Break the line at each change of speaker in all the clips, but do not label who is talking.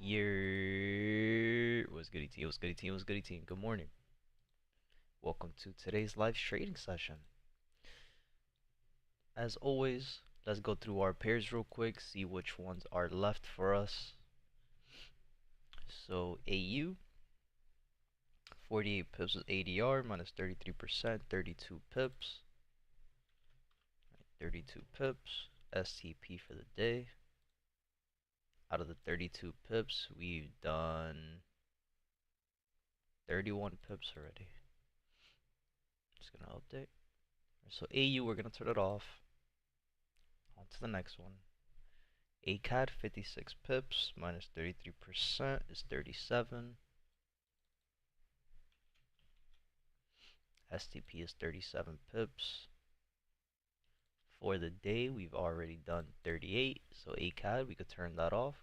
What's goody team? What's goody team? What's goody team? Good morning. Welcome to today's live trading session. As always, let's go through our pairs real quick, see which ones are left for us. So AU, 48 pips with ADR, minus 33%, 32 pips. 32 pips. STP for the day. Out of the 32 pips, we've done 31 pips already. Just gonna update. So AU, we're gonna turn it off. On to the next one. ACAD, 56 pips, minus 33% is 37. STP is 37 pips. For the day, we've already done 38, so ACAD, we could turn that off.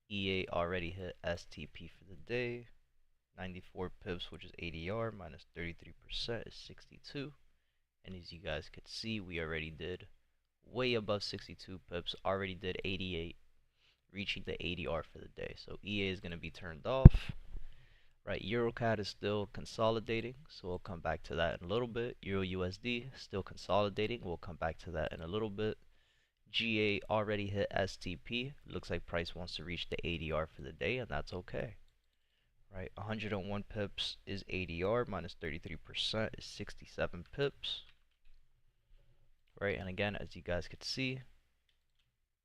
EA already hit STP for the day. 94 pips, which is ADR, minus 33% is 62. And as you guys could see, we already did way above 62 pips, already did 88, reaching the ADR for the day. So EA is going to be turned off. Right, EuroCAD is still consolidating, so we'll come back to that in a little bit. Euro USD still consolidating, we'll come back to that in a little bit. GA already hit STP. Looks like price wants to reach the ADR for the day, and that's okay. Right, 101 pips is ADR, minus 33% is 67 pips. Right, and again, as you guys could see,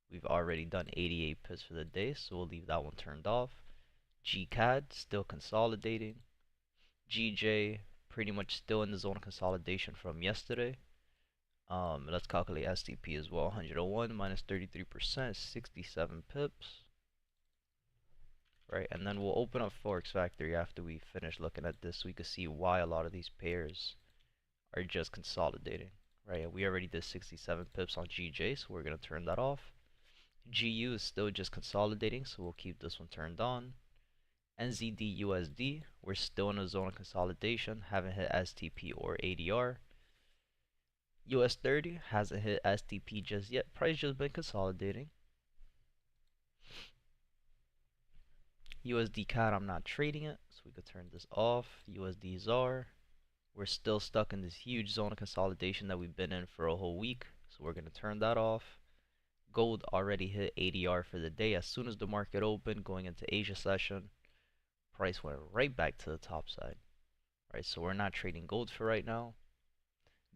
we've already done 88 pips for the day, so we'll leave that one turned off. GCAD still consolidating. GJ pretty much still in the zone of consolidation from yesterday. Let's calculate STP as well. 101 minus 33% is 67 pips. Right, and then we'll open up Forex Factory after we finish looking at this so we can see why a lot of these pairs are just consolidating. Right, we already did 67 pips on GJ, so we're going to turn that off. GU is still just consolidating, so we'll keep this one turned on. NZD USD, we're still in a zone of consolidation, haven't hit STP or ADR. US 30 hasn't hit STP just yet, price just been consolidating. USD CAD, I'm not trading it, so we could turn this off. USD ZAR, we're still stuck in this huge zone of consolidation that we've been in for a whole week, so we're going to turn that off. Gold already hit ADR for the day as soon as the market opened going into Asia session. Price went right back to the top side. Right, so we're not trading gold for right now.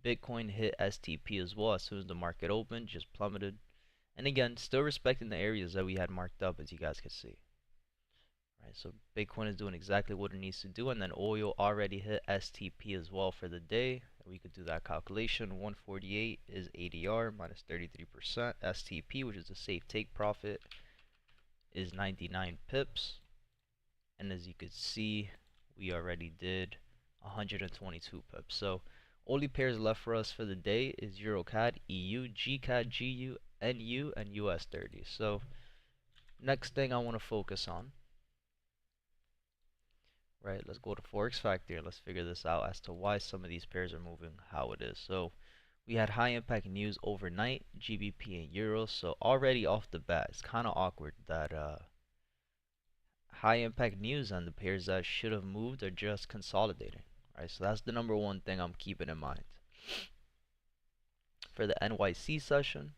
Bitcoin hit STP as well as soon as the market opened, just plummeted. And again, still respecting the areas that we had marked up, as you guys can see. Right, so Bitcoin is doing exactly what it needs to do, and then oil already hit STP as well for the day. We could do that calculation. 148 is ADR minus 33%. STP, which is a safe take profit, is 99 pips. And as you could see, we already did 122 pips. So only pairs left for us for the day is EuroCAD, EU, GCAD, GU, NU, and US 30. So next thing I want to focus on. Right, let's go to Forex Factory and let's figure this out as to why some of these pairs are moving how it is. So we had high impact news overnight, GBP and Euros. So already off the bat, it's kind of awkward that high impact news and the pairs that should have moved are just consolidating. Right, so that's the number one thing I'm keeping in mind. For the NYC session,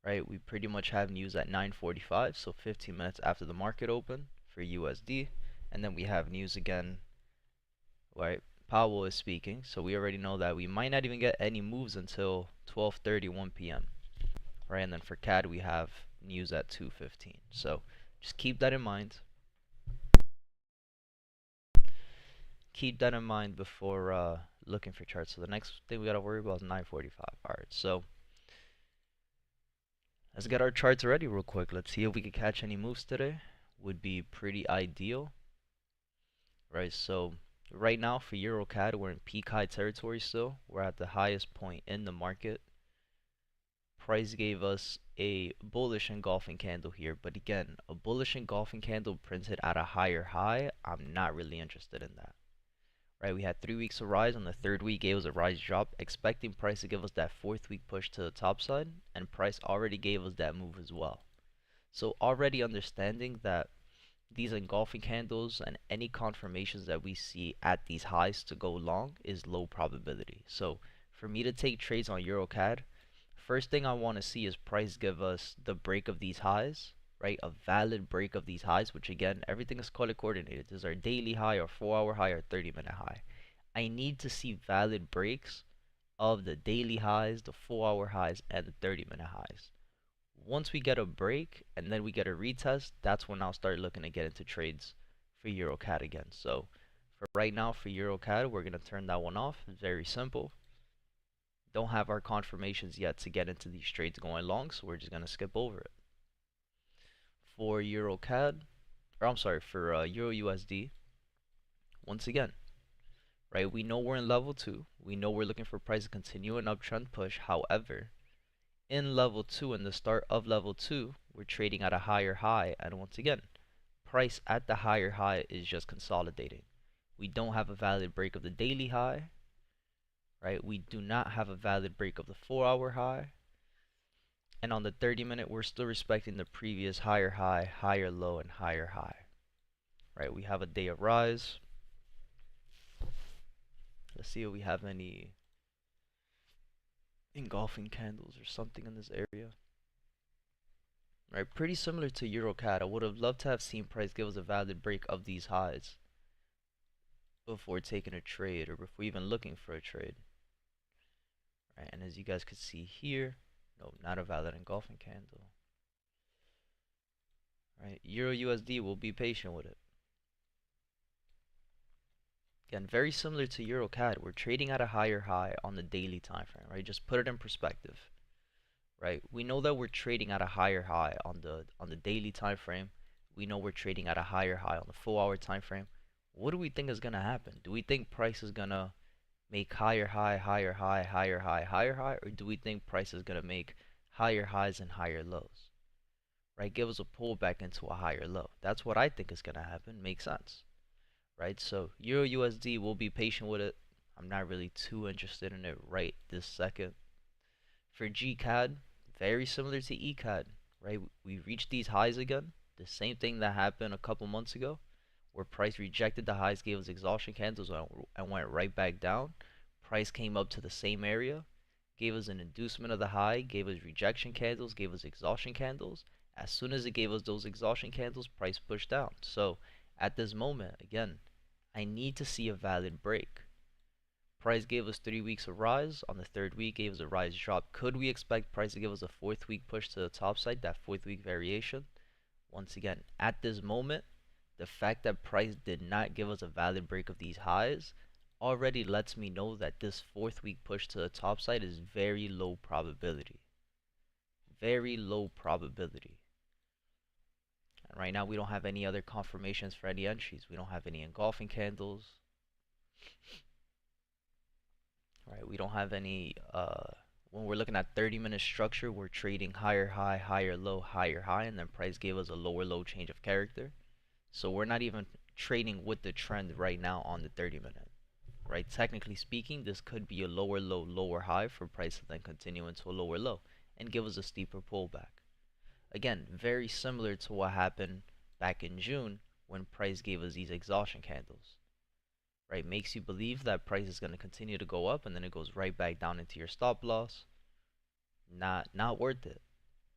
right, we pretty much have news at 9:45, so 15 minutes after the market open for USD. And then we have news again, right? Powell is speaking, so we already know that we might not even get any moves until 12:30, 1 p.m. Right, and then for CAD we have news at 2:15. So just keep that in mind. Keep that in mind before looking for charts. So the next thing we gotta worry about is 9:45. All right, so let's get our charts ready real quick. Let's see if we can catch any moves today. Would be pretty ideal. Right, so right now for EuroCAD, we're in peak high territory still. We're at the highest point in the market. Price gave us a bullish engulfing candle here, but again, a bullish engulfing candle printed at a higher high, I'm not really interested in that. right? We had 3 weeks of rise. On the third week, gave us a rise drop, expecting price to give us that fourth week push to the top side, and price already gave us that move as well. So already understanding that these engulfing candles and any confirmations that we see at these highs to go long is low probability. So for me to take trades on EuroCAD, first thing I want to see is price give us the break of these highs, right? A valid break of these highs, which again, everything is color coordinated. This is our daily high, our 4-hour high, our 30-minute high. I need to see valid breaks of the daily highs, the 4-hour highs, and the 30-minute highs. Once we get a break and then we get a retest, that's when I'll start looking to get into trades for EuroCAD again. So for right now for EuroCAD, we're going to turn that one off. It's very simple. Don't have our confirmations yet to get into these trades going long, so we're just going to skip over it. For EuroCAD, or I'm sorry, for Euro USD, once again, right, we know we're in level 2. We know we're looking for price to continue an uptrend push. However, in level 2, in the start of level 2, we're trading at a higher high, and once again, price at the higher high is just consolidating. We don't have a valid break of the daily high, right? We do not have a valid break of the 4-hour high, and on the 30-minute, we're still respecting the previous higher high, higher low, and higher high, right? We have a day of rise. Let's see if we have any engulfing candles or something in this area. Right, pretty similar to EuroCAD. I would have loved to have seen price give us a valid break of these highs before taking a trade or before even looking for a trade. Right, and as you guys could see here, no, not a valid engulfing candle. Right, Euro USD, will be patient with it. Again, very similar to EuroCAD. We're trading at a higher high on the daily time frame, right? Just put it in perspective. Right? We know that we're trading at a higher high on the daily time frame. We know we're trading at a higher high on the 4-hour time frame. What do we think is gonna happen? Do we think price is gonna make higher high, higher high, higher high, higher high, or do we think price is gonna make higher highs and higher lows? Right? Give us a pullback into a higher low. That's what I think is gonna happen. Makes sense. Right? So Euro USD, will be patient with it. I'm not really too interested in it right this second. For GCAD, very similar to ECAD, right? We reached these highs again. The same thing that happened a couple months ago, where price rejected the highs, gave us exhaustion candles, and went right back down. Price came up to the same area, gave us an inducement of the high, gave us rejection candles, gave us exhaustion candles. As soon as it gave us those exhaustion candles, price pushed down. So at this moment, again, I need to see a valid break. Price gave us 3 weeks of rise. On the third week, gave us a rise drop. Could we expect price to give us a fourth week push to the top side, that fourth week variation? Once again, at this moment, the fact that price did not give us a valid break of these highs already lets me know that this fourth week push to the top side is very low probability. Very low probability. And right now, we don't have any other confirmations for any entries. We don't have any engulfing candles. Right, we don't have any, when we're looking at 30-minute structure, we're trading higher high, higher low, higher high, and then price gave us a lower low change of character. So we're not even trading with the trend right now on the 30-minute. Right, technically speaking, this could be a lower low, lower high for price to then continue into a lower low and give us a steeper pullback. Again, very similar to what happened back in June when price gave us these exhaustion candles. Right, makes you believe that price is going to continue to go up and then it goes right back down into your stop loss. Not worth it.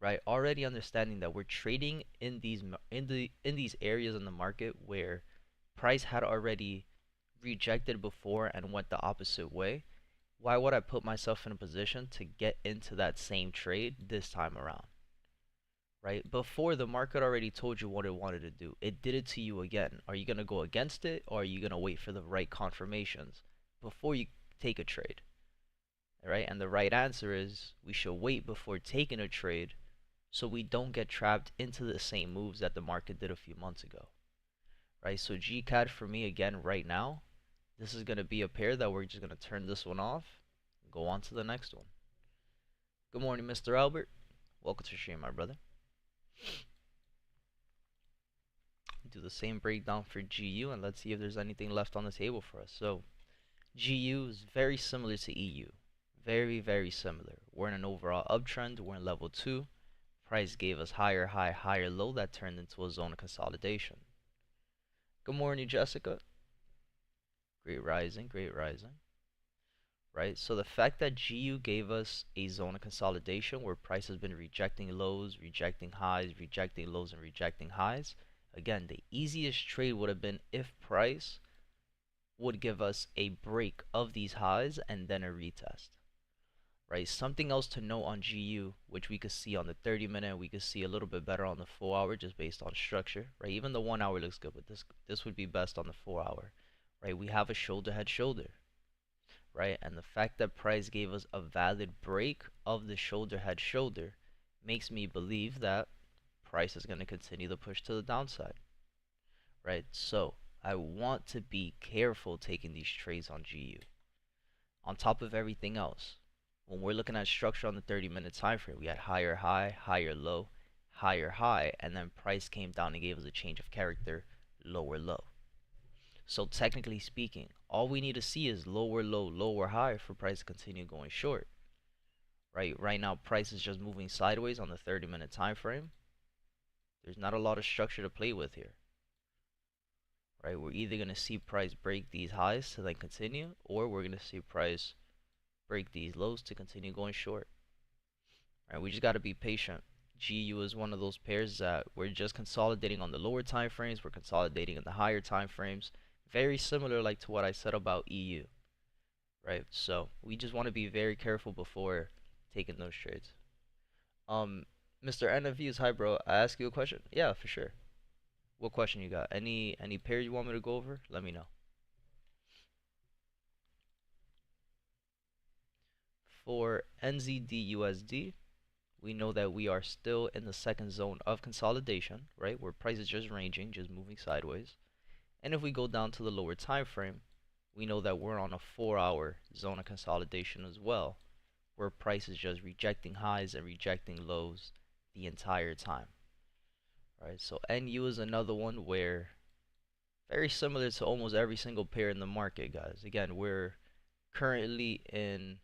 Right, already understanding that we're trading in these areas in the market where price had already rejected before and went the opposite way. Why would I put myself in a position to get into that same trade this time around? Right? Before, the market already told you what it wanted to do. It did it to you again. Are you going to go against it, or are you going to wait for the right confirmations before you take a trade? Right? And the right answer is we should wait before taking a trade so we don't get trapped into the same moves that the market did a few months ago. Right? So GCAD for me again right now, this is going to be a pair that we're just going to turn this one off and go on to the next one. Good morning, Mr. Albert. Welcome to the stream, my brother. Do do the same breakdown for GU and let's see if there's anything left on the table for us. So GU is very similar to EU. Very, very similar. We're in an overall uptrend. We're in level 2. Price gave us higher high, higher low. That turned into a zone of consolidation. Good morning, Jessica. Great rising, great rising. Right? So the fact that GU gave us a zone of consolidation where price has been rejecting lows, rejecting highs, rejecting lows, and rejecting highs. Again, the easiest trade would have been if price would give us a break of these highs and then a retest. Right? Something else to note on GU, which we could see on the 30-minute, we could see a little bit better on the 4-hour just based on structure. Right? Even the 1 hour looks good, but this would be best on the 4-hour. Right? We have a shoulder head shoulder. Right? And the fact that price gave us a valid break of the shoulder head shoulder makes me believe that price is going to continue to push to the downside. Right? So I want to be careful taking these trades on GU. On top of everything else, when we're looking at structure on the 30-minute time frame, we had higher high, higher low, higher high, and then price came down and gave us a change of character, lower low. So technically speaking, all we need to see is lower low, lower high for price to continue going short. Right now price is just moving sideways on the 30-minute time frame. There's not a lot of structure to play with here. Right? We're either going to see price break these highs to then continue, or we're going to see price break these lows to continue going short. Right? We just got to be patient. GU is one of those pairs that we're just consolidating on the lower time frames. We're consolidating in the higher time frames. Very similar like to what I said about EU. Right? So we just want to be very careful before taking those trades. Mr. NFVs, hi bro. I ask you a question? Yeah, for sure. What question you got? Any pair you want me to go over? Let me know. For NZD/USD, we know that we are still in the second zone of consolidation, right? Where price is just ranging, just moving sideways. And if we go down to the lower time frame, we know that we're on a 4-hour zone of consolidation as well, where price is just rejecting highs and rejecting lows the entire time. Right? So NU is another one where very similar to almost every single pair in the market, guys. Again, we're currently in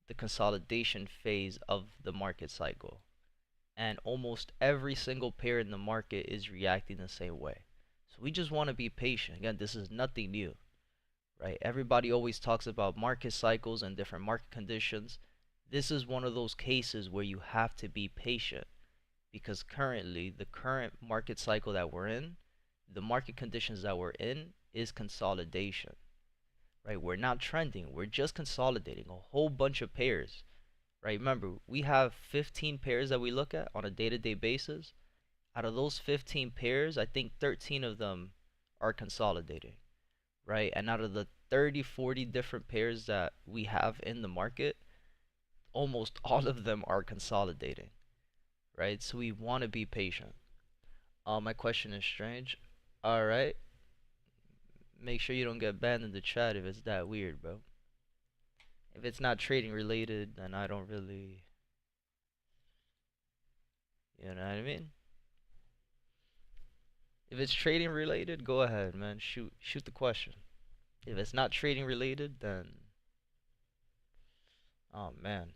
the consolidation phase of the market cycle, and almost every single pair in the market is reacting the same way. So we just want to be patient. Again, this is nothing new, right? Everybody always talks about market cycles and different market conditions. This is one of those cases where you have to be patient, because currently the current market cycle that we're in, the market conditions that we're in is consolidation. Right? We're not trending. We're just consolidating a whole bunch of pairs. Right? Remember, we have 15 pairs that we look at on a day-to-day basis. Out of those 15 pairs, I think 13 of them are consolidating. Right? And out of the 30, 40 different pairs that we have in the market, almost all of them are consolidating. Right? So we want to be patient. My question is strange. All right. Make sure you don't get banned in the chat if it's that weird, bro. If it's not trading related, then I don't really, you know what I mean? If it's trading related, go ahead, man. Shoot the question. If it's not trading related, then, oh man.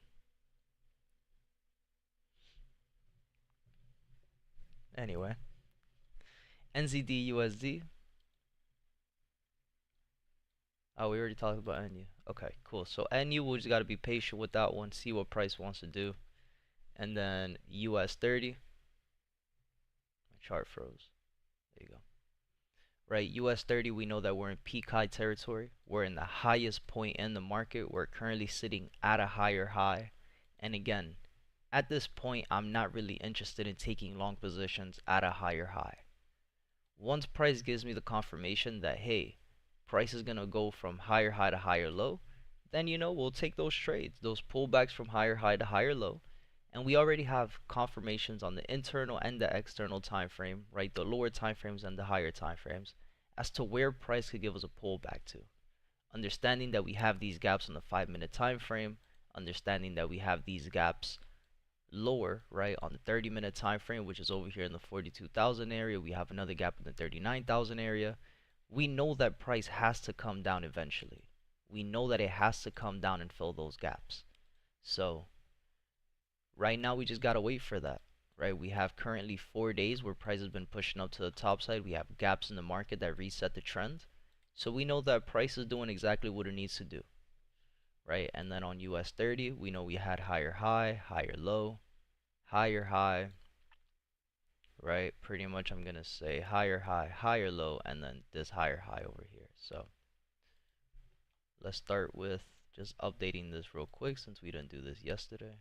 Anyway, NZD/USD. Oh, we already talked about NU. Okay, cool. So NU, we just got to be patient with that one, see what price wants to do. And then US30. My chart froze. There you go. Right, US30, we know that we're in peak high territory. We're in the highest point in the market. We're currently sitting at a higher high. And again, at this point, I'm not really interested in taking long positions at a higher high. Once price gives me the confirmation that, hey, price is going to go from higher high to higher low, then, you know, we'll take those trades, those pullbacks from higher high to higher low. And we already have confirmations on the internal and the external time frame, right? The lower time frames and the higher time frames, as to where price could give us a pullback to. Understanding that we have these gaps on the 5-minute time frame, understanding that we have these gaps lower, right, on the 30-minute time frame, which is over here in the 42,000 area. We have another gap in the 39,000 area. We know that price has to come down eventually. We know that it has to come down and fill those gaps. So right now we just gotta wait for that, right? We have currently 4 days where price has been pushing up to the top side. We have gaps in the market that reset the trend. So we know that price is doing exactly what it needs to do, right? And then on US 30, we know we had higher high, higher low, higher high, right? Pretty much I'm gonna say higher high, higher low, and then this higher high over here. So let's start with just updating this real quick since we didn't do this yesterday.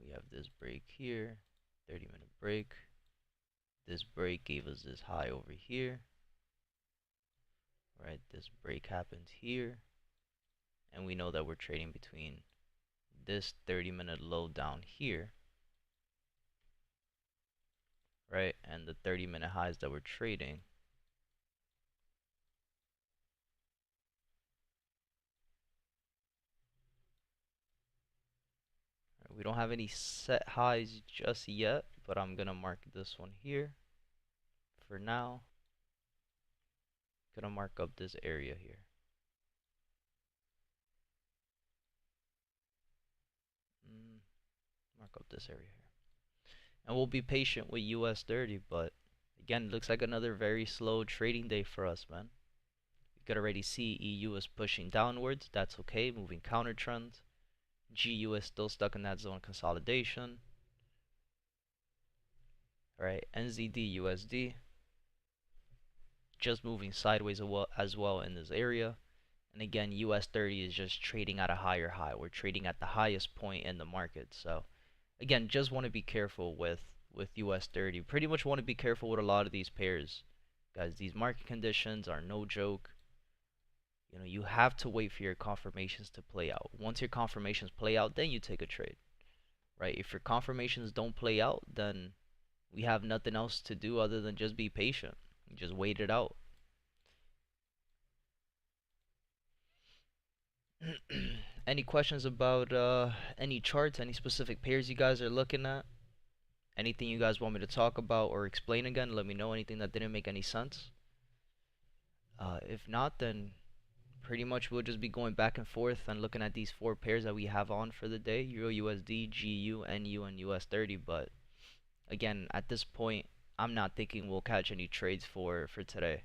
We have this break here, 30-minute break. This break gave us this high over here, right? This break happened here, and we know that we're trading between this 30-minute low down here, right, and the 30-minute highs that we're trading. We don't have any set highs just yet, but I'm gonna mark this one here for now. Gonna mark up this area here. Mark up this area here. And we'll be patient with US 30, but again, it looks like another very slow trading day for us, man. You could already see EU is pushing downwards. That's okay, moving counter trend. GU is still stuck in that zone consolidation. Right, NZD, USD, just moving sideways as well in this area. And again, US 30 is just trading at a higher high. We're trading at the highest point in the market. So again, just want to be careful with US 30. Pretty much want to be careful with a lot of these pairs. Guys, these market conditions are no joke. You know, you have to wait for your confirmations to play out. Once your confirmations play out, then you take a trade. Right? If your confirmations don't play out, then we have nothing else to do other than just be patient. Just wait it out. Any questions about any charts, any specific pairs you guys are looking at? Anything you guys want me to talk about or explain again? Let me know anything that didn't make any sense. If not, then pretty much we'll just be going back and forth and looking at these four pairs that we have on for the day: Euro USD, GU, NU, and US 30. But again, at this point, I'm not thinking we'll catch any trades for today.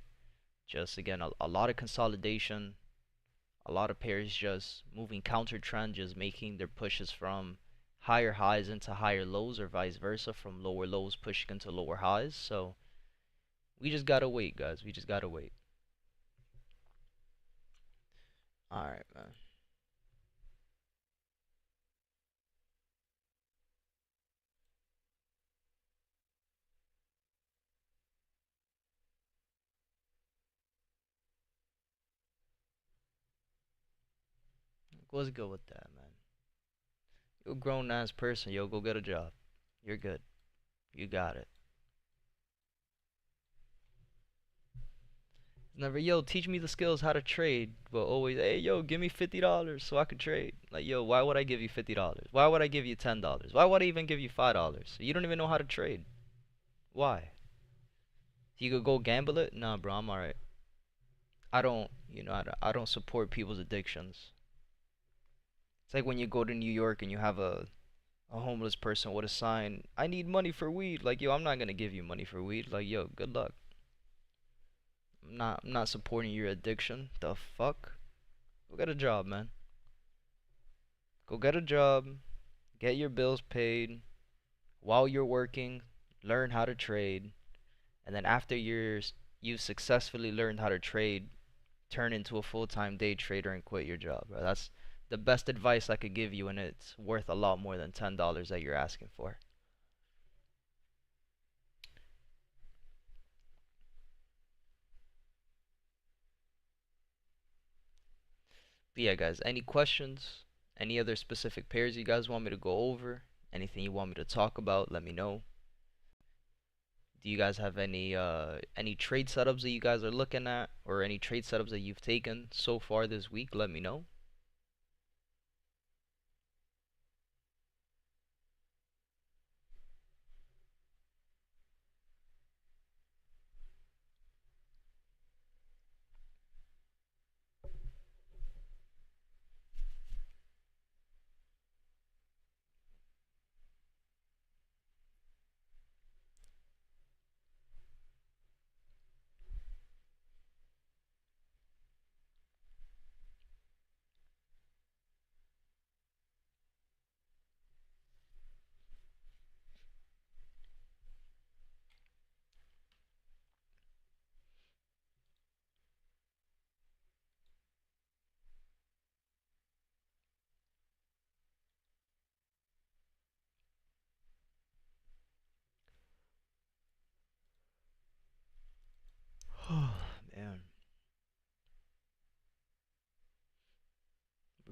Just again, a lot of consolidation, a lot of pairs just moving counter trend, just making their pushes from higher highs into higher lows, or vice versa, from lower lows pushing into lower highs. So we just gotta wait, guys. We just gotta wait. All right, man. Let's go with that, man. You're a grown ass person, yo. Go get a job. You're good. You got it. Never, yo, teach me the skills how to trade, but always, hey, yo, give me $50 so I can trade. Like, yo, why would I give you $50? Why would I give you $10? Why would I even give you $5? You don't even know how to trade. Why? You could go gamble it? Nah, bro, I'm alright. I don't, I don't support people's addictions. It's like when you go to New York and you have a homeless person with a sign, I need money for weed. Like, yo, I'm not gonna give you money for weed. Like, yo, good luck. I'm not supporting your addiction. The fuck? Go get a job, man. Go get a job. Get your bills paid. While you're working, learn how to trade. And then after you've successfully learned how to trade, turn into a full-time day trader and quit your job, bro. That's the best advice I could give you, and it's worth a lot more than $10 that you're asking for. But yeah, guys, any questions? Any other specific pairs you guys want me to go over? Anything you want me to talk about, let me know. Do you guys have any trade setups that you guys are looking at, or any trade setups that you've taken so far this week? Let me know.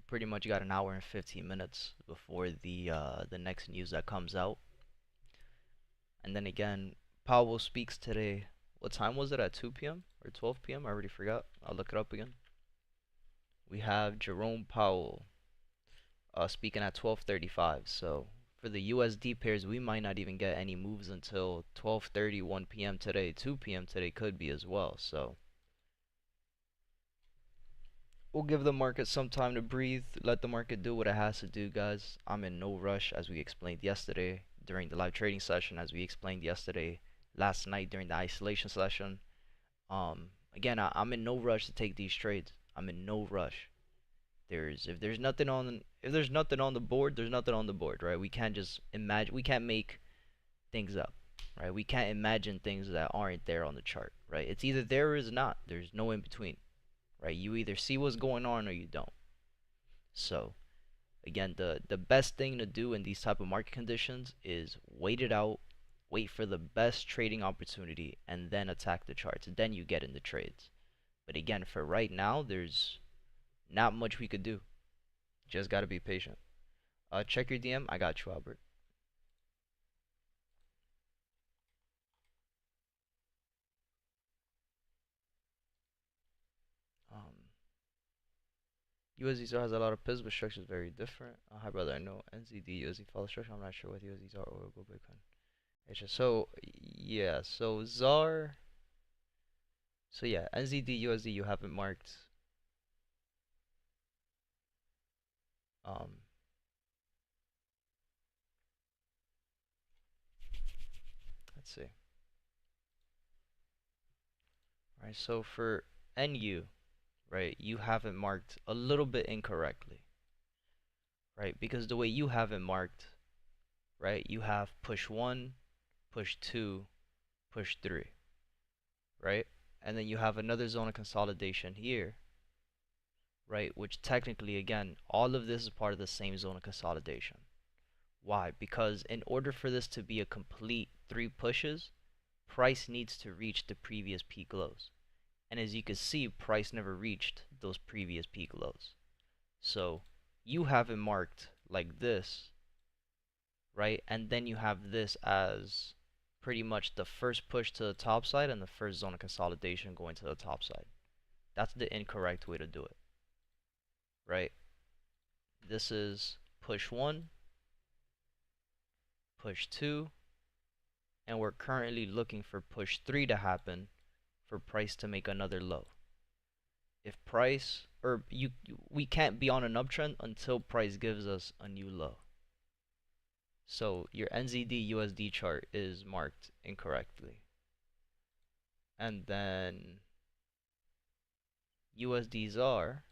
pretty much got an hour and 15 minutes before the next news that comes out. And then again, Powell speaks today. What time was it? At 2 p.m. or 12 p.m.? I already forgot. I'll look it up again. We have Jerome Powell speaking at 12:35. So for the USD pairs, we might not even get any moves until 12:30, 1 p.m. today. 2 p.m. today could be as well. So we'll give the market some time to breathe. Let the market do what it has to do, guys. I'm in no rush, as we explained yesterday during the live trading session, as we explained yesterday, last night during the isolation session. Again, I'm in no rush to take these trades. I'm in no rush. If there's nothing on the board, there's nothing on the board, right? We can't just imagine. We can't make things up, right? We can't imagine things that aren't there on the chart, right? It's either there or it's not. There's no in between, right? You either see what's going on or you don't. So again, the best thing to do in these type of market conditions is wait it out, wait for the best trading opportunity, and then attack the charts. And then you get into trades. But again, for right now, there's not much we could do. Just gotta be patient. Check your DM. I got you, Albert. USD has a lot of pits, but structure is very different. Hi, brother. I know NZD, USD follow structure. I'm not sure what USDs are or go Bitcoin. It's just so yeah. So ZAR. So yeah, NZD, USD. You haven't marked. Um. Let's see. All right. So for NU, right, you haven't marked a little bit incorrectly, right? Because the way you have it marked, right, you have push 1, push 2, push 3, right? And then you have another zone of consolidation here, right? Which technically, again, all of this is part of the same zone of consolidation. Why? Because in order for this to be a complete 3 pushes, price needs to reach the previous peak lows. And as you can see, price never reached those previous peak lows. So you have it marked like this, right? And then you have this as pretty much the first push to the top side and the first zone of consolidation going to the top side. That's the incorrect way to do it, right? This is push 1, push 2, and we're currently looking for push 3 to happen for price to make another low. If price, or we can't be on an uptrend until price gives us a new low. So your NZD USD chart is marked incorrectly. And then USD ZAR,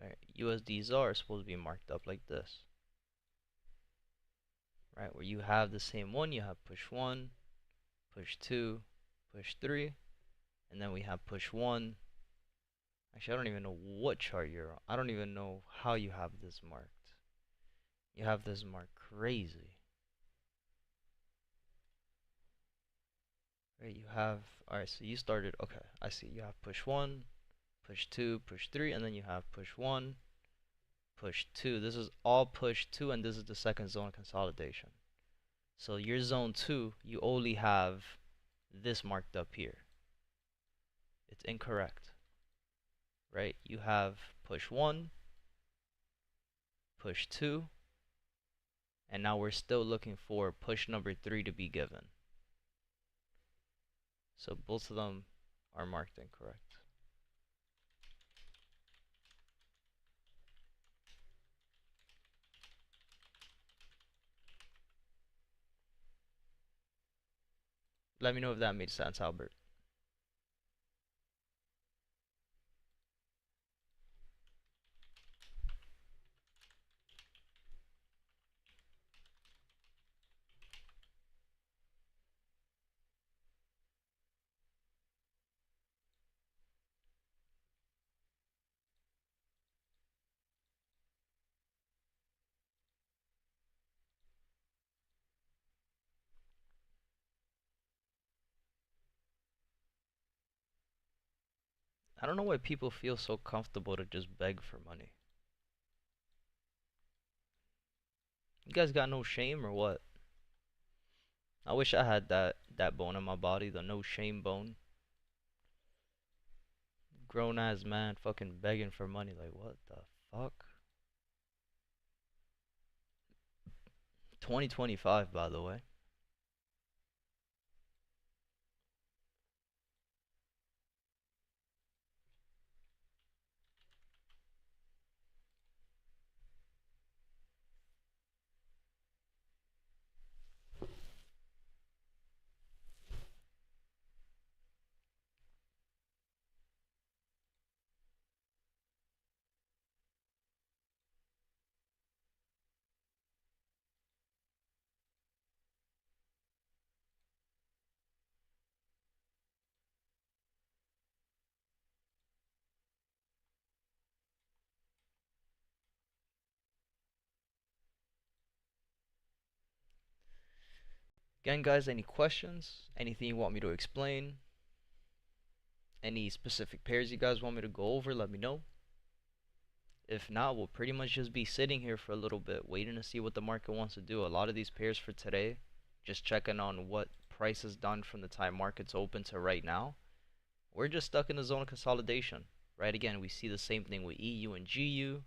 right? USD ZAR is supposed to be marked up like this, right? Where you have the same one, you have push 1, push 2, push 3, and then we have push 1. Actually, I don't even know what chart you're on. I don't even know how you have this marked. You have this marked crazy. Right, you have, alright, so you started, okay, I see. You have push 1, push 2, push 3, and then you have push 1, push 2. This is all push 2, and this is the second zone consolidation. So your zone 2, you only have this marked up here. It's incorrect, right? You have push 1, push 2, and now we're still looking for push number 3 to be given. So both of them are marked incorrect. Let me know if that made sense, Albert. I don't know why people feel so comfortable to just beg for money. You guys got no shame or what? I wish I had that bone in my body, the no shame bone. Grown ass man fucking begging for money, like what the fuck? 2025, by the way. Again, guys, any questions? Anything you want me to explain? Any specific pairs you guys want me to go over? Let me know. If not, we'll pretty much just be sitting here for a little bit, waiting to see what the market wants to do. A lot of these pairs for today, just checking on what price has done from the time market's open to right now. We're just stuck in the zone of consolidation, right? Again, we see the same thing with EU and GU,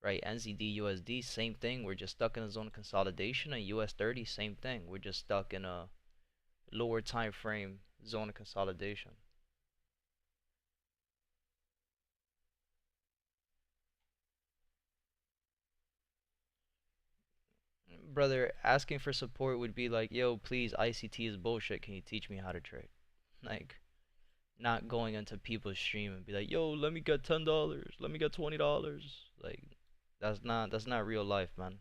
right? NZD, USD, same thing. We're just stuck in the zone of consolidation, and US 30, same thing. We're just stuck in a lower time frame zone of consolidation. Brother, asking for support would be like, yo, please, ICT is bullshit. Can you teach me how to trade? Like, not going into people's stream and be like, yo, let me get $10, let me get $20. Like, that's not real life, man.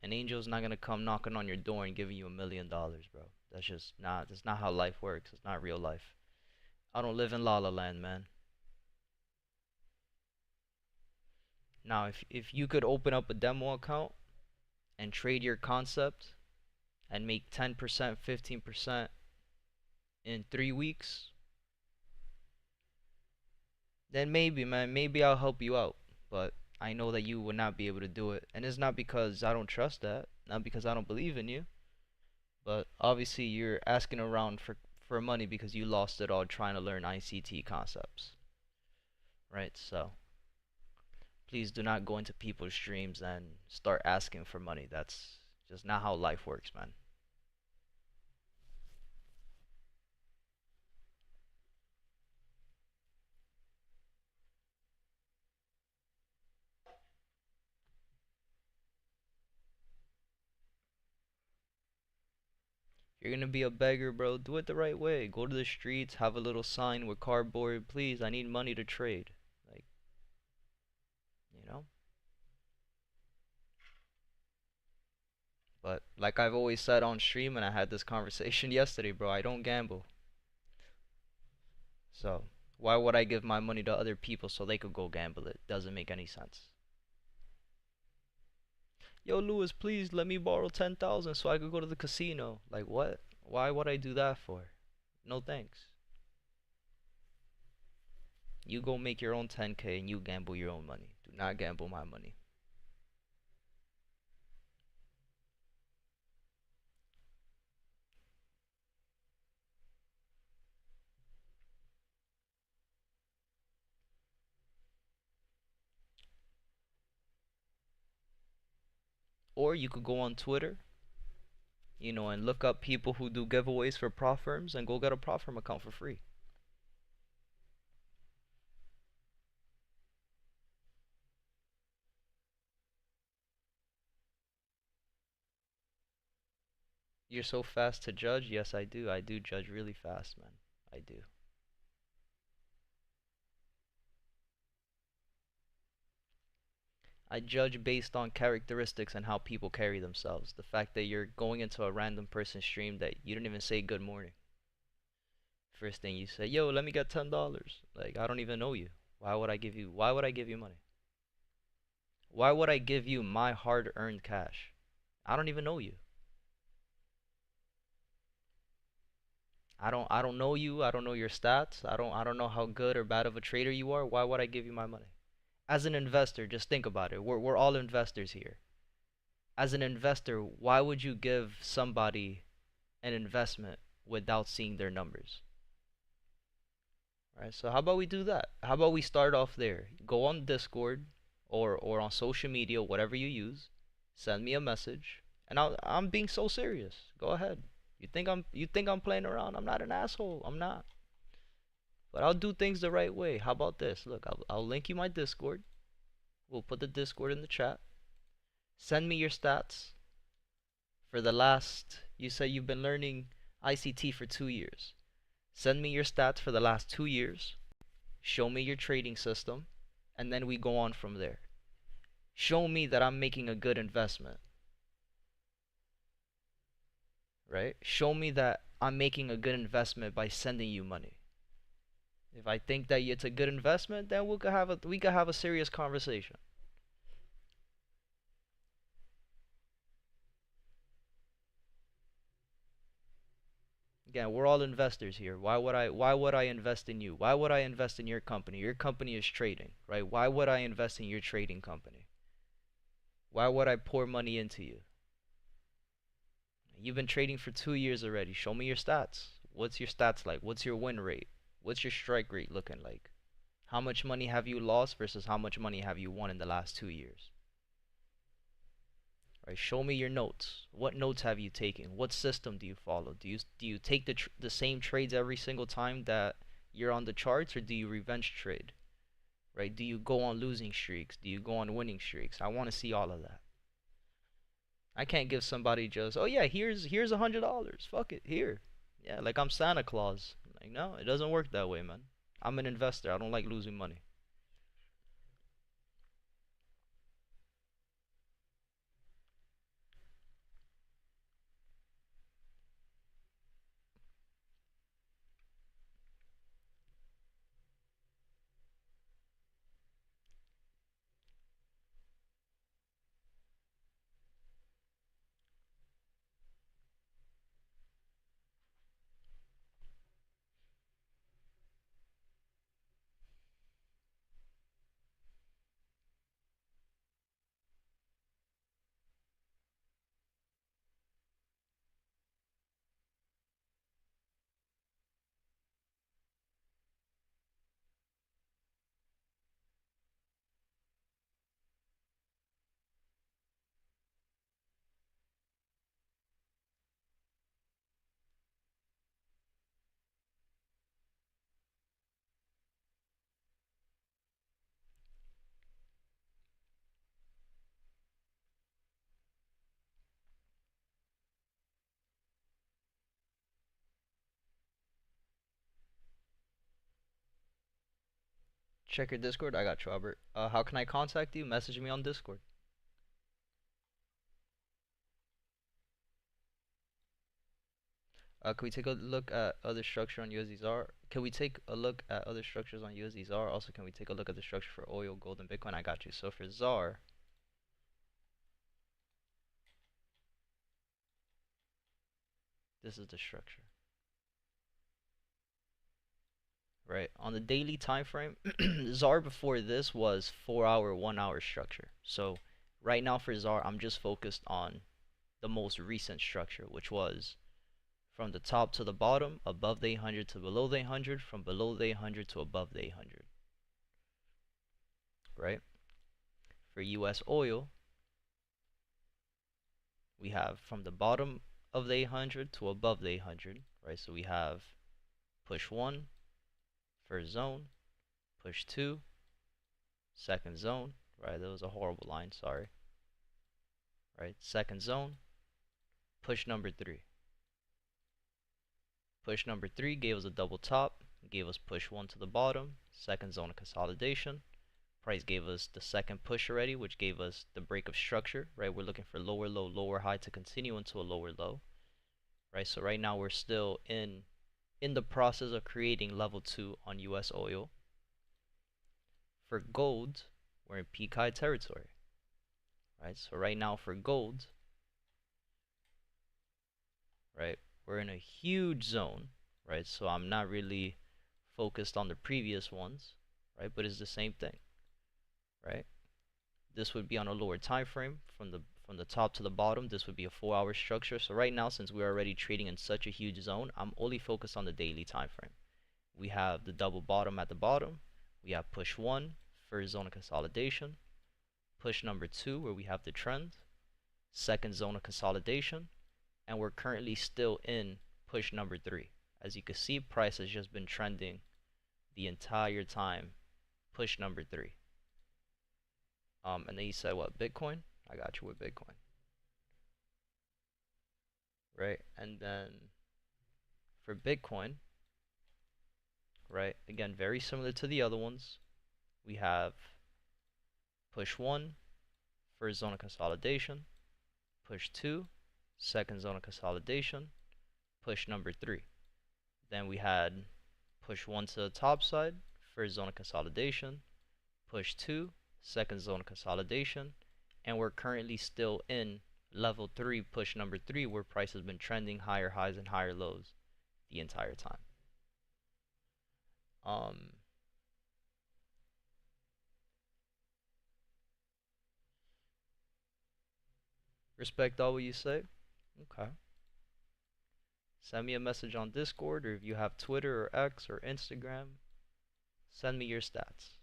An angel's not gonna come knocking on your door and giving you $1 million, bro. That's not how life works. It's not real life. I don't live in La La Land, man. Now, if you could open up a demo account and trade your concept and make 10%, 15% in 3 weeks, then maybe, man, maybe I'll help you out. But I know that you would not be able to do it. And it's not because I don't trust that, not because I don't believe in you, but obviously you're asking around for money because you lost it all trying to learn ICT concepts. Right? So please do not go into people's streams and start asking for money. That's just not how life works, man. If you're gonna be a beggar, bro, do it the right way. Go to the streets, have a little sign with cardboard, please, I need money to trade. Like, you know? But like I've always said on stream, and I had this conversation yesterday, bro, I don't gamble. So why would I give my money to other people so they could go gamble it? Doesn't make any sense. Yo, Lewis, please let me borrow 10,000 so I could go to the casino. Like what? Why would I do that for? No thanks. You go make your own 10K and you gamble your own money. Do not gamble my money. Or you could go on Twitter, and look up people who do giveaways for prop firms and go get a prop firm account for free. You're so fast to judge? Yes, I do. I do judge really fast, man. I do. I judge based on characteristics and how people carry themselves. The fact that you're going into a random person's stream that you didn't even say good morning. First thing you say, yo, let me get $10. Like, I don't even know you. Why would I give you money? Why would I give you my hard-earned cash? I don't even know you. I don't know you. I don't know your stats. I don't know how good or bad of a trader you are. Why would I give you my money? As an investor, just think about it. We're all investors here. As an investor, why would you give somebody an investment without seeing their numbers? Right? So how about we do that? How about we start off there? Go on Discord or on social media, whatever you use. Send me a message, and I'm being so serious. Go ahead. You think I'm playing around? I'm not an asshole. I'm not. But I'll do things the right way. How about this? Look, I'll link you my Discord. We'll put the Discord in the chat. Send me your stats for the last. You say you've been learning ICT for 2 years. Send me your stats for the last 2 years. Show me your trading system, and then we go on from there. Show me that I'm making a good investment, right? Show me that I'm making a good investment by sending you money. If I think that it's a good investment, then we could have a serious conversation. Again, we're all investors here. Why would I invest in you? Why would I invest in your company? Your company is trading, right? Why would I invest in your trading company? Why would I pour money into you? You've been trading for 2 years already. Show me your stats. What's your stats like? What's your win rate? What's your strike rate looking like? How much money have you lost versus how much money have you won in the last 2 years? Right? Show me your notes. What notes have you taken? What system do you follow? Do you take the same trades every single time that you're on the charts, or do you revenge trade? Right? Do you go on losing streaks? Do you go on winning streaks? I want to see all of that. I can't give somebody just, oh yeah, here's $100. Fuck it, here. Yeah, like I'm Santa Claus. Like, no, it doesn't work that way, man. I'm an investor. I don't like losing money. Check your Discord. I got you, Robert. How can I contact you? Message me on Discord. Can we take a look at other structure on USDZAR? Can we take a look at other structures on USDZAR? Also, can we take a look at the structure for oil, gold, and Bitcoin? I got you. So for ZAR, this is the structure. Right. On the daily time frame, ZAR before this was 4 hour, 1 hour structure. So right now for ZAR, I'm just focused on the most recent structure, which was from the top to the bottom, above the 800 to below the 800, from below the 800 to above the 800. Right? For US oil, we have from the bottom of the 800 to above the 800, right? So we have push 1, first zone, push 2, second zone, right? That was a horrible line, sorry. Right? Second zone, push number 3. Push number 3 gave us a double top, gave us push 1 to the bottom, second zone of consolidation. Price gave us the second push already, which gave us the break of structure, right? We're looking for lower low, lower high to continue into a lower low, right? So right now we're still in the process of creating level 2 on US oil. For gold, we're in peak high territory, right? So right now for gold, right, we're in a huge zone, right? So I'm not really focused on the previous ones, right? But it's the same thing, right? This would be on a lower time frame from the top to the bottom. This would be a 4-hour structure. So right now, since we're already trading in such a huge zone, I'm only focused on the daily time frame. We have the double bottom at the bottom. We have push 1, first zone of consolidation. Push number 2, where we have the trend, second zone of consolidation, and we're currently still in push number 3. As you can see, price has just been trending the entire time, push number 3. And then you said what, Bitcoin? I got you with Bitcoin, right? And then for Bitcoin, right, again, very similar to the other ones, we have push 1, first zone of consolidation, push 2, second zone of consolidation, push number 3. Then we had push 1 to the top side, first zone of consolidation, push 2, second zone of consolidation, and we're currently still in level 3, push number 3, where price has been trending higher highs and higher lows the entire time. Respect all what you say. Okay. Send me a message on Discord, or if you have Twitter or X or Instagram, send me your stats.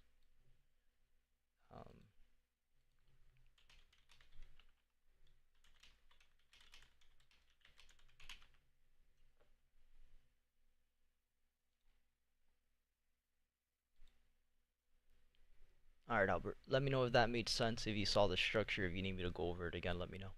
Alright, Albert, let me know if that made sense, if you saw the structure, if you need me to go over it again, let me know.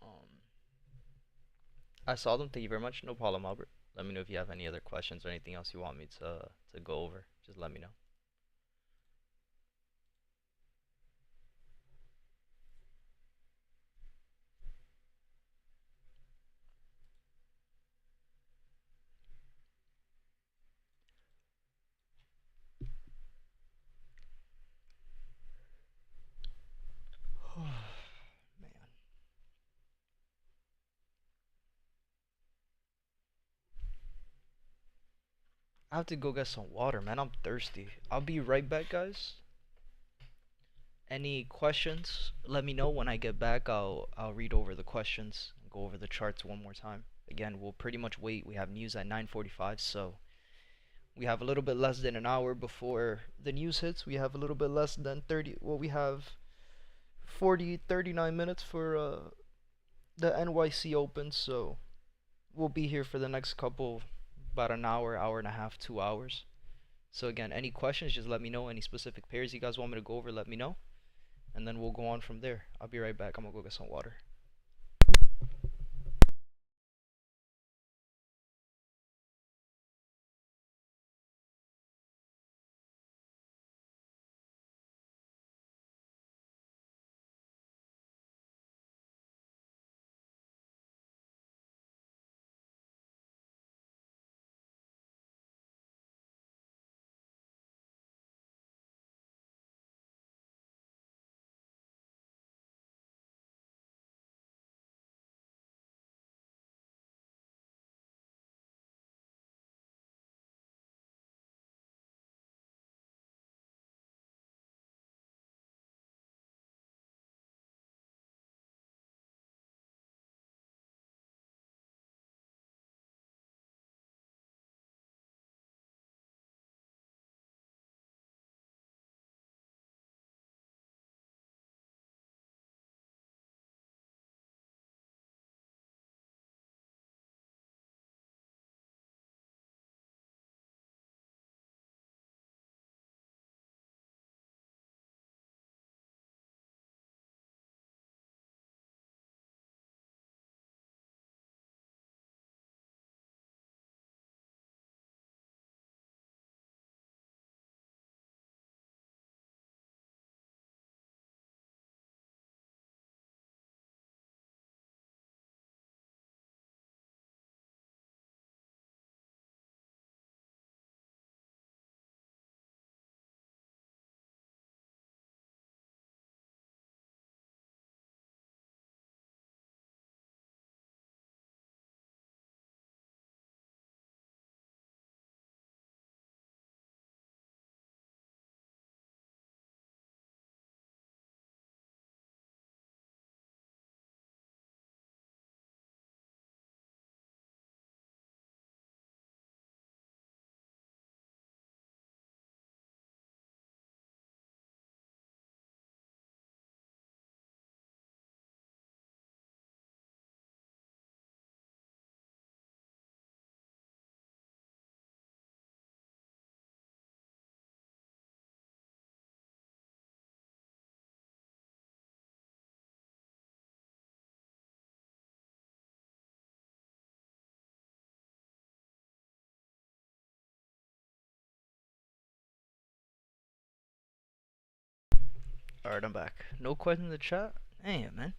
Um, I saw them. Thank you very much. No problem, Albert. Let me know if you have any other questions or anything else you want me to go over. Just let me know. Man. I have to go get some water, man. I'm thirsty. I'll be right back, guys. Any questions? Let me know when I get back. I'll read over the questions, go over the charts one more time. Again, we'll pretty much wait. We have news at 9:45, so we have a little bit less than an hour before the news hits. We have a little bit less than 30. Well, we have 39 minutes for the NYC Open, so we'll be here for the next couple, about an hour, hour and a half, 2 hours. So again, any questions, just let me know. Any specific pairs you guys want me to go over, let me know. And then we'll go on from there. I'll be right back. I'm gonna go get some water. Alright, I'm back. No question in the chat? Damn, man.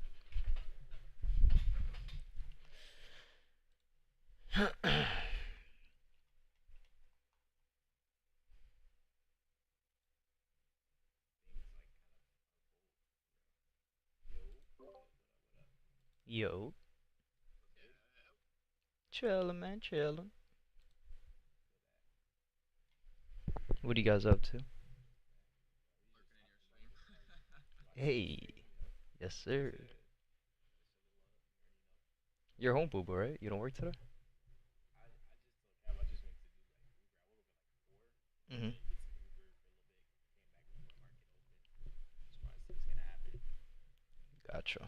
Yo. Chillin', man, chillin'. What are you guys up to? Hey. Yes, sir. You're home, boo, right? You don't work today? Mm-hmm. Gotcha.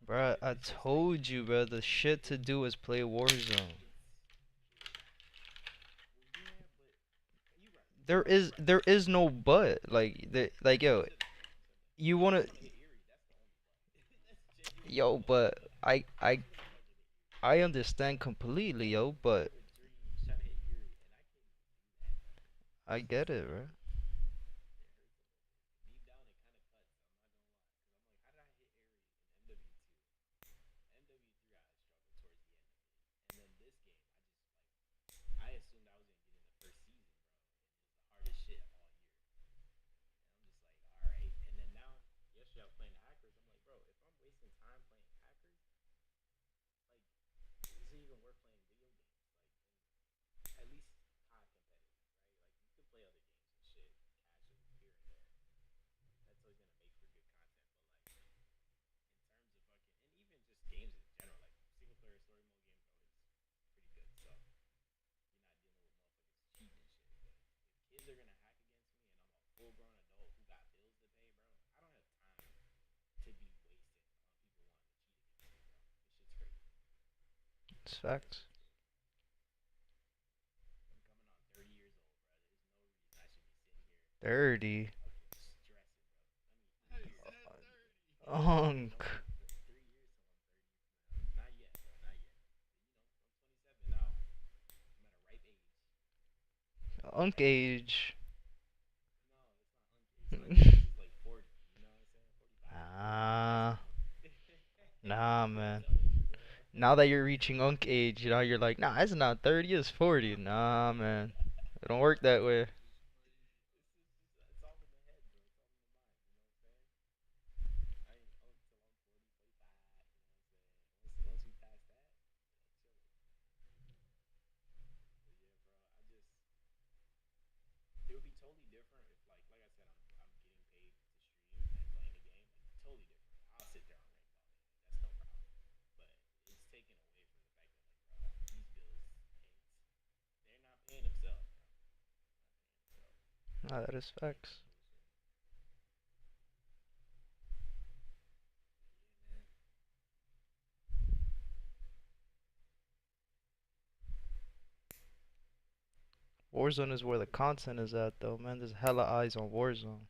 Bruh, I told you, bruh, the shit to do is play Warzone. There is no but. Like yo, you wanna yo, but I understand completely, yo, but I get it, right? It's facts. 30. Unk. Unk age. Ah, nah, man. Now that you're reaching unk age, you know, you're like, nah, it's not 30, it's 40. Nah, man. It don't work that way. Nah, that is facts. Warzone is where the content is at, though, man. There's hella eyes on Warzone.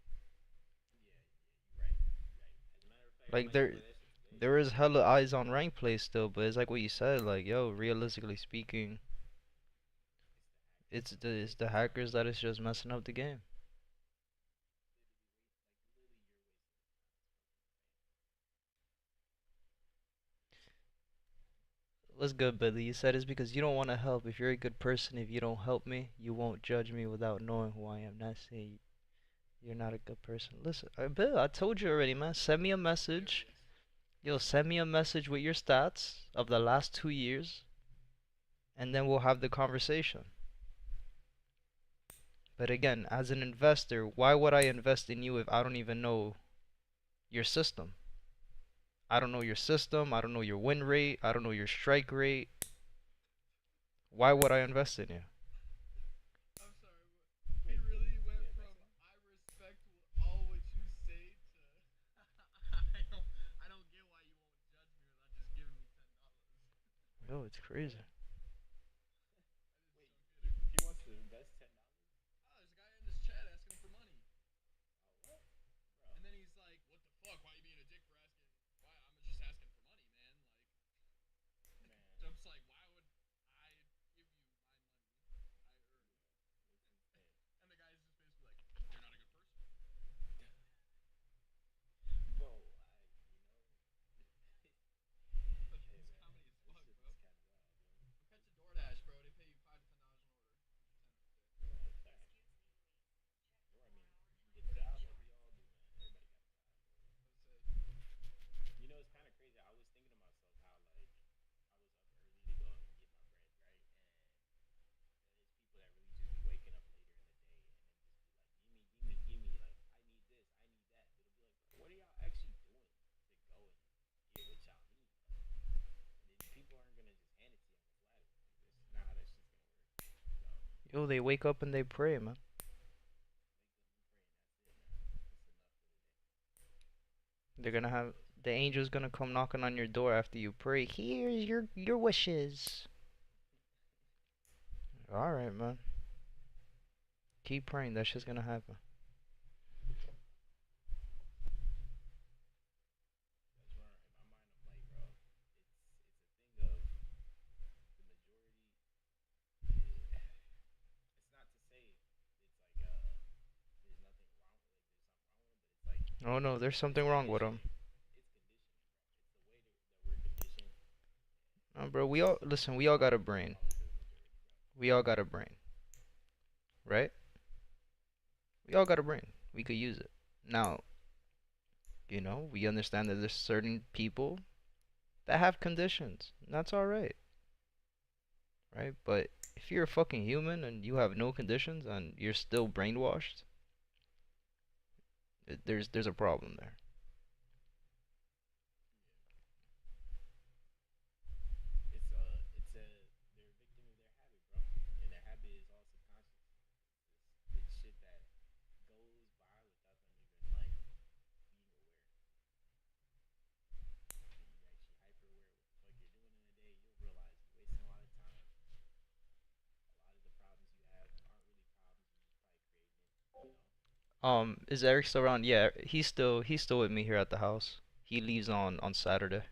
Like there is hella eyes on rank play still, but it's like what you said, like yo, realistically speaking, it's the hackers that is just messing up the game. What's good, Billy? You said it's because you don't want to help. If you're a good person, if you don't help me, you won't judge me without knowing who I am. Not saying you're not a good person. Listen, Bill, I told you already, man. Send me a message. Yo, send me a message with your stats of the last 2 years, and then we'll have the conversation. But again, as an investor, why would I invest in you if I don't even know your system? I don't know your system. I don't know your win rate. I don't know your strike rate. Why would I invest in you? Yo, it's crazy. Yo, they wake up and they pray, man. They're gonna have the angel's gonna come knocking on your door after you pray. Here's your wishes. All right, man. Keep praying. That shit's gonna happen. Oh no, there's something wrong with them. Bro, we all listen. We all got a brain. We all got a brain, right? We all got a brain. We could use it. Now, we understand that there's certain people that have conditions. And that's all right? But if you're a fucking human and you have no conditions and you're still brainwashed, there's a problem there. Is Eric still around? Yeah, he's still with me here at the house. He leaves on Saturday.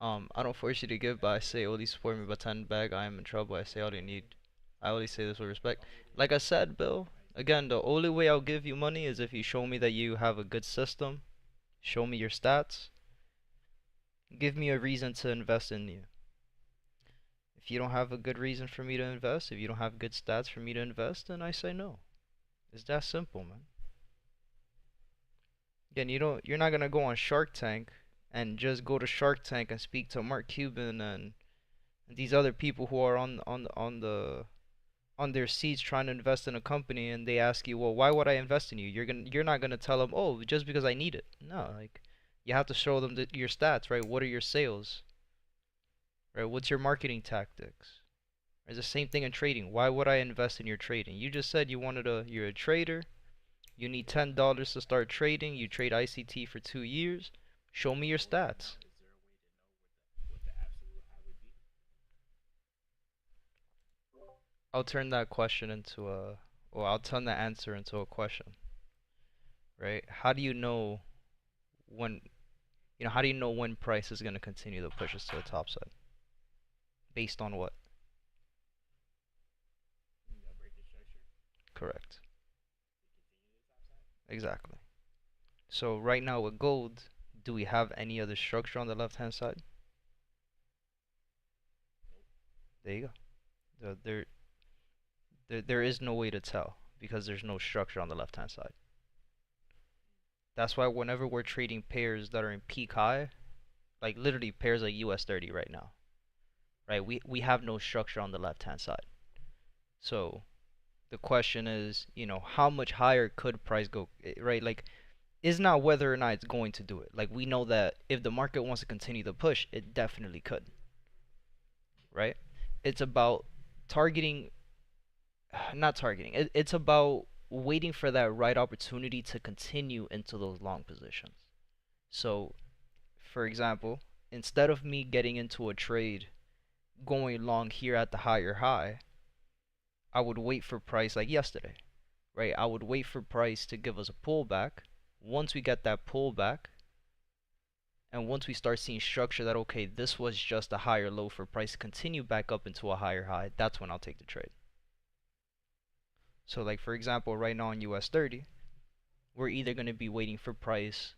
I don't force you to give, but I say only support me by 10 bag. I am in trouble. I say all you need. I always say this with respect. Like I said, Bill, again, the only way I'll give you money is if you show me that you have a good system, show me your stats, give me a reason to invest in you. If you don't have a good reason for me to invest, if you don't have good stats for me to invest, then I say no. It's that simple, man. Again, you're not gonna go on Shark Tank and just go to Shark Tank and speak to Mark Cuban and these other people who are on their seats trying to invest in a company, and they ask you, well, why would I invest in you? You're not gonna tell them, oh, just because I need it. No, like you have to show them your stats, right? What are your sales, right? What's your marketing tactics? It's the same thing in trading. Why would I invest in your trading? You just said you're a trader. You need $10 to start trading. You trade ICT for 2 years. Show me your stats. I'll turn that question into a, or I'll turn that answer into a question, right? How do you know when, how do you know when price is going to continue to push us to the top side? Based on what? Correct. Exactly. So right now with gold, do we have any other structure on the left-hand side? There you go. There is no way to tell because there's no structure on the left-hand side. That's why whenever we're trading pairs that are in peak high, like literally pairs like US 30 right now, right? We have no structure on the left-hand side. So the question is, how much higher could price go, right? Like, it's not whether or not it's going to do it. Like, we know that if the market wants to continue to push, it definitely could, right? It's about targeting, not targeting, it's about waiting for that right opportunity to continue into those long positions. So, for example, instead of me getting into a trade going long here at the higher high, I would wait for price like yesterday, right? I would wait for price to give us a pullback. Once we get that pullback, and once we start seeing structure that, okay, this was just a higher low for price to continue back up into a higher high, that's when I'll take the trade. So like for example, right now in US 30, we're either going to be waiting for price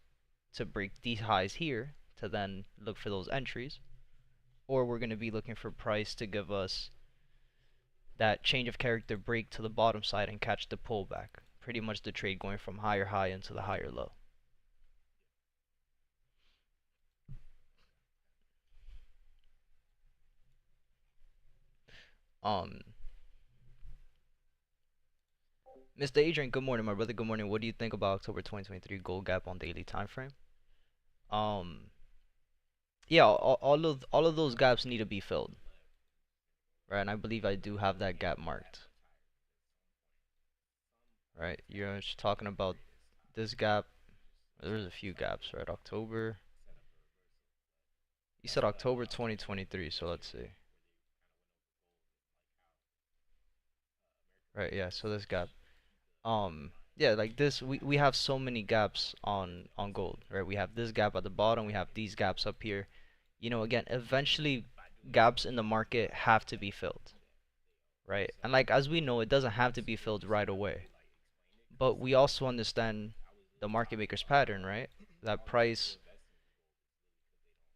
to break these highs here to then look for those entries, or we're going to be looking for price to give us that change of character break to the bottom side and catch the pullback. Pretty much the trade going from higher high into the higher low. Um, Mr. Adrian, good morning, my brother. Good morning. What do you think about October 2023 gold gap on daily time frame? Um, yeah, all of those gaps need to be filled, right? And I believe I do have that gap marked, right? You're just talking about this gap. There's a few gaps, right? October. You said October 2023, so let's see. Right, yeah, so this gap. Yeah, like this, we have so many gaps on gold, right? We have this gap at the bottom, we have these gaps up here. Again, eventually gaps in the market have to be filled, right? And like as we know, it doesn't have to be filled right away. But we also understand the market maker's pattern, right? That price,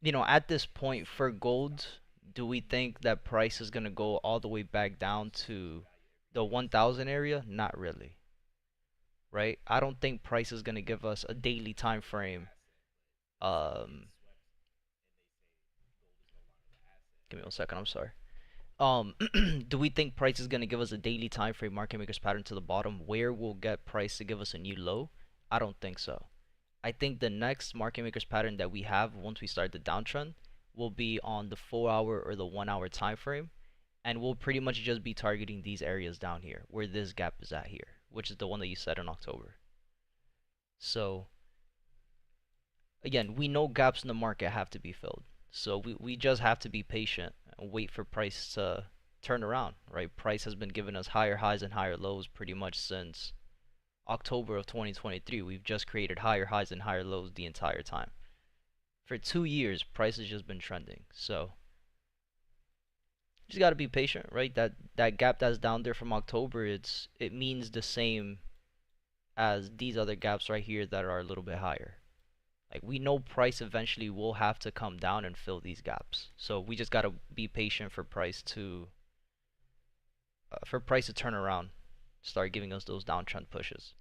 at this point for gold, do we think that price is gonna go all the way back down to the 1,000 area? Not really, right? I don't think price is gonna give us a daily time frame. Um, Give me 1 second. I'm sorry. Um, do we think price is gonna give us a daily time frame market makers pattern to the bottom where we'll get price to give us a new low? I don't think so. I think the next market makers pattern that we have once we start the downtrend will be on the 4 hour or the 1 hour time frame, and we'll pretty much just be targeting these areas down here where this gap is at here, which is the one that you said in October. So again, we know gaps in the market have to be filled. So we just have to be patient and wait for price to turn around, right? Price has been giving us higher highs and higher lows pretty much since October of 2023. We've just created higher highs and higher lows the entire time. For 2 years, price has just been trending. So you just gotta be patient, right? That gap that's down there from October, it means the same as these other gaps right here that are a little bit higher. Like, we know price eventually will have to come down and fill these gaps. So we just gotta be patient for price to turn around, start giving us those downtrend pushes.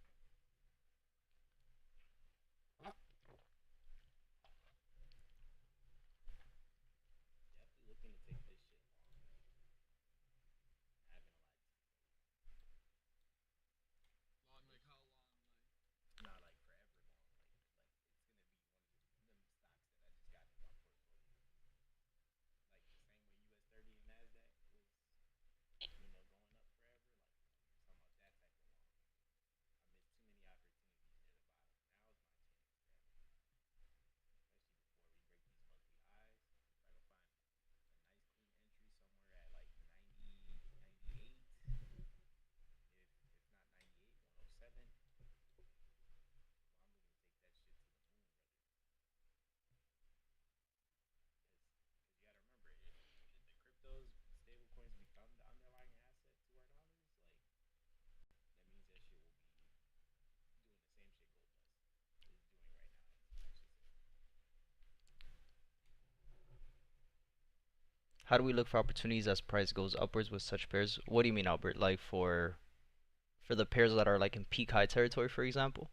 How do we look for opportunities as price goes upwards with such pairs? What do you mean, Albert? Like for the pairs that are like in peak high territory, for example?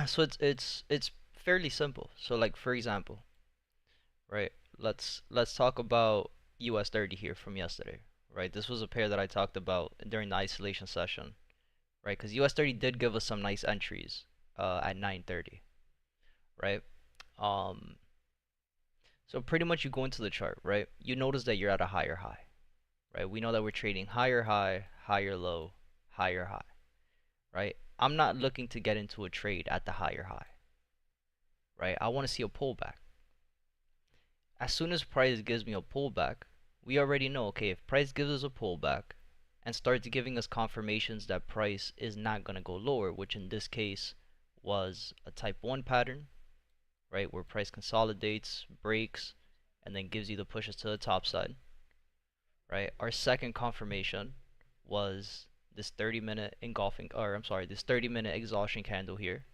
So it's fairly simple. So like, for example, right? Let's talk about US 30 here from yesterday, right? This was a pair that I talked about during the isolation session, right? Because US 30 did give us some nice entries at 9:30, right? Um, so pretty much you go into the chart, right? You notice that you're at a higher high, right? We know that we're trading higher high, higher low, higher high, right? I'm not looking to get into a trade at the higher high, right? I want to see a pullback. As soon as price gives me a pullback, we already know, okay, if price gives us a pullback and starts giving us confirmations that price is not going to go lower, which in this case was a type 1 pattern, right, where price consolidates, breaks, and then gives you the pushes to the top side, right? Our second confirmation was this 30-minute engulfing, or I'm sorry, this 30-minute exhaustion candle here.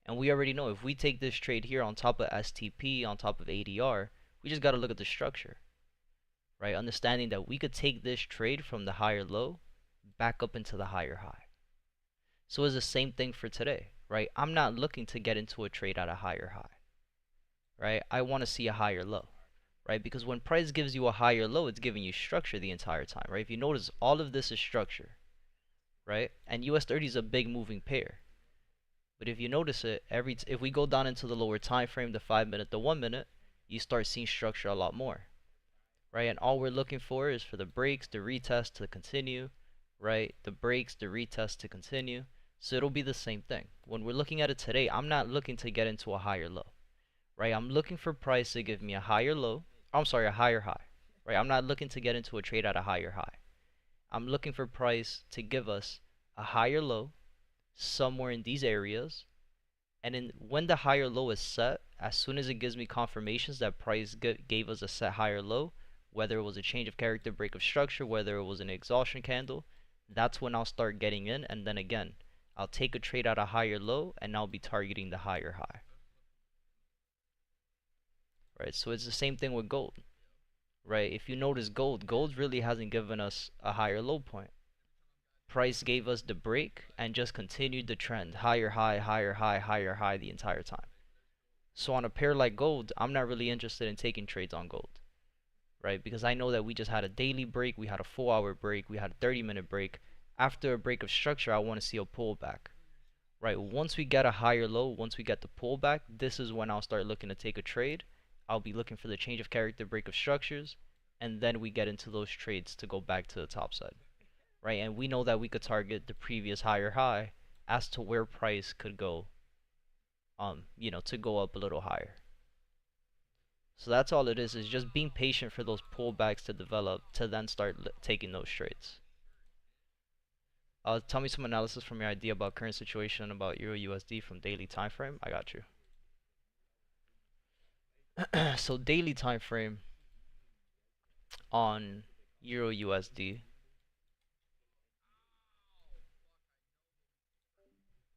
And we already know if we take this trade here on top of STP, on top of ADR, we just got to look at the structure, right? Understanding that we could take this trade from the higher low back up into the higher high. So it's the same thing for today, right? I'm not looking to get into a trade at a higher high, right? I want to see a higher low, right? Because when price gives you a higher low, it's giving you structure the entire time, right? If you notice, all of this is structure, right? And US 30 is a big moving pair. But if you notice it, if we go down into the lower time frame, the 5-minute, the 1-minute, you start seeing structure a lot more, right? And all we're looking for is for the breaks, the retest to continue, right? The breaks, the retest to continue. So it'll be the same thing. When we're looking at it today, I'm not looking to get into a higher low, right? I'm looking for price to give me a higher low. I'm sorry, a higher high, right? I'm not looking to get into a trade at a higher high. I'm looking for price to give us a higher low somewhere in these areas, and then when the higher low is set, as soon as it gives me confirmations that price gave us a set higher low, whether it was a change of character, break of structure, whether it was an exhaustion candle, that's when I'll start getting in. And then again, I'll take a trade at a higher low and I'll be targeting the higher high, right? So it's the same thing with gold, right? If you notice, gold really hasn't given us a higher low point. Price gave us the break and just continued the trend, higher high, higher high, higher high the entire time. So on a pair like gold, I'm not really interested in taking trades on gold, right? Because I know that we just had a daily break, we had a 4-hour break, we had a 30-minute break. After a break of structure, I want to see a pullback, right? Once we get a higher low, once we get the pullback, this is when I'll start looking to take a trade. I'll be looking for the change of character, break of structures, and then we get into those trades to go back to the top side, right? And we know that we could target the previous higher high as to where price could go, to go up a little higher. So that's all it is just being patient for those pullbacks to develop to then start taking those trades. Tell me some analysis from your idea about current situation about Euro USD from daily time frame. I got you. So daily time frame on Euro USD.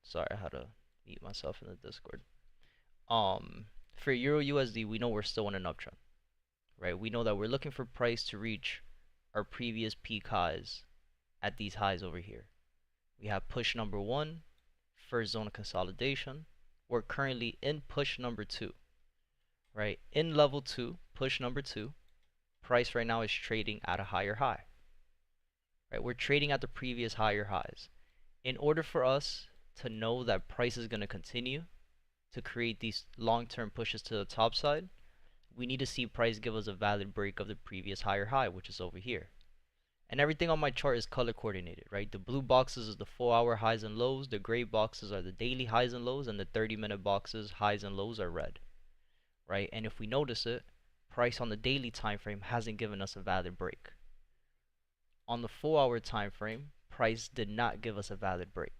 Sorry, I had to mute myself in the Discord. For Euro USD, we know we're still in an uptrend, right? We know that we're looking for price to reach our previous peak highs at these highs over here. We have push number 1, first zone of consolidation. We're currently in push number 2, right? In level 2, push number 2, price right now is trading at a higher high, right? We're trading at the previous higher highs. In order for us to know that price is going to continue to create these long-term pushes to the top side, we need to see price give us a valid break of the previous higher high, which is over here. And everything on my chart is color coordinated, right? The blue boxes is the 4-hour highs and lows, the gray boxes are the daily highs and lows, and the 30-minute boxes highs and lows are red, right? And if we notice it, price on the daily time frame hasn't given us a valid break. On the 4-hour time frame, price did not give us a valid break.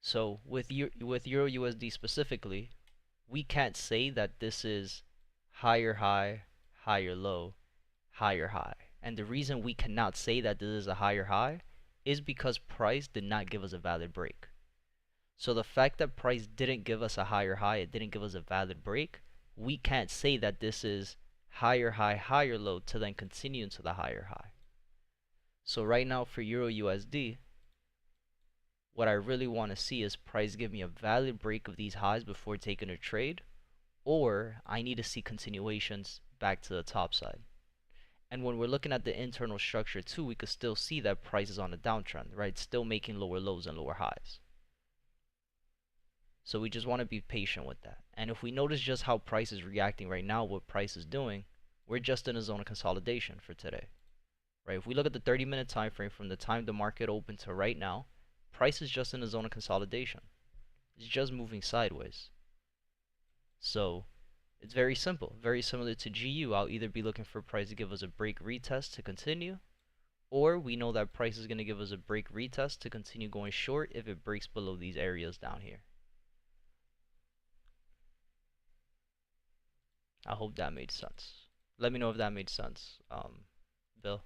So with Euro USD specifically, we can't say that this is higher high, higher low, higher high. And the reason we cannot say that this is a higher high is because price did not give us a valid break. So the fact that price didn't give us a higher high, it didn't give us a valid break, we can't say that this is higher high, higher low to then continue into the higher high. So right now for Euro USD, what I really want to see is price give me a valid break of these highs before taking a trade, or I need to see continuations back to the top side. And when we're looking at the internal structure too, we could still see that price is on a downtrend, right? Still making lower lows and lower highs. So we just want to be patient with that. And if we notice just how price is reacting right now, what price is doing, we're just in a zone of consolidation for today, right? If we look at the 30-minute time frame from the time the market opened to right now, price is just in a zone of consolidation. It's just moving sideways. So it's very simple, very similar to GU. I'll either be looking for price to give us a break retest to continue, or we know that price is going to give us a break retest to continue going short if it breaks below these areas down here. I hope that made sense. Let me know if that made sense, Bill.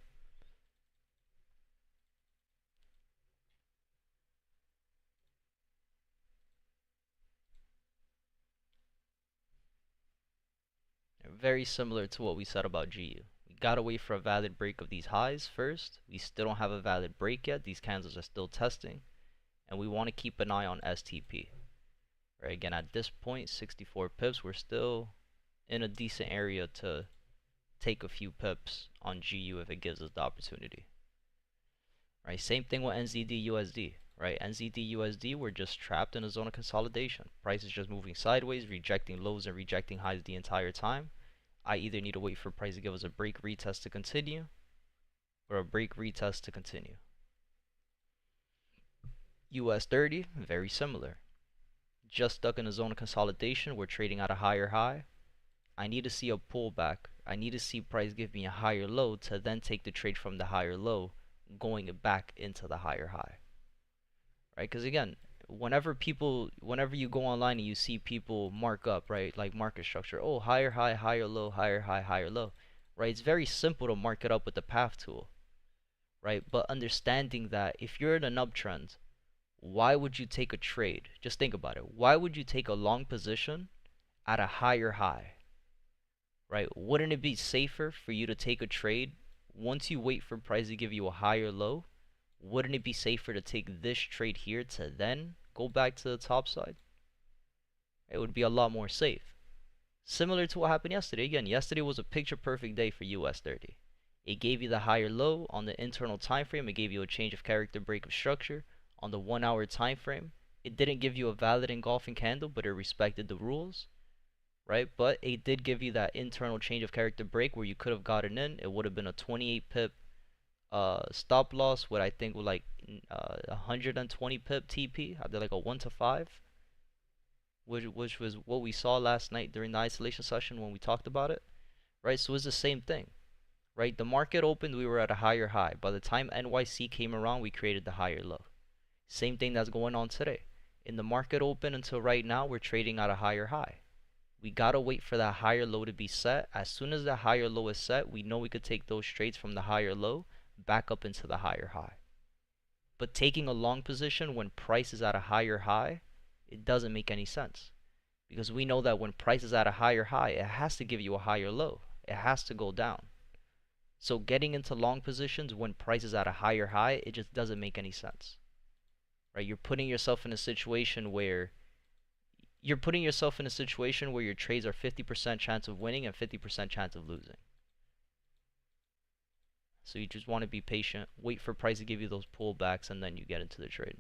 Very similar to what we said about GU. We gotta wait for a valid break of these highs first. We still don't have a valid break yet. These candles are still testing. And we want to keep an eye on STP. Right, again, at this point, 64 pips, we're still in a decent area to take a few pips on GU if it gives us the opportunity. Right, same thing with NZD USD. Right, NZD USD, we're just trapped in a zone of consolidation. Price is just moving sideways, rejecting lows and rejecting highs the entire time. I either need to wait for price to give us a break retest to continue, or a break retest to continue. US 30, very similar. Just stuck in a zone of consolidation. We're trading at a higher high. I need to see a pullback. I need to see price give me a higher low to then take the trade from the higher low, going back into the higher high. Right? Because again, whenever you go online and you see people mark up, right, like market structure, oh, higher high, higher low, higher high, higher low, right? It's very simple to mark it up with the path tool, right? But understanding that if you're in an uptrend, why would you take a trade? Just think about it. Why would you take a long position at a higher high, right? Wouldn't it be safer for you to take a trade once you wait for price to give you a higher low? Wouldn't it be safer to take this trade here to then go back to the top side? It would be a lot more safe. Similar to what happened yesterday. Again, yesterday was a picture perfect day for US 30. It gave you the higher low on the internal time frame. It gave you a change of character break of structure on the 1 hour time frame. It didn't give you a valid engulfing candle, but it respected the rules, right? But it did give you that internal change of character break where you could have gotten in. It would have been a 28 pip stop loss with I think with like 120 pip TP. I did like a 1 to 5, which was what we saw last night during the isolation session when we talked about it, right? So it's the same thing, right? The market opened, we were at a higher high. By the time NYC came around, we created the higher low. Same thing that's going on today. In the market open until right now, we're trading at a higher high. We gotta wait for that higher low to be set. As soon as the higher low is set, we know we could take those trades from the higher low back up into the higher high. But taking a long position when price is at a higher high, it doesn't make any sense. Because we know that when price is at a higher high, it has to give you a higher low. It has to go down. So getting into long positions when price is at a higher high, it just doesn't make any sense. Right? You're putting yourself in a situation where your trades are 50% chance of winning and 50% chance of losing. So you just want to be patient, wait for price to give you those pullbacks, and then you get into the trade.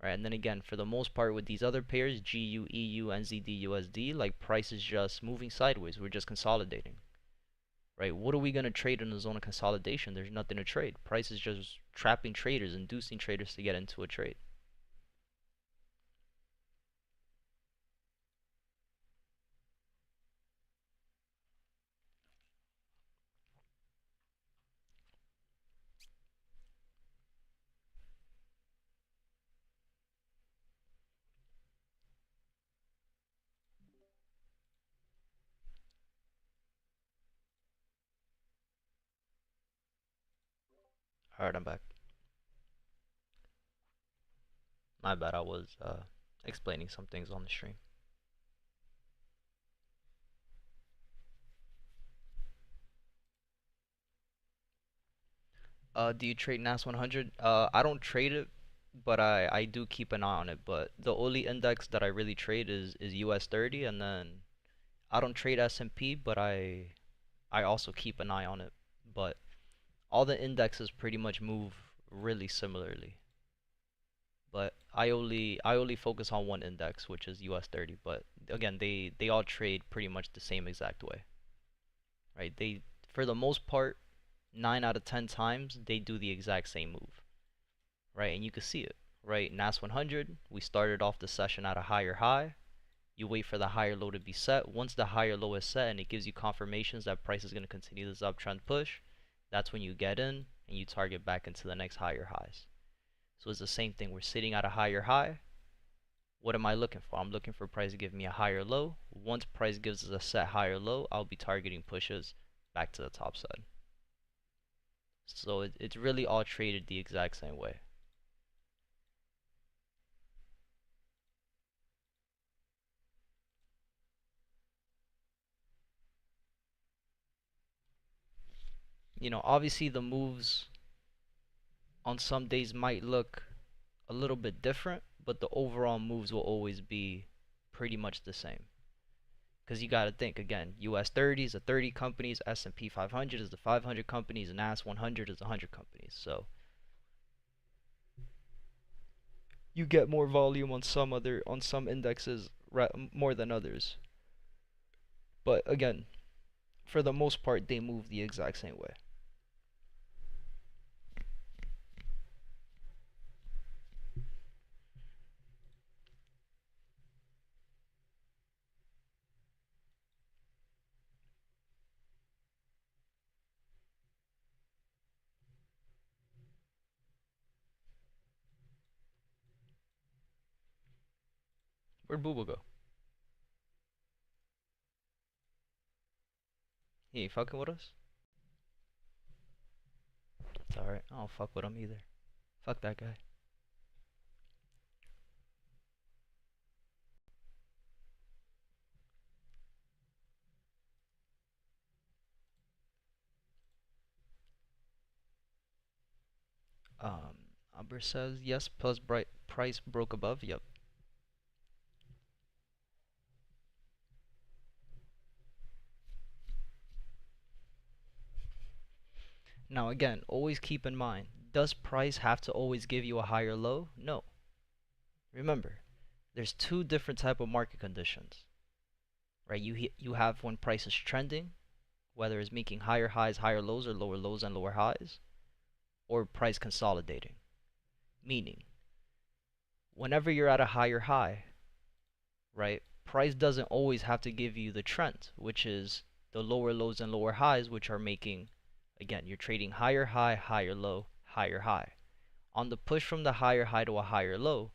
Right? And then again, for the most part with these other pairs, GU, EU, NZD, USD, like price is just moving sideways. We're just consolidating. Right? What are we going to trade in the zone of consolidation? There's nothing to trade. Price is just trapping traders, inducing traders to get into a trade. Alright, I'm back. My bad, I was explaining some things on the stream. Do you trade NAS 100? I don't trade it, but I do keep an eye on it. But the only index that I really trade is US 30, and then I don't trade S&P, but I also keep an eye on it. But all the indexes pretty much move really similarly. But I only focus on one index, which is US 30. But again, they all trade pretty much the same exact way, right? They, for the most part, 9 out of 10 times they do the exact same move, right? And you can see it, right? NAS 100, we started off the session at a higher high. You wait for the higher low to be set. Once the higher low is set and it gives you confirmations that price is going to continue this uptrend push, that's when you get in and you target back into the next higher highs. So it's the same thing. We're sitting at a higher high. What am I looking for? I'm looking for price to give me a higher low. Once price gives us a set higher low, I'll be targeting pushes back to the top side. So it's really all traded the exact same way. You know, obviously the moves on some days might look a little bit different, but the overall moves will always be pretty much the same. Because you got to think again, US 30 is the 30 companies, S&P 500 is the 500 companies, and NAS 100 is the 100 companies. So you get more volume on some indexes more than others. But again, for the most part, they move the exact same way. Where'd Booba go? He ain't fucking with us? It's alright. I don't fuck with him either. Fuck that guy. Amber says yes, plus bright price broke above. Yep. Now again, always keep in mind, does price have to always give you a higher low? No. Remember, there's two different type of market conditions, right? You have when price is trending, whether it's making higher highs, higher lows, or lower lows and lower highs, or price consolidating. Meaning, whenever you're at a higher high, right, price doesn't always have to give you the trend, which is the lower lows and lower highs, which are making, again, you're trading higher high, higher low, higher high. On the push from the higher high to a higher low,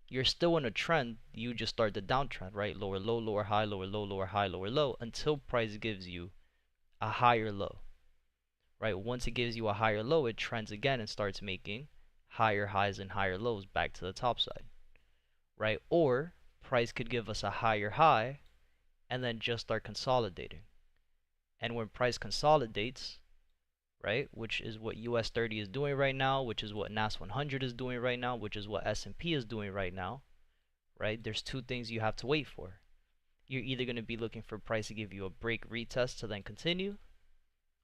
you're still in a trend. You just start the downtrend, right? Lower low, lower high, lower low, lower high, lower low, until price gives you a higher low, right? Once it gives you a higher low, it trends again and starts making higher highs and higher lows back to the top side, right? Or price could give us a higher high and then just start consolidating. And when price consolidates, right, which is what US 30 is doing right now, which is what NAS 100 is doing right now, which is what S&P is doing right now, right? There's two things you have to wait for. You're either going to be looking for price to give you a break retest to then continue,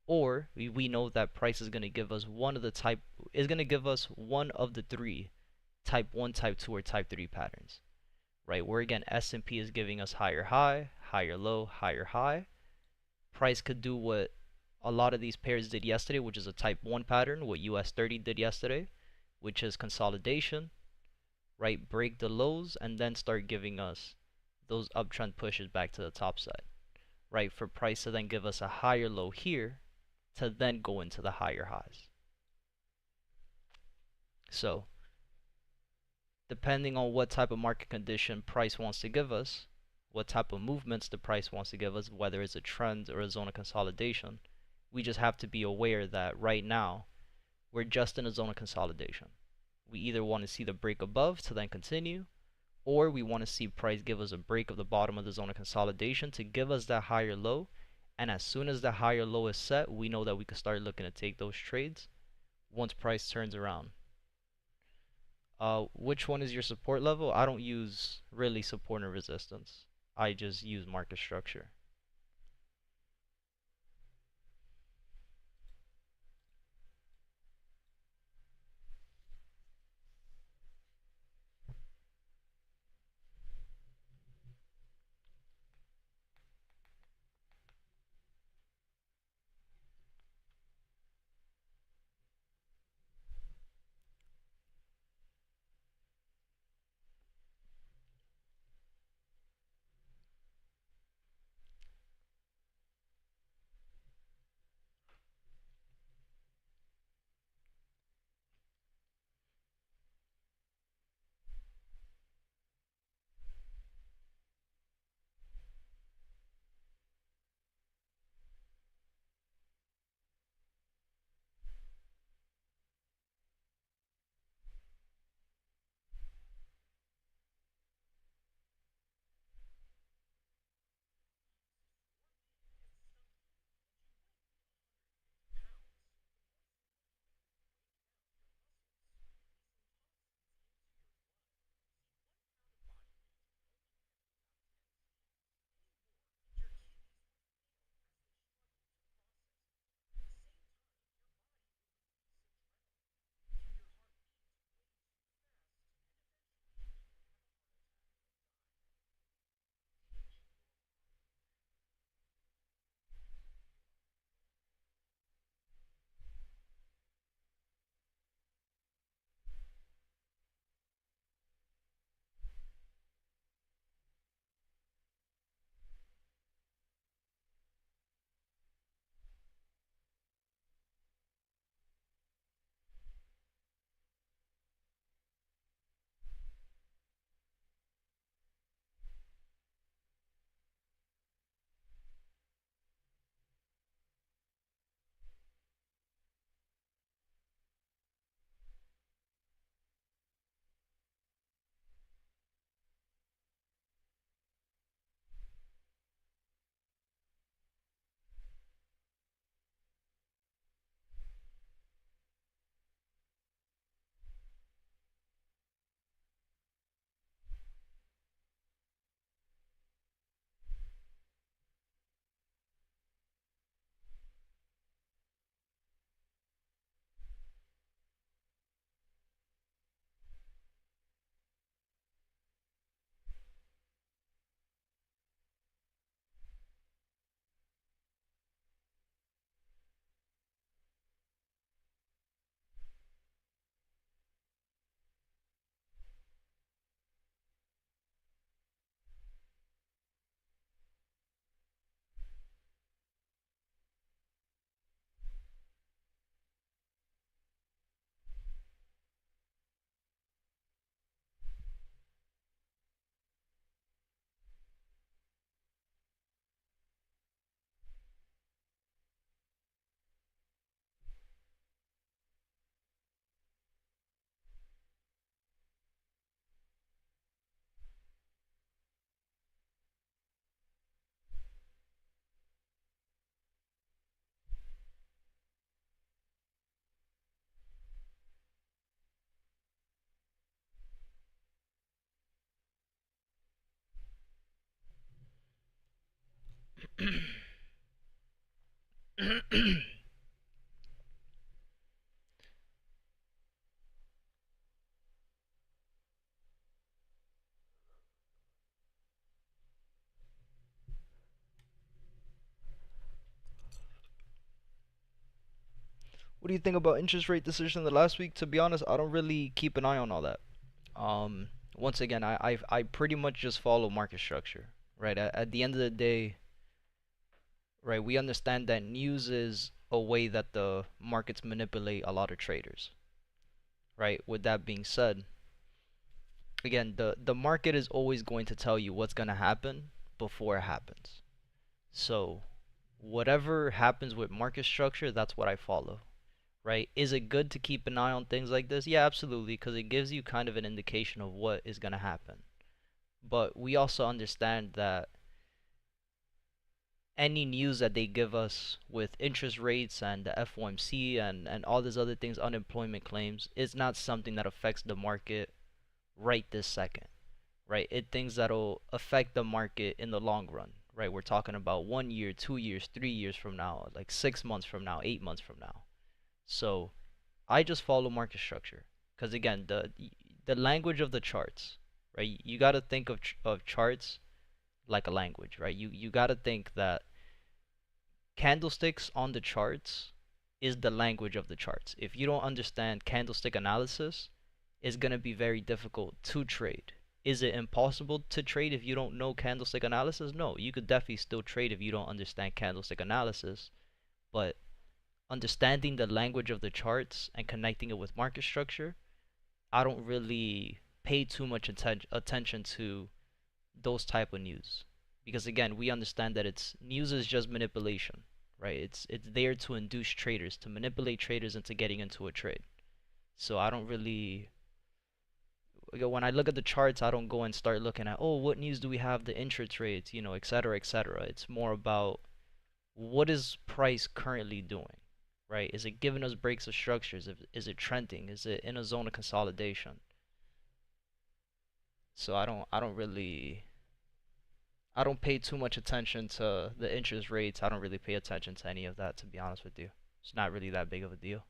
or we know that price is going to give us one of the three type 1, type 2, or type 3 patterns, right? Where again S&P is giving us higher high, higher low, higher high. Price could do what a lot of these pairs did yesterday, which is a type 1 pattern, what US 30 did yesterday, which is consolidation, right? Break the lows and then start giving us those uptrend pushes back to the top side, right? For price to then give us a higher low here to then go into the higher highs. So, depending on what type of market condition price wants to give us, what type of movements the price wants to give us, whether it's a trend or a zone of consolidation, we just have to be aware that right now we're just in a zone of consolidation. We either want to see the break above to then continue, or we want to see price give us a break of the bottom of the zone of consolidation to give us that higher low. And as soon as the higher low is set, we know that we can start looking to take those trades once price turns around. Which one is your support level? I don't use really support and resistance. I just use market structure. What do you think about interest rate decision the last week? To be honest, I don't really keep an eye on all that. Um, Once again, I pretty much just follow market structure, right? At the end of the day, right, we understand that news is a way that the markets manipulate a lot of traders, right? With that being said, again, the market is always going to tell you what's going to happen before it happens. So, whatever happens with market structure, that's what I follow, right? Is it good to keep an eye on things like this? Yeah, absolutely, because it gives you kind of an indication of what is going to happen. But we also understand that any news that they give us with interest rates and the FOMC and all these other things, unemployment claims, is not something that affects the market right this second, right? It things that'll affect the market in the long run, right? We're talking about 1 year, 2 years, 3 years from now, like 6 months from now, 8 months from now. So I just follow market structure because again, the language of the charts, right? You got to think of charts like a language, right? You got to think that candlesticks on the charts is the language of the charts. If you don't understand candlestick analysis, it's going to be very difficult to trade. Is it impossible to trade if you don't know candlestick analysis? No, you could definitely still trade if you don't understand candlestick analysis, but understanding the language of the charts and connecting it with market structure, I don't really pay too much attention to those type of news because again we understand that it's news is just manipulation, right? It's there to induce traders, to manipulate traders into getting into a trade. So I don't really, when I look at the charts, I don't go and start looking at, oh, what news do we have, the interest rates, et cetera, et cetera. It's more about what is price currently doing, right? Is it giving us breaks of structures? Is it trending? Is it in a zone of consolidation? So I don't pay too much attention to the interest rates. I don't really pay attention to any of that, to be honest with you. It's not really that big of a deal.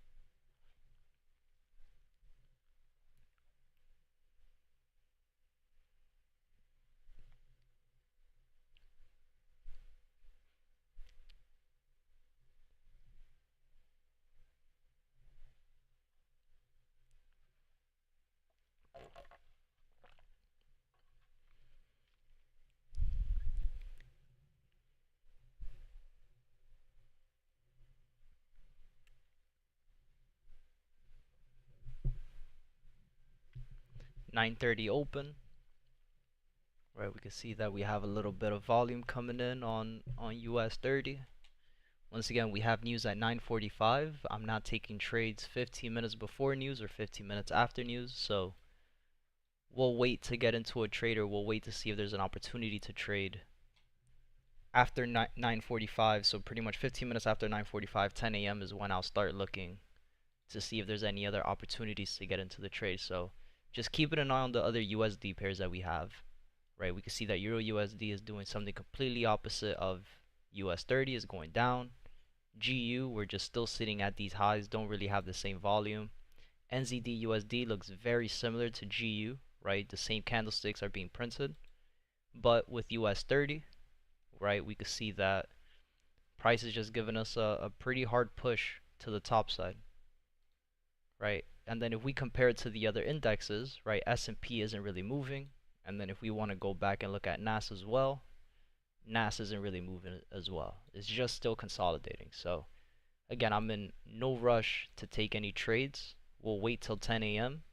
$9.30 open, right? We can see that we have a little bit of volume coming in on US 30. Once again, we have news at 9:45. I'm not taking trades 15 minutes before news or 15 minutes after news, so we'll wait to get into a trade, or we'll wait to see if there's an opportunity to trade after 9:45. So pretty much 15 minutes after 9:45, 10 a.m. is when I'll start looking to see if there's any other opportunities to get into the trade. So just keeping an eye on the other USD pairs that we have, right? We can see that Euro USD is doing something completely opposite of US 30, is going down. GU, we're just still sitting at these highs, don't really have the same volume. NZD USD looks very similar to GU, right? The same candlesticks are being printed. But with US 30, right, we could see that price is just giving us a pretty hard push to the top side, right? And then if we compare it to the other indexes, right, S&P isn't really moving. And then if we want to go back and look at NAS as well, NAS isn't really moving as well. It's just still consolidating. So again, I'm in no rush to take any trades. We'll wait till 10 a.m.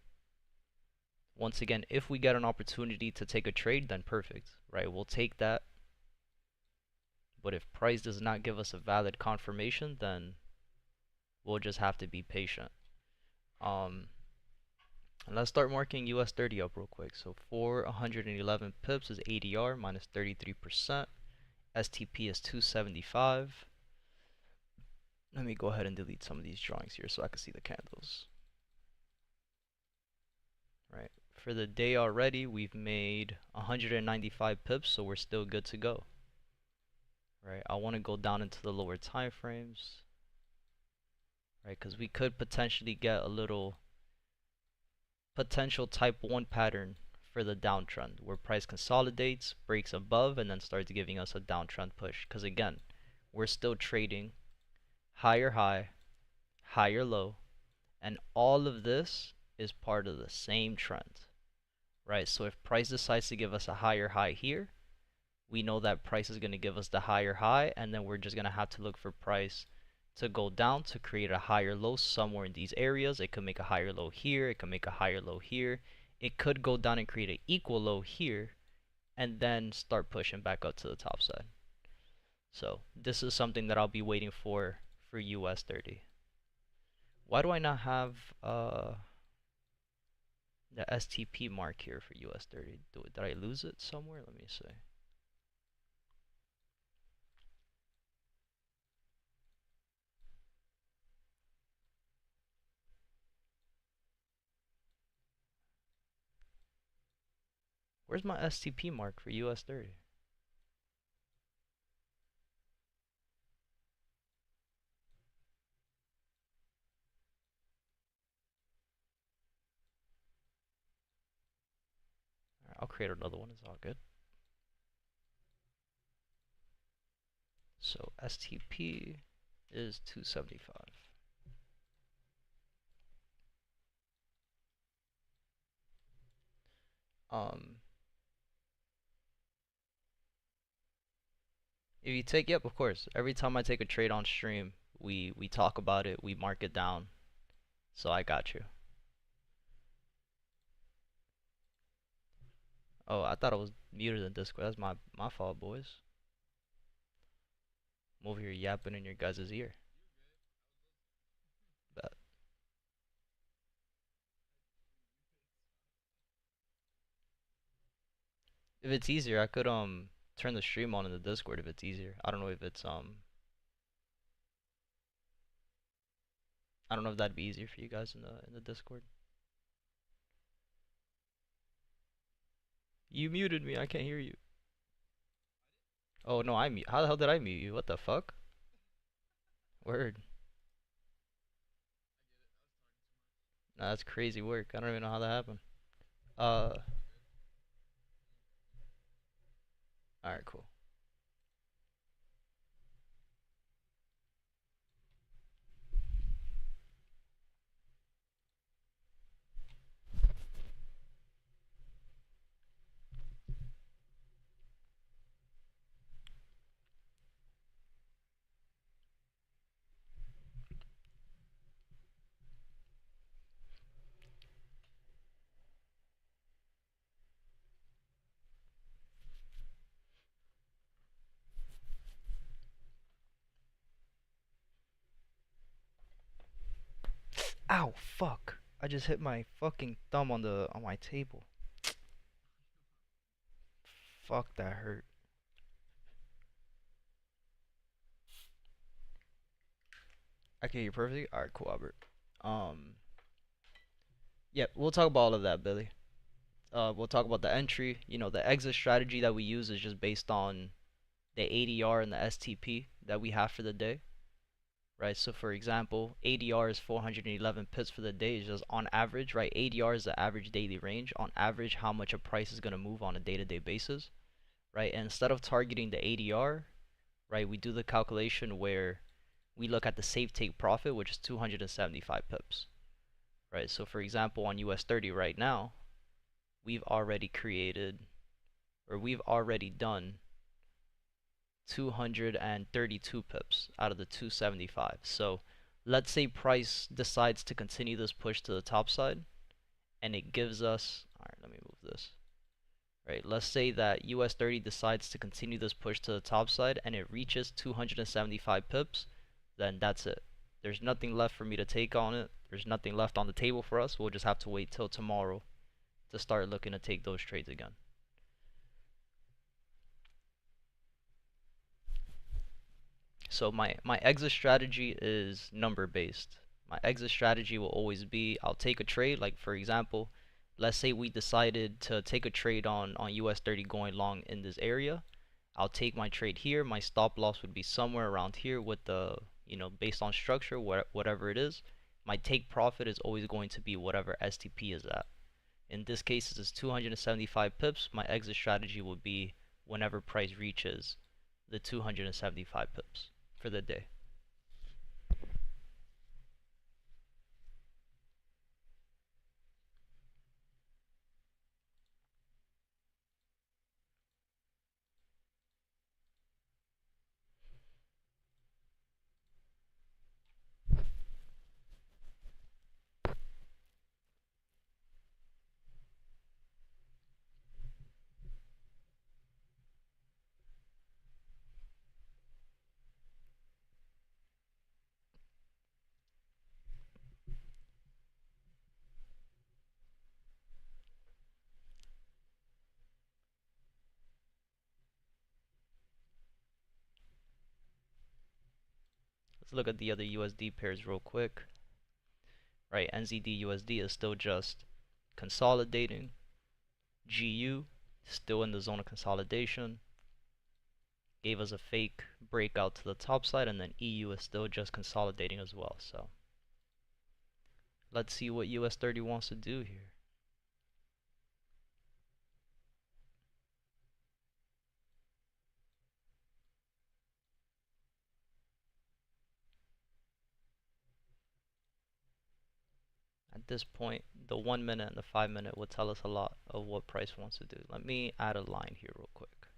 Once again, if we get an opportunity to take a trade, then perfect, right? We'll take that. But if price does not give us a valid confirmation, then we'll just have to be patient. And let's start marking US 30 up real quick. So for 111 pips is ADR minus 33%. STP is 275. Let me go ahead and delete some of these drawings here so I can see the candles. Right. For the day already, we've made 195 pips, so we're still good to go. right? I want to go down into the lower time frames, right? Because we could potentially get a little potential type 1 pattern for the downtrend where price consolidates, breaks above, and then starts giving us a downtrend push. Because again, we're still trading higher high, higher low, and all of this is part of the same trend, right? So if price decides to give us a higher high here, we know that price is going to give us the higher high, and then we're just going to have to look for price to go down to create a higher low somewhere in these areas. It could make a higher low here, it could make a higher low here, it could go down and create an equal low here, and then start pushing back up to the top side. So this is something that I'll be waiting for US 30. Why do I not have the STP mark here for US 30? Did I lose it somewhere? Let me see. Where's my STP mark for US 30? Alright, I'll create another one, it's all good. So STP is 275. If you take, yep, of course. Every time I take a trade on stream, we talk about it, we mark it down. So I got you. Oh, I thought I was muted in Discord. That's my fault, boys. I'm over here yapping in your guys' ear. Bet. If it's easier, I could turn the stream on in the Discord if it's easier. I don't know if it's I don't know if that'd be easier for you guys in the Discord. You muted me. I can't hear you. Oh no, I mute. How the hell did I mute you? What the fuck? Word. Nah, that's crazy work. I don't even know how that happened. Alright, cool. Ow, fuck. I just hit my fucking thumb on my table. Fuck, that hurt. I can hear you perfectly. Alright, cool, Albert. Yeah, we'll talk about all of that, Billy. We'll talk about the entry. You know, the exit strategy that we use is just based on the ADR and the STP that we have for the day, right? So for example, ADR is 411 pips for the day. It's just on average, right? ADR is the average daily range. On average, how much a price is going to move on a day-to-day basis, right? And instead of targeting the ADR, right, we do the calculation where we look at the safe take profit, which is 275 pips, right? So for example, on US 30 right now, we've already created, or we've already done 232 pips out of the 275. So let's say price decides to continue this push to the top side, and it gives us, alright, let me move this. Right, let's say that US 30 decides to continue this push to the top side and it reaches 275 pips, then that's it. There's nothing left for me to take on it. There's nothing left on the table for us. We'll just have to wait till tomorrow to start looking to take those trades again. So my exit strategy is number based. My exit strategy will always be, I'll take a trade, like for example, let's say we decided to take a trade on US 30 going long in this area. I'll take my trade here. My stop loss would be somewhere around here with the, based on structure, whatever it is. My take profit is always going to be whatever STP is at. In this case, this is 275 pips. My exit strategy would be whenever price reaches the 275 pips for the day. Let's look at the other USD pairs real quick. Right, NZD USD is still just consolidating. GU still in the zone of consolidation. Gave us a fake breakout to the top side, and then EU is still just consolidating as well. So let's see what US 30 wants to do here. At this point, the 1 minute and the 5 minute will tell us a lot of what price wants to do. Let me add a line here real quick,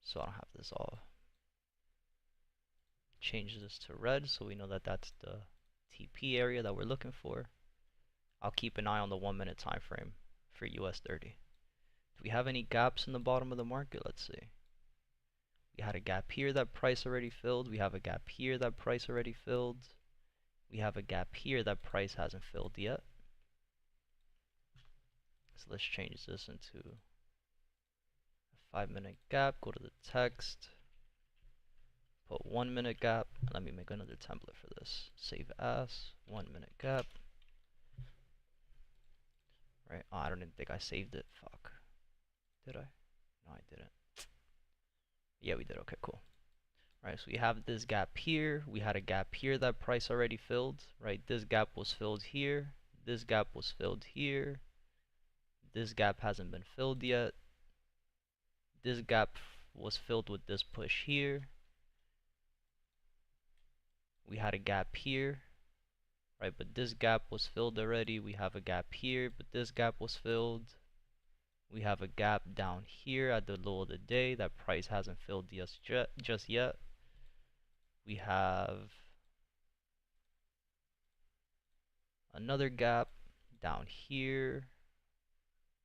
so I don't have this all. Change this to red so we know that that's the TP area that we're looking for. I'll keep an eye on the 1 minute time frame for US 30. Do we have any gaps in the bottom of the market? Let's see. We had a gap here that price already filled. We have a gap here that price already filled. We have a gap here that price hasn't filled yet. So let's change this into a 5 minute gap. Go to the text. Put 1 minute gap. Let me make another template for this. Save as 1 minute gap. Right. Oh, I don't even think I saved it. Fuck. Did I? No, I didn't. Yeah, we did. Okay, cool. Right, so we have this gap here. We had a gap here that price already filled. Right, this gap was filled here. This gap was filled here. This gap hasn't been filled yet. This gap was filled with this push here. We had a gap here. Right, but this gap was filled already. We have a gap here, but this gap was filled. We have a gap down here at the low of the day that price hasn't filled just yet. We have another gap down here.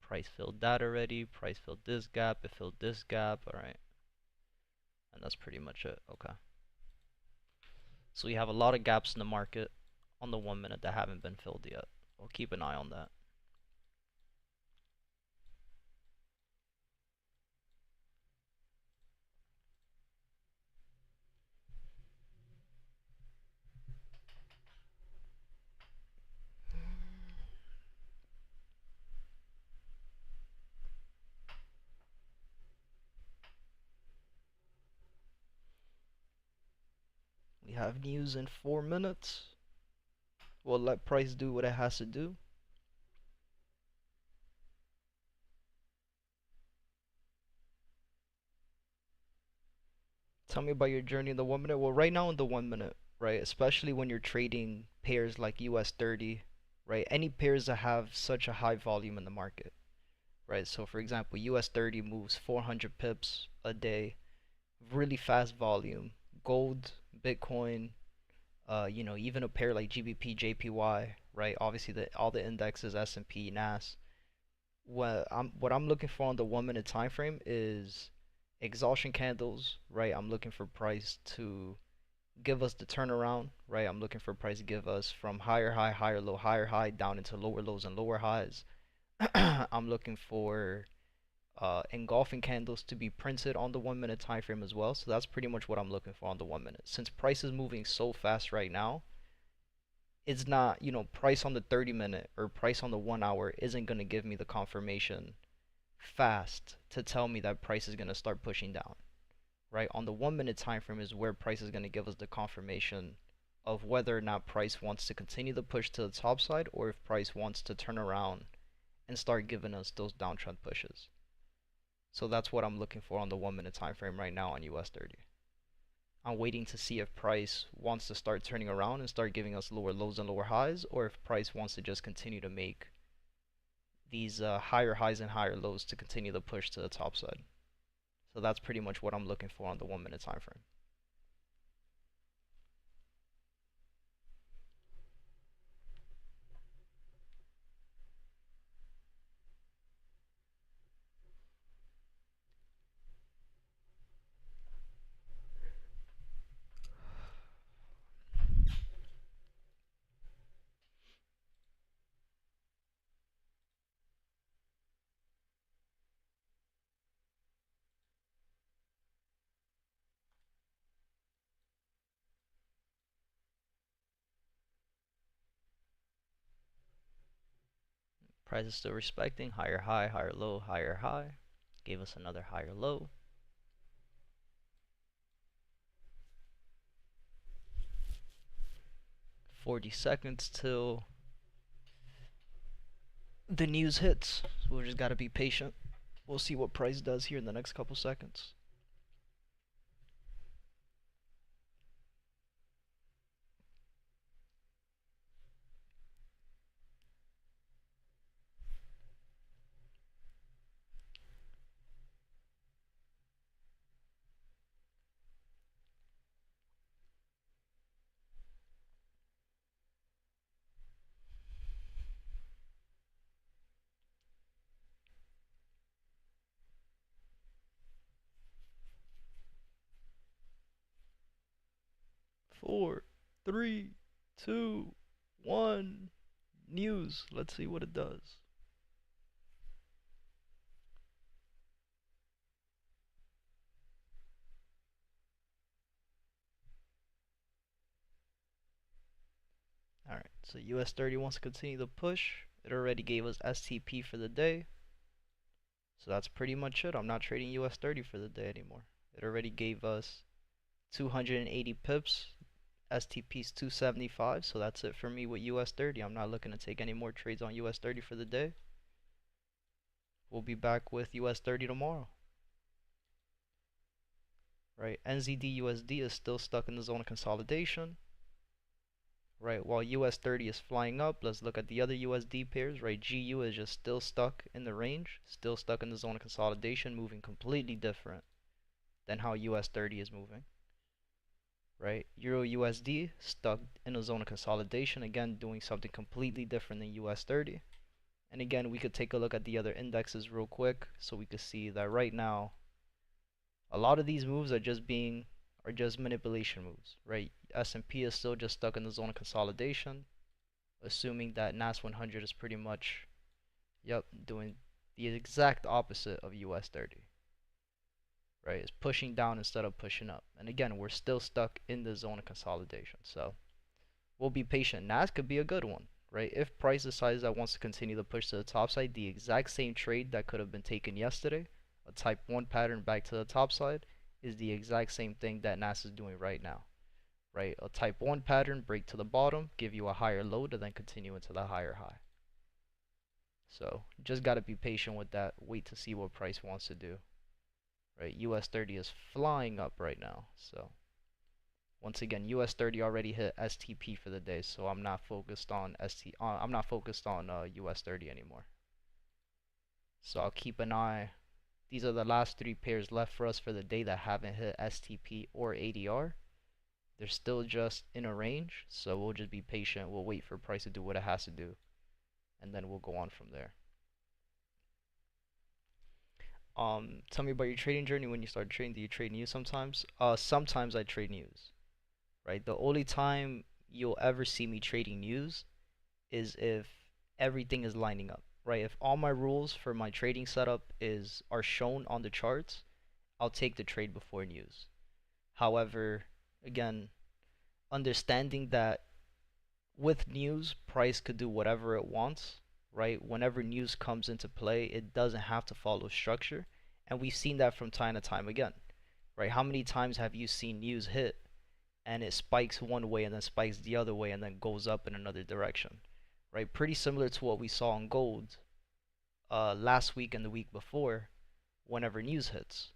Price filled that already. Price filled this gap. It filled this gap. All right. And that's pretty much it. Okay. So we have a lot of gaps in the market on the 1 minute that haven't been filled yet. We'll keep an eye on that. We have news in 4 minutes. We'll let price do what it has to do. Tell me about your journey in the 1 minute. Well, right now in the 1 minute, right, especially when you're trading pairs like US 30, right, any pairs that have such a high volume in the market, right? So for example, US 30 moves 400 pips a day, really fast volume. Gold, Bitcoin, even a pair like GBP, JPY, right? Obviously, all the indexes, S&P, NAS. What I'm looking for on the 1 minute time frame is exhaustion candles, right? I'm looking for price to give us the turnaround, right? I'm looking for price to give us from higher high, higher low, higher high down into lower lows and lower highs. I'm looking for engulfing candles to be printed on the 1 minute time frame as well. So that's pretty much what I'm looking for on the 1 minute. Since price is moving so fast right now, it's not, price on the 30 minute or price on the 1 hour isn't going to give me the confirmation fast to tell me that price is going to start pushing down, right? On the 1 minute time frame is where price is going to give us the confirmation of whether or not price wants to continue the push to the top side, or if price wants to turn around and start giving us those downtrend pushes. So that's what I'm looking for on the 1 minute time frame right now on US 30. I'm waiting to see if price wants to start turning around and start giving us lower lows and lower highs, or if price wants to just continue to make these higher highs and higher lows to continue the push to the top side. So that's pretty much what I'm looking for on the 1 minute time frame. Price is still respecting higher high, higher low, higher high. Gave us another higher low. $40 till the news hits. So we just gotta be patient. We'll see what price does here in the next couple seconds. Four, three, two, one. News. Let's see what it does. Alright, so US 30 wants to continue the push. It already gave us STP for the day. So that's pretty much it. I'm not trading US 30 for the day anymore. It already gave us 280 pips. STP's 275, so that's it for me with US 30. I'm not looking to take any more trades on US 30 for the day. We'll be back with US 30 tomorrow. Right, NZD USD is still stuck in the zone of consolidation. Right, while US 30 is flying up, let's look at the other USD pairs. Right, GU is just still stuck in the range, still stuck in the zone of consolidation, moving completely different than how US 30 is moving. Right, Euro USD stuck in a zone of consolidation, again doing something completely different than US 30. And again, we could take a look at the other indexes real quick so we could see that right now a lot of these moves are just manipulation moves. Right, S&P is still just stuck in the zone of consolidation, assuming that NAS 100 is pretty much doing the exact opposite of US 30. Right, it's pushing down instead of pushing up. And again, we're still stuck in the zone of consolidation. So we'll be patient. NAS could be a good one, right? If price decides that it wants to continue the push to the top side, the exact same trade that could have been taken yesterday, a type 1 pattern back to the top side, is the exact same thing that NAS is doing right now. Right, a type 1 pattern, break to the bottom, give you a higher low to then continue into the higher high. So just got to be patient with that. Wait to see what price wants to do. Right, US 30 is flying up right now. So once again, US 30 already hit STP for the day, so I'm not focused on US 30 anymore. So I'll keep an eye. These are the last 3 pairs left for us for the day that haven't hit STP or ADR. They're still just in a range, so we'll just be patient. We'll wait for price to do what it has to do, and then we'll go on from there. Tell me about your trading journey. When you started trading, do you trade news sometimes? Sometimes I trade news. Right, the only time you'll ever see me trading news is if everything is lining up. Right, if all my rules for my trading setup are shown on the charts, I'll take the trade before news. However, again, understanding that with news, price could do whatever it wants, right? Whenever news comes into play, it doesn't have to follow structure. And we've seen that from time to time again, right? How many times have you seen news hit and it spikes one way and then spikes the other way and then goes up in another direction, right? Pretty similar to what we saw in gold last week and the week before whenever news hits,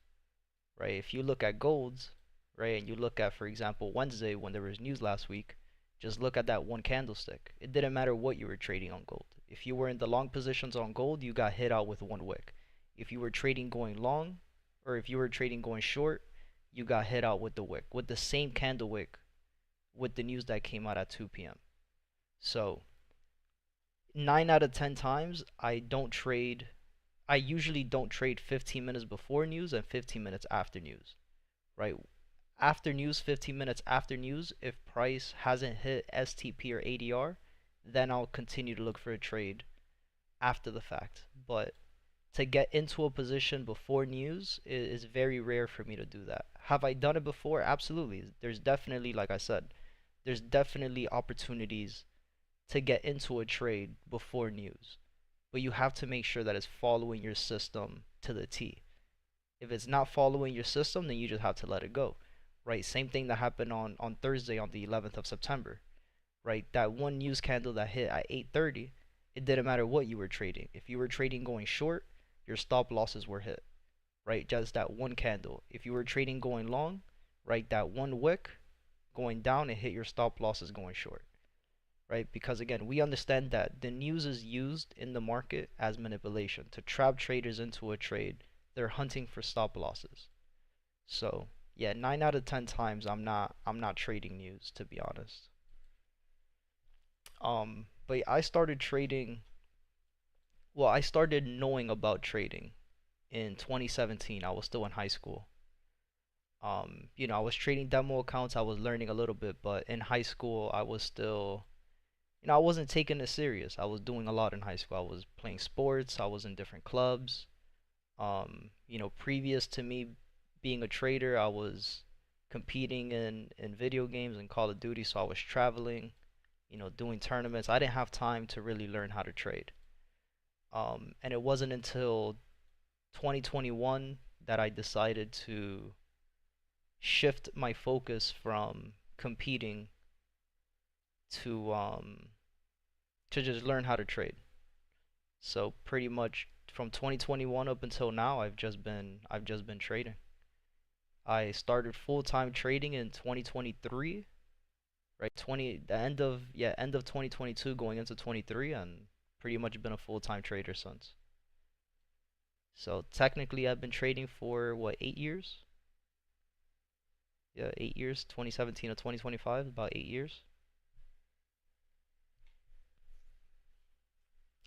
right? If you look at golds, right, and you look at, for example, Wednesday when there was news last week, just look at that one candlestick. It didn't matter what you were trading on gold. If you were in the long positions on gold, you got hit out with one wick. If you were trading going long, or if you were trading going short, you got hit out with the wick, with the same candle wick with the news that came out at 2 p.m. So, 9 out of 10 times, I usually don't trade 15 minutes before news and 15 minutes after news, right? After news, 15 minutes after news, if price hasn't hit STP or ADR, then I'll continue to look for a trade after the fact. But to get into a position before news is very rare for me to do that. Have I done it before? Absolutely. There's definitely, like I said, there's definitely opportunities to get into a trade before news. But you have to make sure that it's following your system to the T. If it's not following your system, then you just have to let it go, right? Same thing that happened on Thursday on the 11th of September, right? That one news candle that hit at 8:30, it didn't matter what you were trading. If you were trading going short, your stop losses were hit, right? Just that one candle. If you were trading going long, right, that one wick going down, it hit your stop losses going short, right? Because again, we understand that the news is used in the market as manipulation to trap traders into a trade. They're hunting for stop losses. So yeah, 9 out of 10 times I'm not trading news, to be honest. But I started trading. Well, I started knowing about trading in 2017. I was still in high school. I was trading demo accounts. I was learning a little bit, but in high school, I was still, I wasn't taking it serious. I was doing a lot in high school. I was playing sports. I was in different clubs. Previous to me being a trader, I was competing in video games and Call of Duty, so I was traveling, doing tournaments. I didn't have time to really learn how to trade. And it wasn't until 2021 that I decided to shift my focus from competing to to just learn how to trade. So pretty much from 2021 up until now, I've just been trading. I started full-time trading in 2023, right? The end of 2022 going into 23, and pretty much been a full-time trader since. So technically I've been trading for what, 8 years? Yeah, 8 years, 2017 to 2025, about 8 years.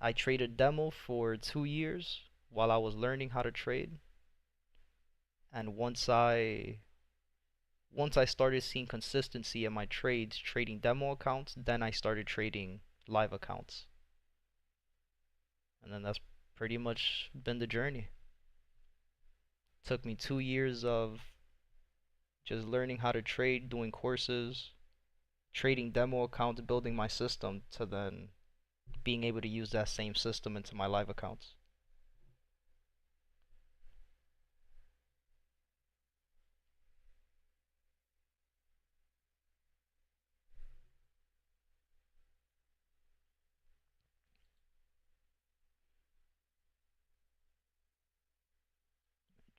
I traded demo for 2 years while I was learning how to trade, and once I started seeing consistency in my trades trading demo accounts, then I started trading live accounts. And then that's pretty much been the journey. Took me 2 years of just learning how to trade, doing courses, trading demo accounts, building my system, to then being able to use that same system into my live accounts.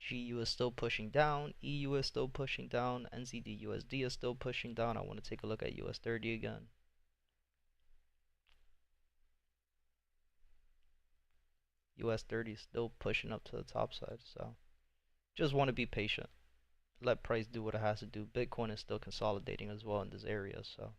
GU is still pushing down, EU is still pushing down, NZD USD is still pushing down. I want to take a look at US 30 again. US 30 is still pushing up to the top side, so just want to be patient. Let price do what it has to do. Bitcoin is still consolidating as well in this area, so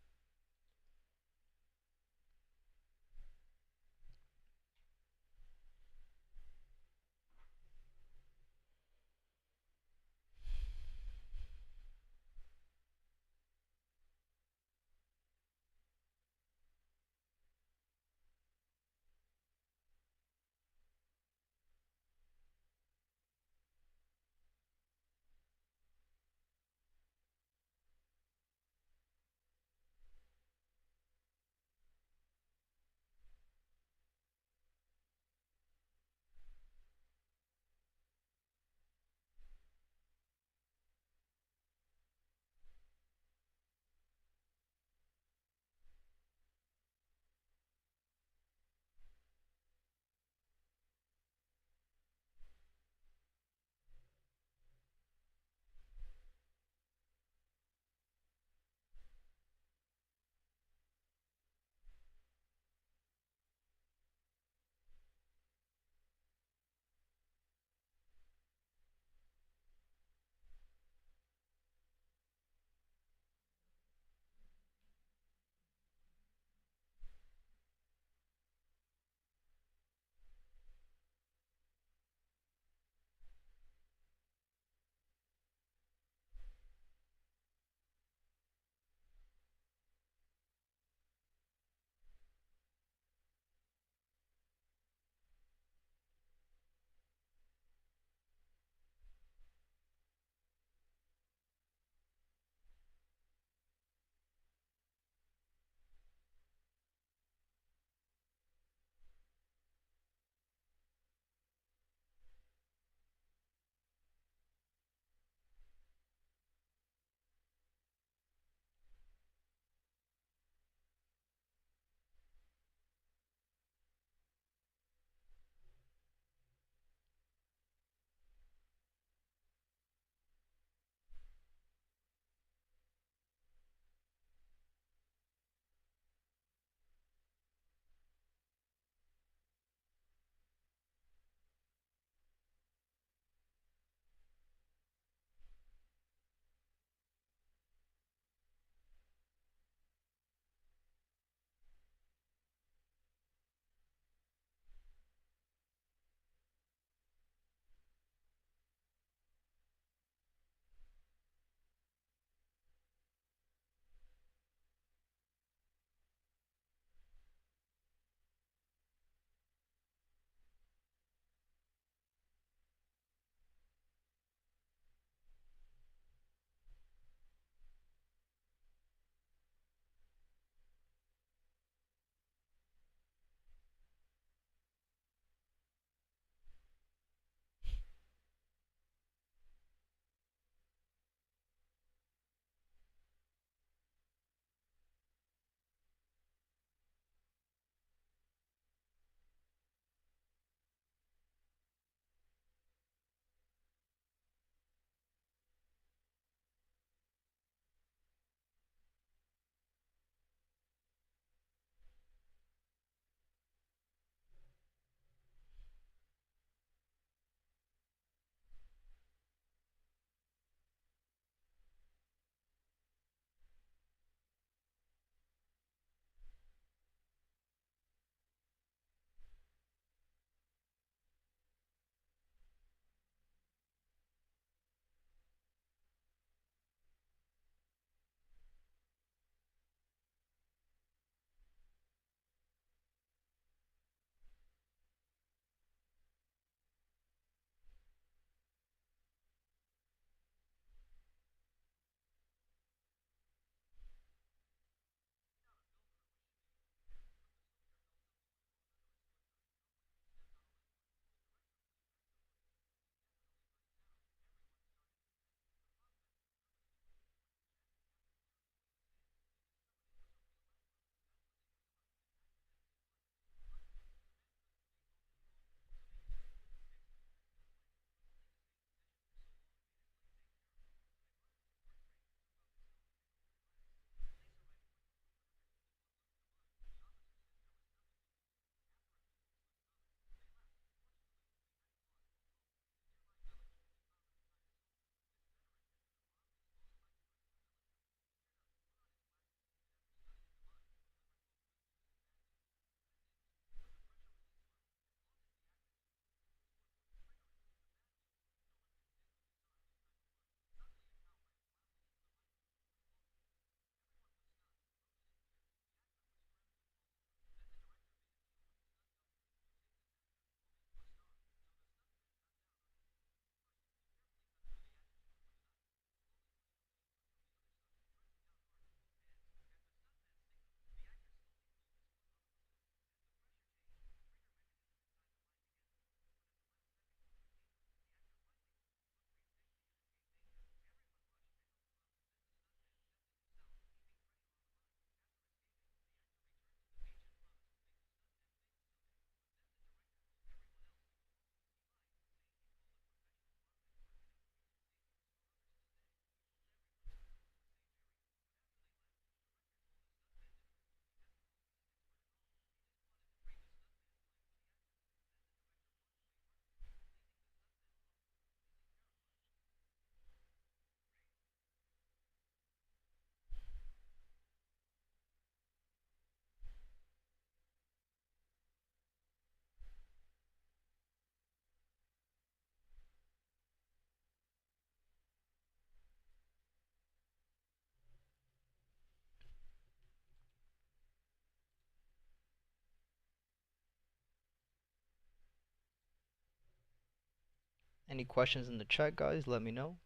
Any questions in the chat, guys, let me know.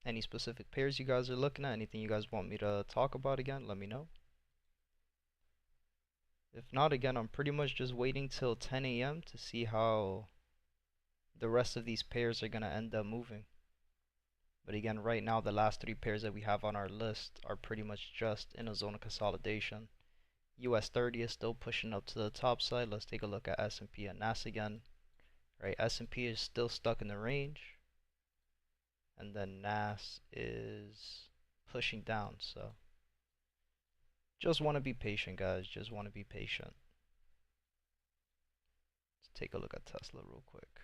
Any specific pairs you guys are looking at, anything you guys want me to talk about again, let me know. If not, again, I'm pretty much just waiting till 10 a.m. to see how the rest of these pairs are going to end up moving. But again, right now, the last three pairs that we have on our list are pretty much just in a zone of consolidation. US 30 is still pushing up to the top side. Let's take a look at S&P and NAS again. Right, S&P is still stuck in the range, and then NAS is pushing down. So just want to be patient, guys. Just want to be patient. Let's take a look at Tesla real quick.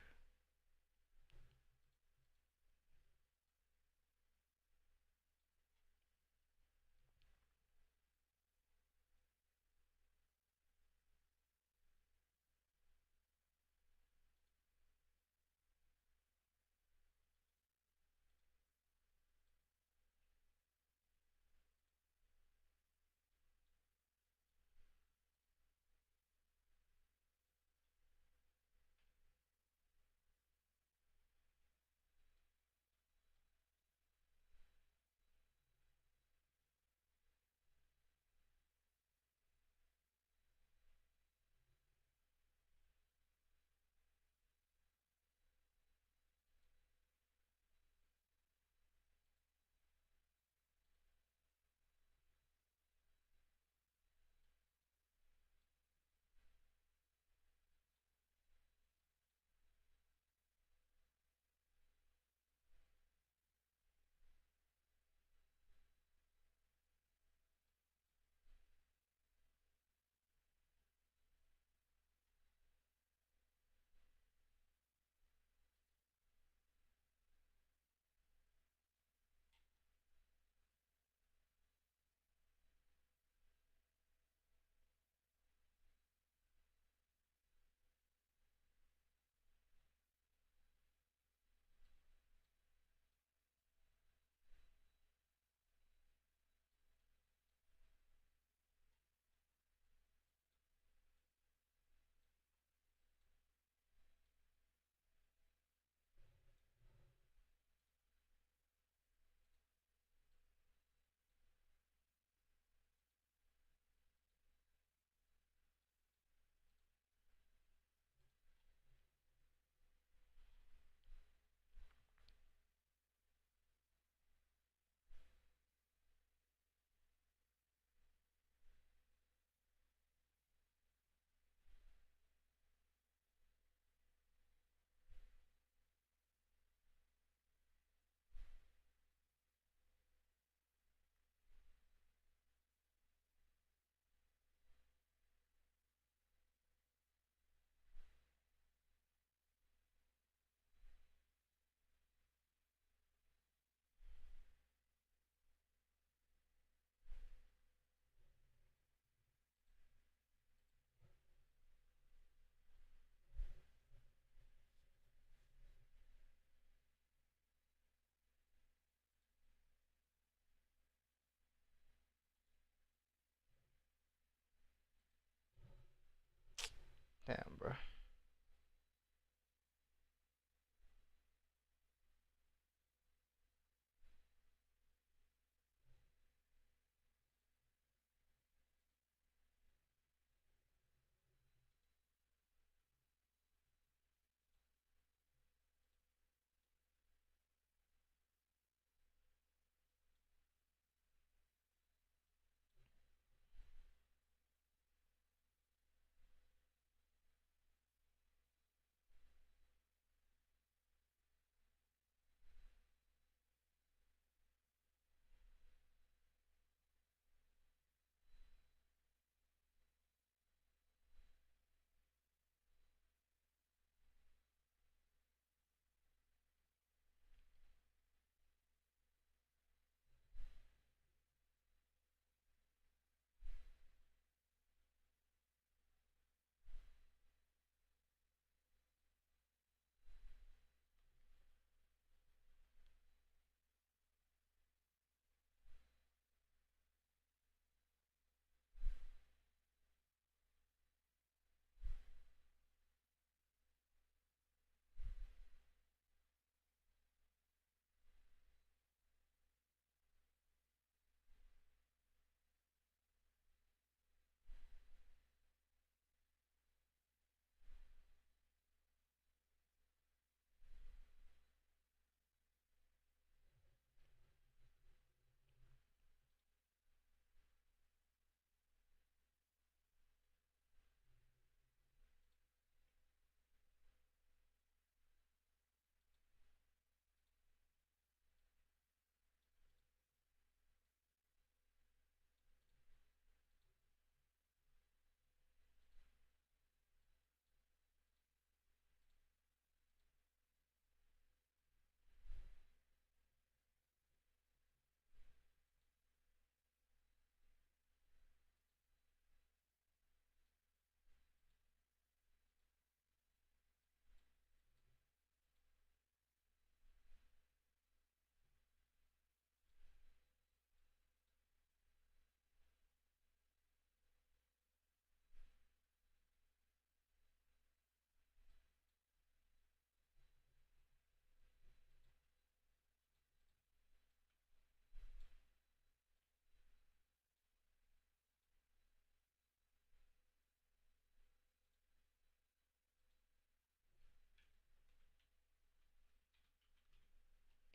Damn, bro.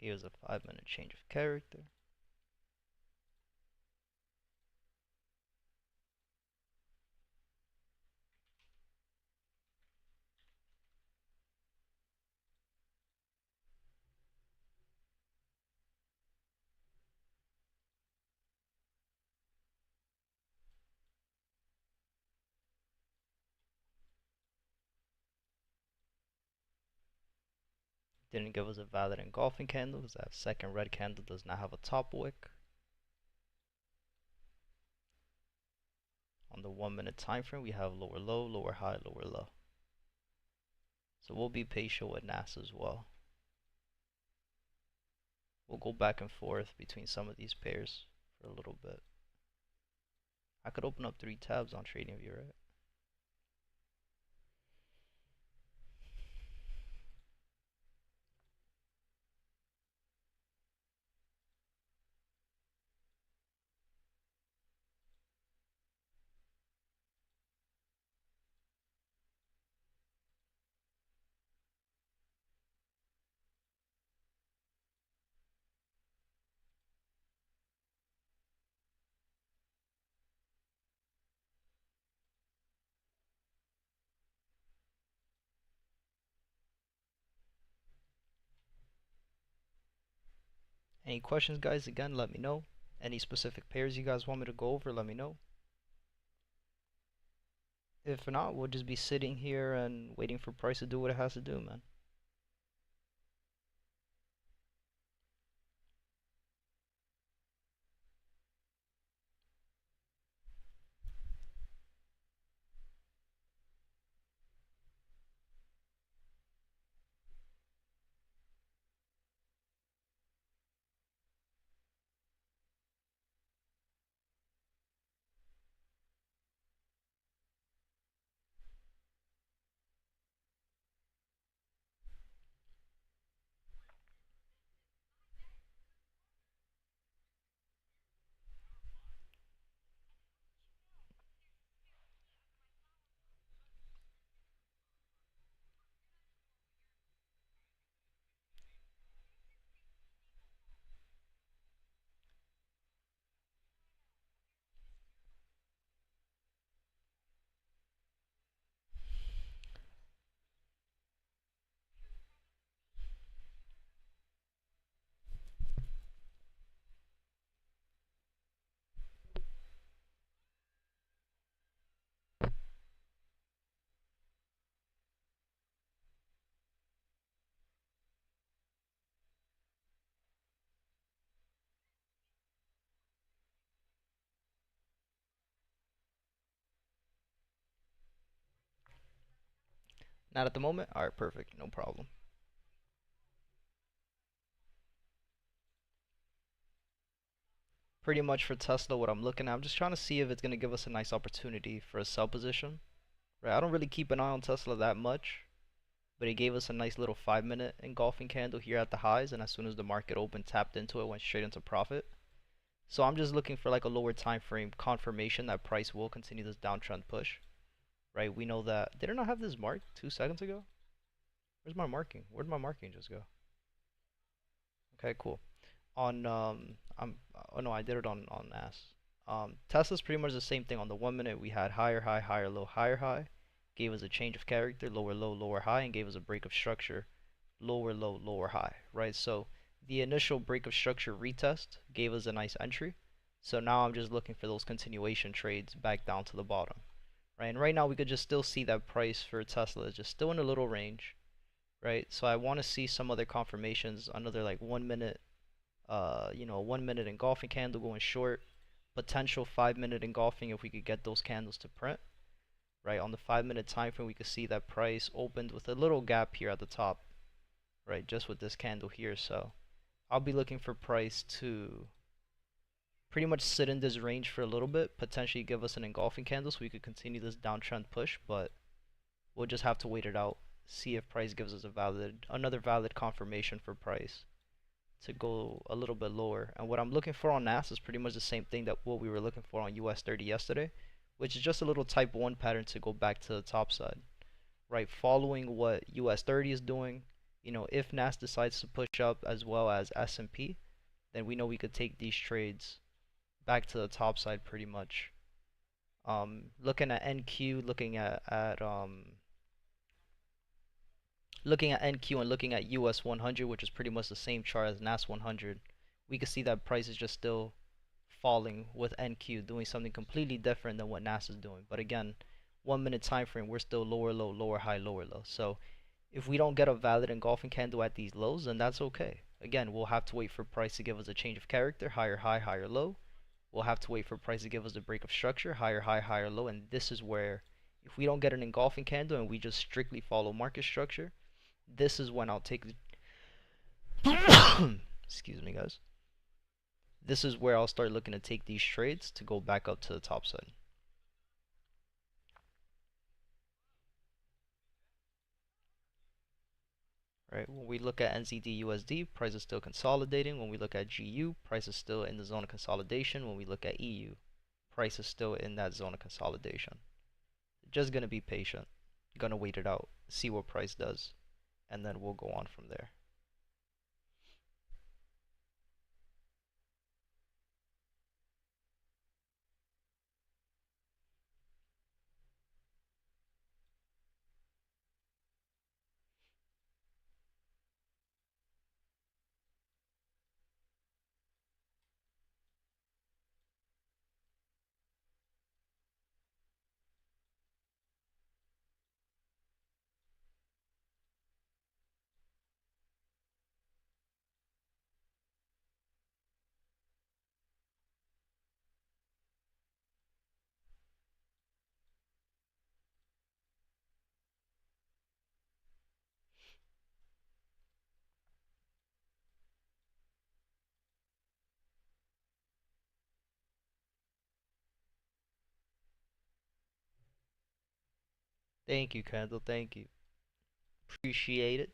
Gave us a 5-minute change of character. Didn't give us a valid engulfing candle because that second red candle does not have a top wick. On the 1-minute time frame, we have lower low, lower high, lower low. So we'll be patient with NAS as well. We'll go back and forth between some of these pairs for a little bit. I could open up 3 tabs on TradingView, right? Any questions, guys? Again, let me know. Any specific pairs you guys want me to go over, let me know. If not, we'll just be sitting here and waiting for price to do what it has to do, man. Not at the moment? Alright, perfect. No problem. Pretty much for Tesla, what I'm looking at, I'm just trying to see if it's going to give us a nice opportunity for a sell position. Right, I don't really keep an eye on Tesla that much, but it gave us a nice little 5-minute engulfing candle here at the highs, and as soon as the market opened, tapped into it, went straight into profit. So I'm just looking for like a lower time frame confirmation that price will continue this downtrend push. Right, we know that. Did I not have this marked 2 seconds ago? Where's my marking? Where'd my marking just go? Okay, cool. On oh no, I did it on NAS. Tesla's pretty much the same thing. On the 1 minute, we had higher high, higher low, higher high, gave us a change of character, lower low, lower high, and gave us a break of structure, lower low, lower high. Right, so the initial break of structure retest gave us a nice entry. So now I'm just looking for those continuation trades back down to the bottom. Right, and right now we could just still see that price for Tesla is just still in a little range. Right, so I want to see some other confirmations, another like 1 minute, 1 minute engulfing candle going short, potential 5-minute engulfing if we could get those candles to print. Right, on the 5-minute time frame, we could see that price opened with a little gap here at the top. Right, just with this candle here. So I'll be looking for price to pretty much sit in this range for a little bit, potentially give us an engulfing candle so we could continue this downtrend push, but we'll just have to wait it out, see if price gives us another valid confirmation for price to go a little bit lower. And what I'm looking for on NAS is pretty much the same thing that what we were looking for on US 30 yesterday, which is just a little type 1 pattern to go back to the top side. Right, following what US 30 is doing, You know, if NAS decides to push up as well as S&P, then we know we could take these trades back to the top side pretty much. Looking at NQ, looking at NQ and looking at US 100, which is pretty much the same chart as NAS 100, we can see that price is just still falling with NQ doing something completely different than what NAS is doing. But again, 1 minute time frame, we're still lower low, lower high, lower low. So if we don't get a valid engulfing candle at these lows, then that's okay. Again, we'll have to wait for price to give us a change of character, higher high, higher low. We'll have to wait for price to give us a break of structure, higher high, higher low. And this is where, if we don't get an engulfing candle and we just strictly follow market structure, this is when I'll take excuse me, guys. This is where I'll start looking to take these trades to go back up to the top side. Right, when we look at NZD USD, price is still consolidating. When we look at GU, price is still in the zone of consolidation. When we look at EU, price is still in that zone of consolidation. Just gonna be patient, gonna wait it out, see what price does, and then we'll go on from there. Thank you, Candle, thank you. Appreciate it.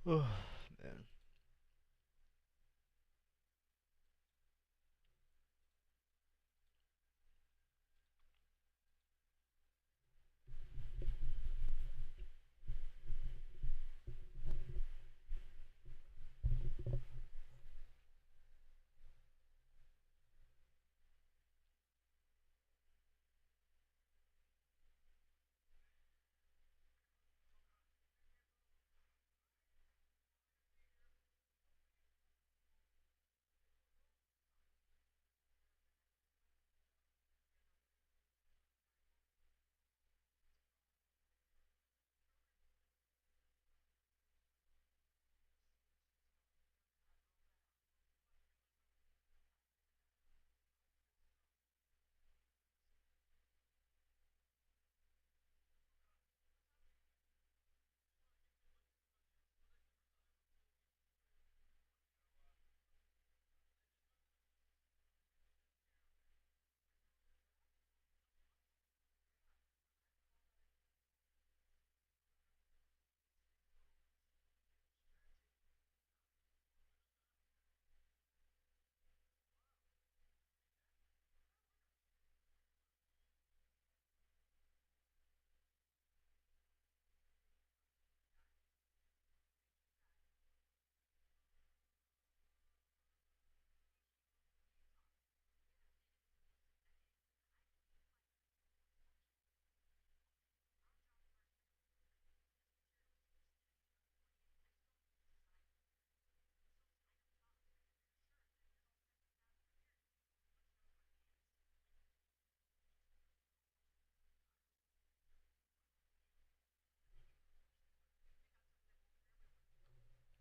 Oh, man.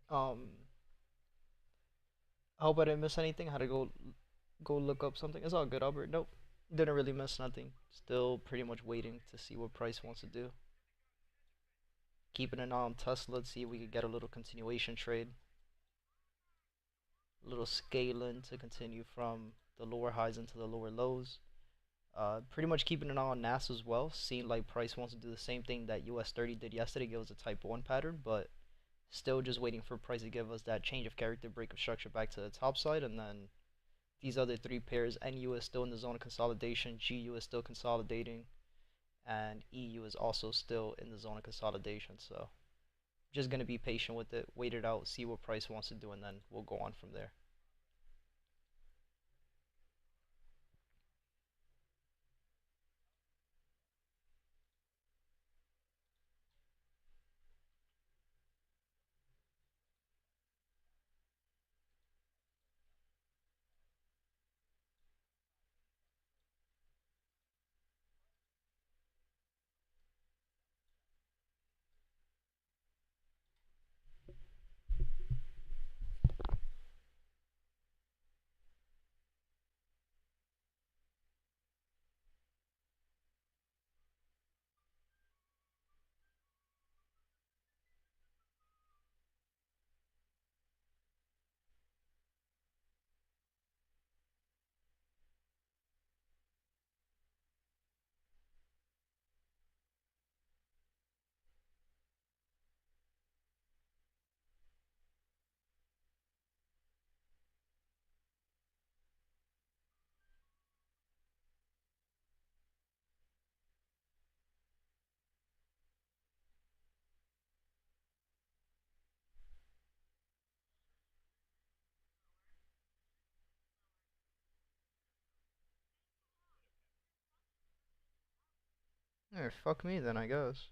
Um, I hope I didn't miss anything. I had to go look up something. It's all good, Albert. Nope, didn't really miss nothing. Still pretty much waiting to see what price wants to do. Keeping an eye on Tesla to see if we could get a little continuation trade, a little scaling to continue from the lower highs into the lower lows. Pretty much keeping an eye on NASA as well. Seeing like price wants to do the same thing that US 30 did yesterday, give us a type 1 pattern, but Still just waiting for price to give us that change of character break of structure back to the top side, and then these other three pairs, NU is still in the zone of consolidation, GU is still consolidating, and EU is also still in the zone of consolidation. So just going to be patient with it, wait it out, see what price wants to do, and then we'll go on from there. Yeah, fuck me then, I guess.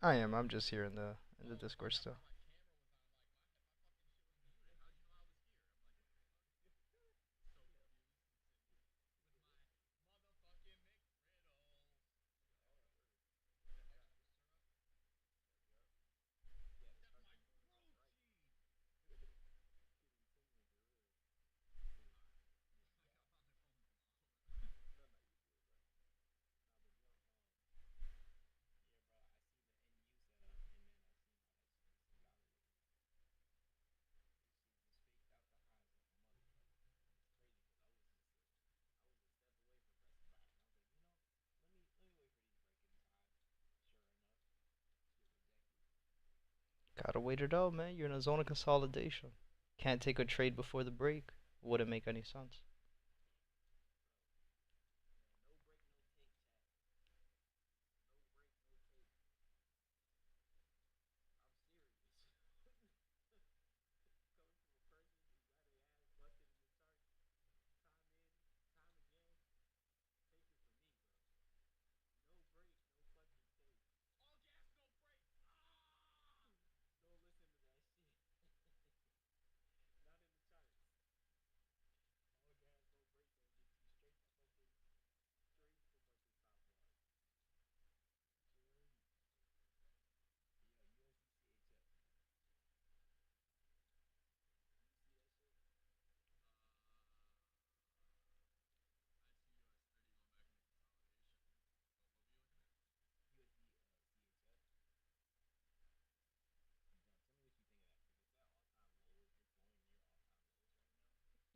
I am. I'm just here in the Discord still. Gotta wait it out, man. You're in a zone of consolidation. Can't take a trade before the break. Wouldn't make any sense.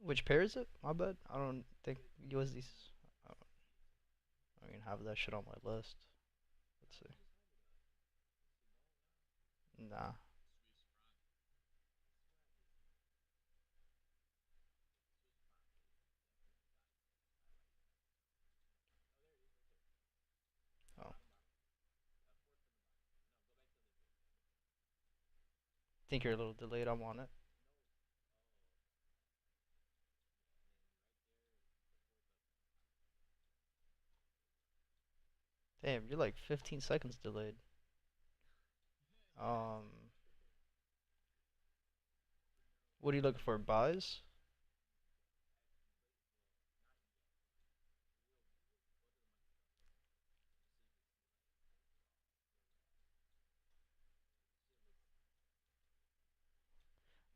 Which pair is it? My bad. I don't think USD. I don't even have that shit on my list. Let's see. Nah. Oh. Think you're a little delayed. I'm on it. Damn, you're like 15 seconds delayed. Um, what are you looking for? Buys?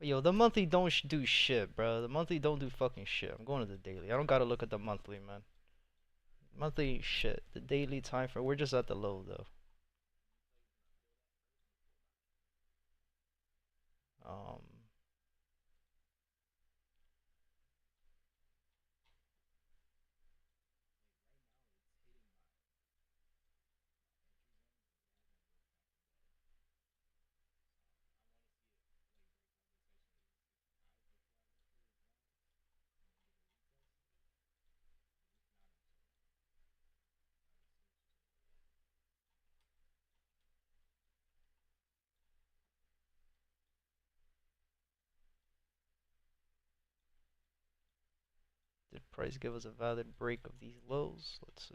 Yo, the monthly don't do shit, bro. The monthly don't do fucking shit. I'm going to the daily. I don't gotta look at the monthly, man. Monthly shit. The daily time frame. We're just at the low though. Um, Price give us a valid break of these lows. Let's see.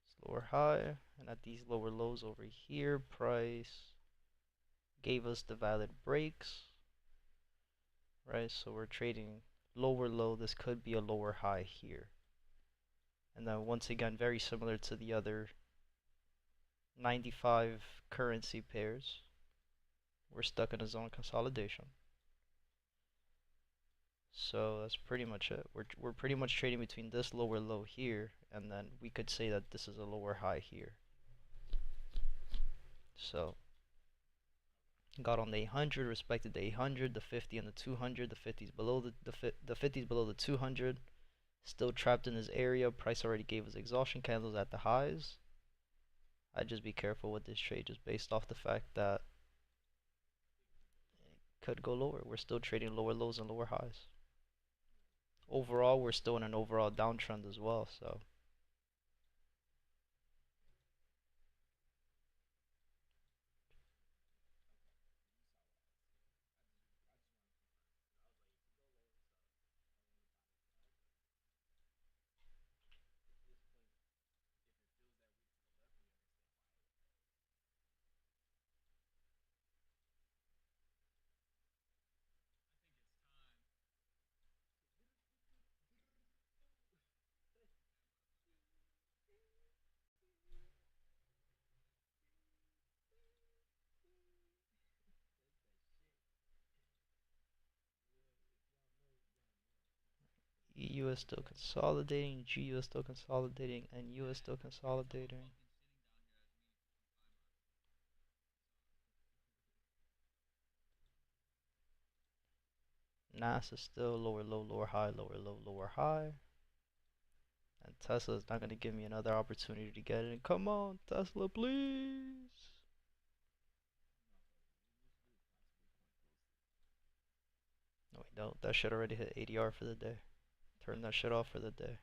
It's lower high, and at these lower lows over here, price gave us the valid breaks, right? So we're trading lower low. This could be a lower high here. And then once again, very similar to the other 95 currency pairs, we're stuck in a zone consolidation. So that's pretty much it. We're pretty much trading between this lower low here, and then we could say that this is a lower high here. So got on the 800, respected the 800, the 50, and the 200. The 50's below the 50's below the 200. Still trapped in this area. Price already gave us exhaustion candles at the highs. I'd just be careful with this trade, just based off the fact that it could go lower. We're still trading lower lows and lower highs. Overall, we're still in an overall downtrend as well, so EU is still consolidating, GU is still consolidating, NU is still consolidating. NAS is still lower low, lower high, lower low, lower high. And Tesla is not going to give me another opportunity to get in. Come on, Tesla, please. No, we don't. That shit already hit ADR for the day. Turn that shit off for the day.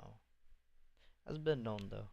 Oh. Has been known though.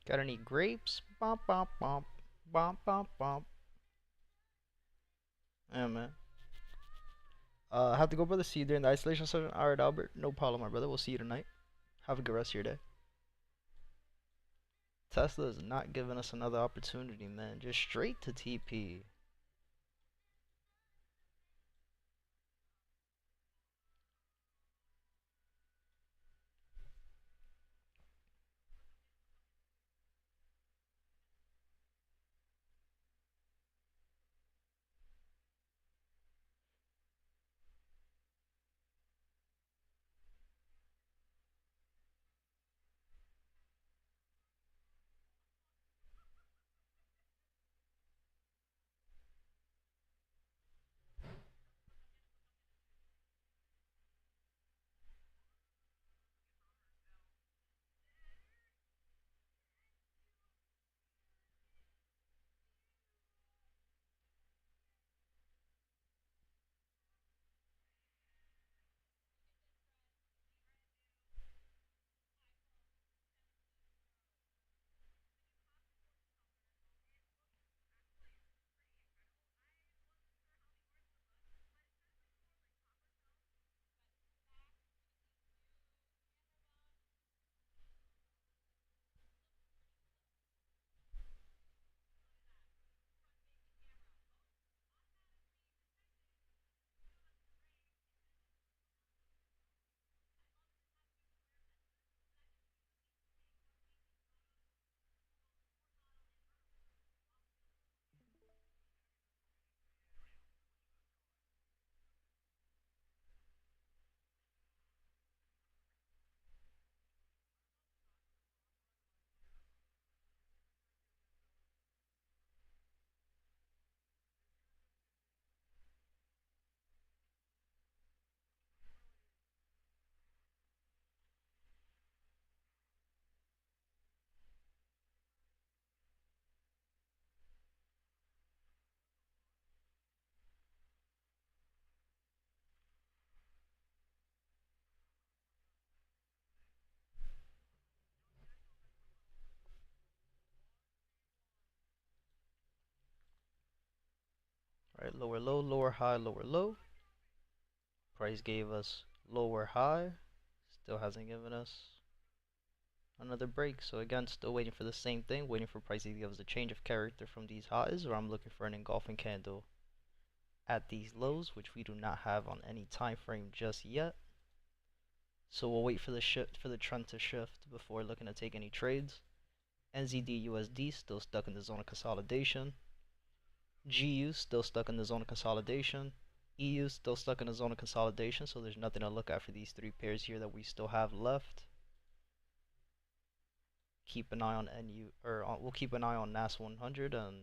Got any grapes? Bump, bump, bump. Bump, bump, bump. Yeah, man. Have to go, brother. See you during the isolation session. Alright, Albert. No problem, my brother. We'll see you tonight. Have a good rest of your day. Tesla is not giving us another opportunity, man. Just straight to TP. Right, lower low, lower high, lower low. Price gave us lower high. Still hasn't given us another break. So again, still waiting for the same thing, waiting for price to give us a change of character from these highs, or I'm looking for an engulfing candle at these lows, which we do not have on any time frame just yet. So we'll wait for the trend to shift before looking to take any trades. NZD USD still stuck in the zone of consolidation. GU still stuck in the zone of consolidation. EU still stuck in the zone of consolidation, so there's nothing to look at for these three pairs here that we still have left. Keep an eye on we'll keep an eye on NAS 100, and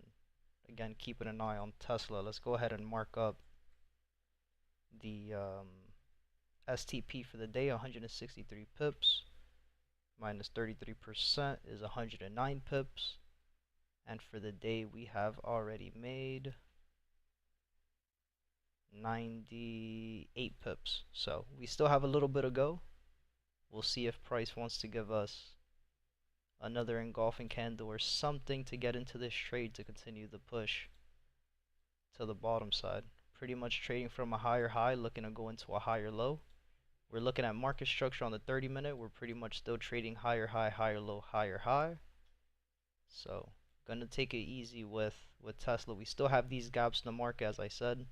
again keeping an eye on Tesla. Let's go ahead and mark up the STP for the day, 163 pips. Minus 33% is 109 pips. And for the day, we have already made 98 pips. So we still have a little bit to go. We'll see if price wants to give us another engulfing candle or something to get into this trade to continue the push to the bottom side. Pretty much trading from a higher high, looking to go into a higher low. We're looking at market structure on the 30-minute. We're pretty much still trading higher high, higher low, higher high. So gonna take it easy with Tesla. We still have these gaps in the market, as I said,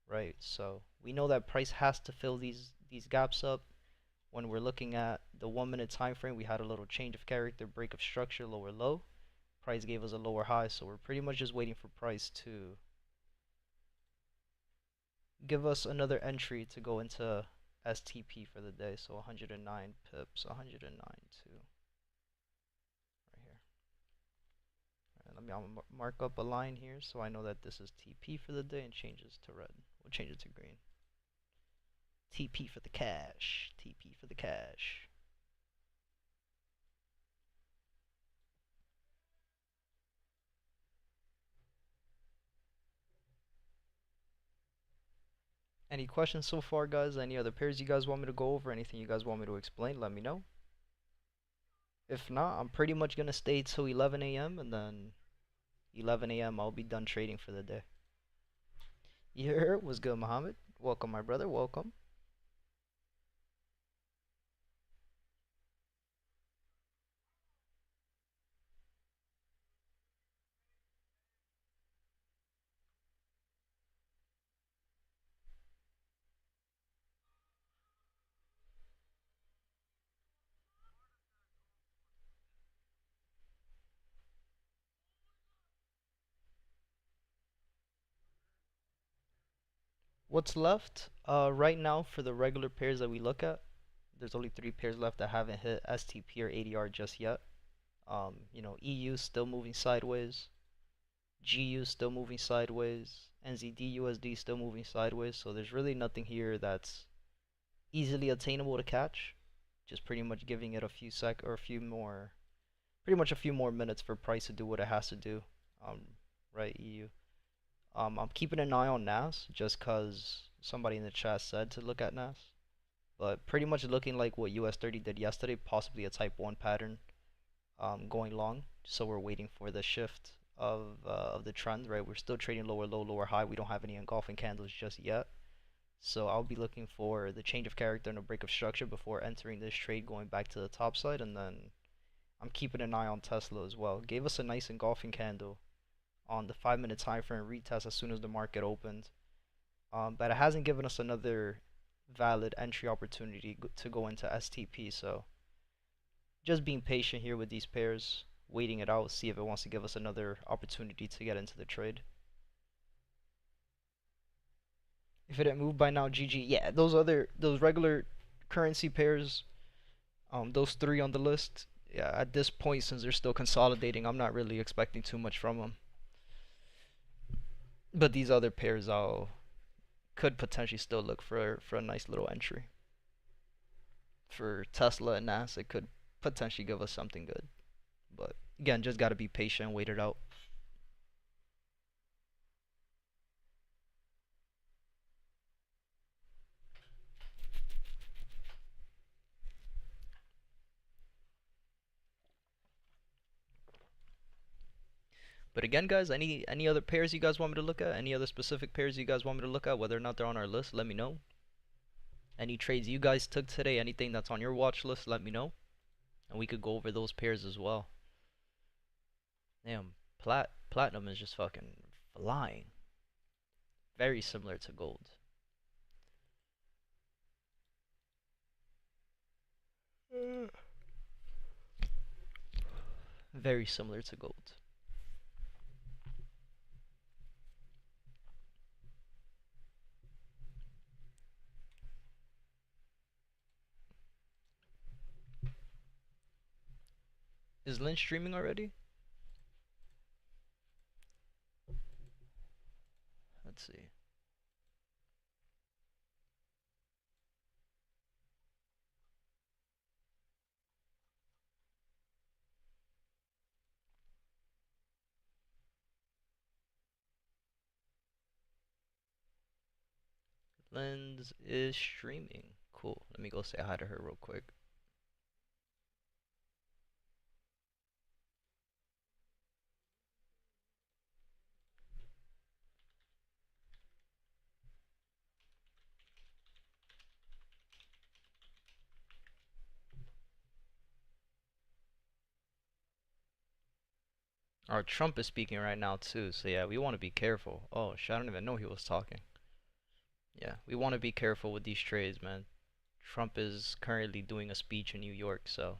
right? So we know that price has to fill these gaps up. When we're looking at the 1-minute time frame, we had a little change of character, break of structure, lower low. Price gave us a lower high, so we're pretty much just waiting for price to give us another entry to go into STP for the day. So 109 pips, 109 too. Right here. And let me mark up a line here so I know that this is TP for the day and changes to red. We'll change it to green. TP for the cash. TP for the cash. Any questions so far, guys? Any other pairs you guys want me to go over? Anything you guys want me to explain? Let me know. If not, I'm pretty much going to stay till 11 a.m. and then 11 a.m. I'll be done trading for the day. Yeah, what's good, Muhammad? Welcome, my brother. Welcome. What's left? Right now for the regular pairs that we look at, there's only 3 pairs left that haven't hit STP or ADR just yet. EU still moving sideways. GU still moving sideways. NZD USD still moving sideways. So there's really nothing here that's easily attainable to catch. Just pretty much giving it a few pretty much a few more minutes for price to do what it has to do. Right, EU. I'm keeping an eye on NAS just because somebody in the chat said to look at NAS. But pretty much looking like what US30 did yesterday, possibly a type 1 pattern going long. So we're waiting for the shift of the trend, right? We're still trading lower low, lower high. We don't have any engulfing candles just yet. So I'll be looking for the change of character and a break of structure before entering this trade going back to the top side. And then I'm keeping an eye on Tesla as well. Gave us a nice engulfing candle on the 5-minute time frame retest as soon as the market opened. But it hasn't given us another valid entry opportunity to go into STP. So just being patient here with these pairs, waiting it out, see if it wants to give us another opportunity to get into the trade. If it didn't move by now, GG. Yeah, those regular currency pairs, those 3 on the list, yeah, at this point, since they're still consolidating, I'm not really expecting too much from them. But these other pairs could potentially still look for a nice little entry. For Tesla and NAS, it could potentially give us something good. But again, just got to be patient, wait it out. But again, guys, any other pairs you guys want me to look at? Any other specific pairs you guys want me to look at? Whether or not they're on our list, let me know. Any trades you guys took today, anything that's on your watch list, let me know. And we could go over those pairs as well. Damn, platinum is just fucking flying. Very similar to gold. Very similar to gold. Is Lynn streaming already? Let's see. Lynn's is streaming. Cool. Let me go say hi to her real quick. Our Trump is speaking right now too, so yeah, we want to be careful. Oh shit, I don't even know he was talking. Yeah, we want to be careful with these trades, man. Trump is currently doing a speech in New York, so.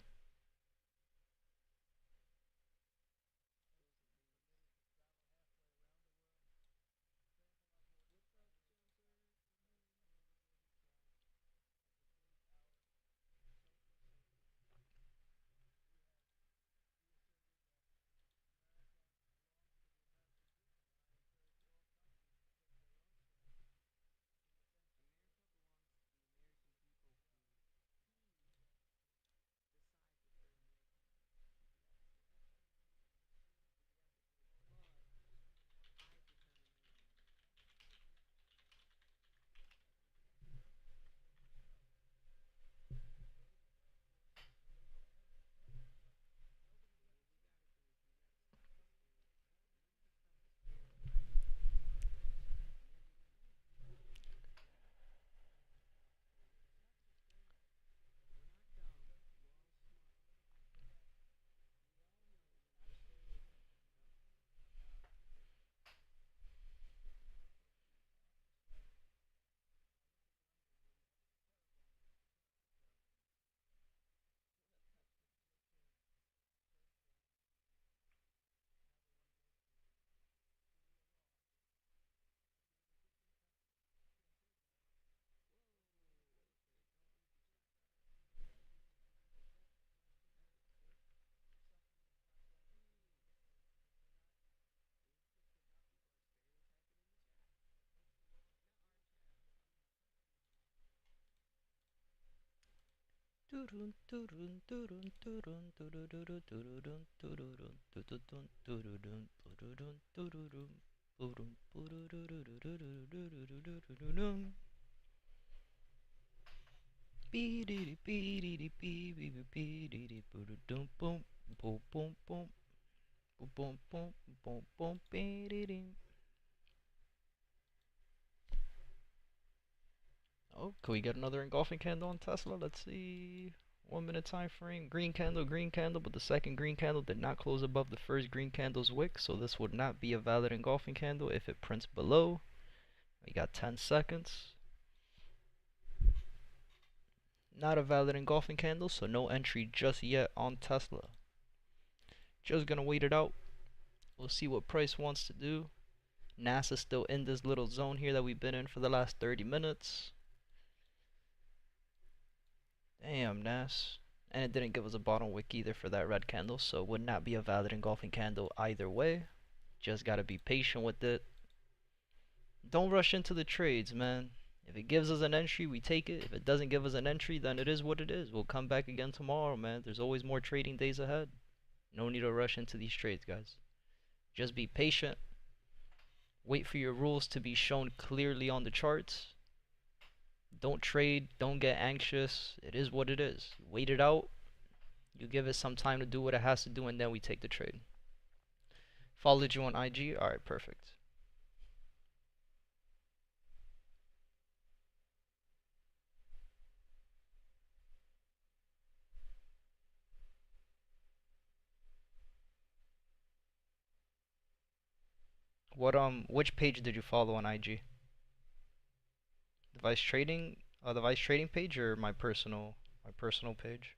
Oh, can we get another engulfing candle on Tesla? Let's see. 1 minute time frame. Green candle, but the second green candle did not close above the first green candle's wick, so this would not be a valid engulfing candle if it prints below. We got 10 seconds. Not a valid engulfing candle, so no entry just yet on Tesla. Just gonna wait it out. We'll see what price wants to do. NASA's still in this little zone here that we've been in for the last 30 minutes. Damn, NAS. And it didn't give us a bottom wick either for that red candle, so it would not be a valid engulfing candle either way. Just gotta be patient with it. Don't rush into the trades, man. If it gives us an entry, we take it. If it doesn't give us an entry, then it is what it is. We'll come back again tomorrow, man. There's always more trading days ahead. No need to rush into these trades, guys. Just be patient. Wait for your rules to be shown clearly on the charts. Don't trade. Don't get anxious. It is what it is. Wait it out. You give it some time to do what it has to do, and then we take the trade. Followed you on IG? Alright, perfect. Which page did you follow on IG? The Vice Trading page or my personal page?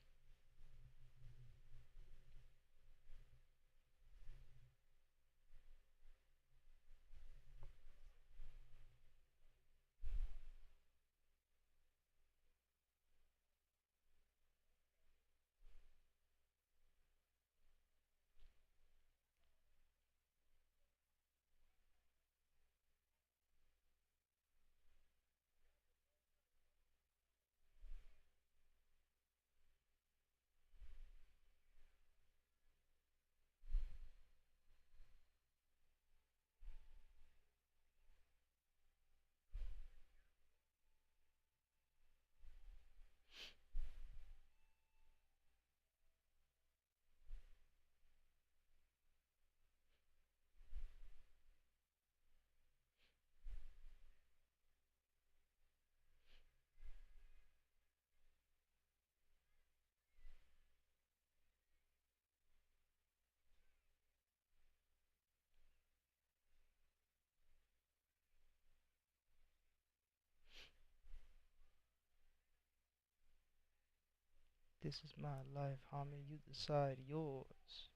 This is my life, homie. You decide yours.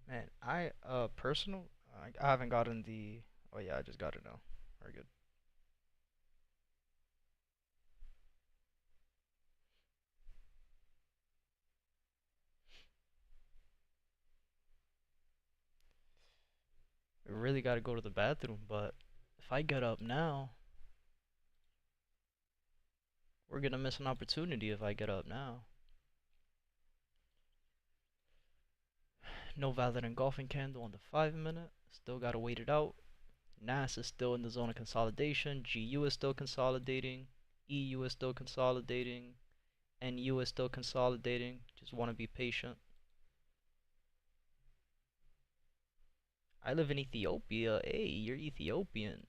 Man, personal. I haven't gotten the. Oh yeah, I just got it now. Very good. I really gotta go to the bathroom, but if I get up now, we're gonna miss an opportunity if I get up now. No valid engulfing candle on the 5 minute. Still gotta wait it out. NAS is still in the zone of consolidation. GU is still consolidating. EU is still consolidating. NU is still consolidating. Just want to be patient. I live in Ethiopia. Hey, you're Ethiopian.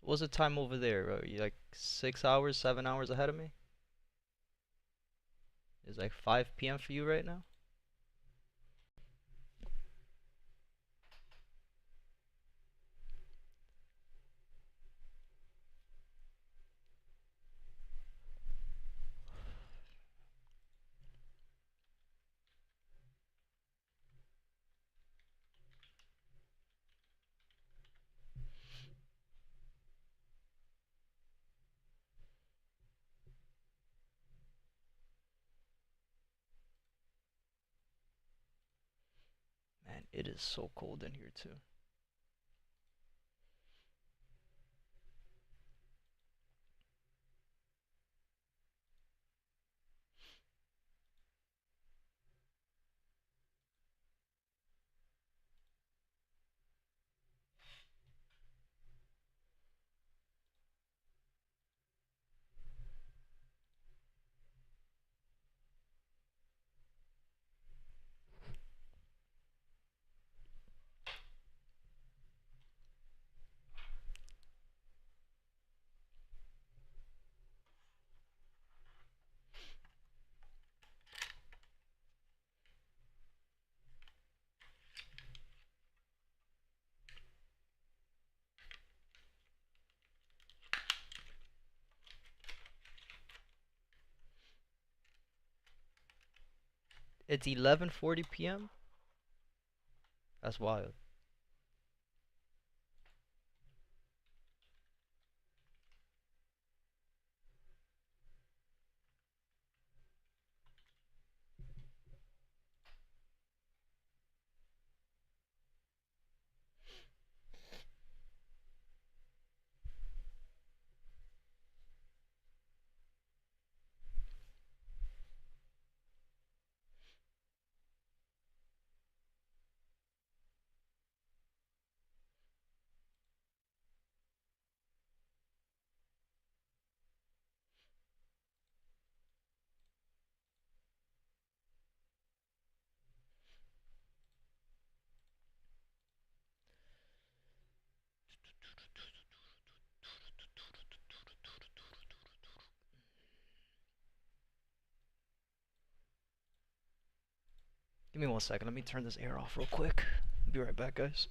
What's the time over there? Are you like 6 hours, 7 hours ahead of me? It's like 5 p.m. for you right now? Man, it is so cold in here too. It's 11:40 p.m. That's wild. Give me 1 second. Let me turn this air off real quick. Be right back, guys.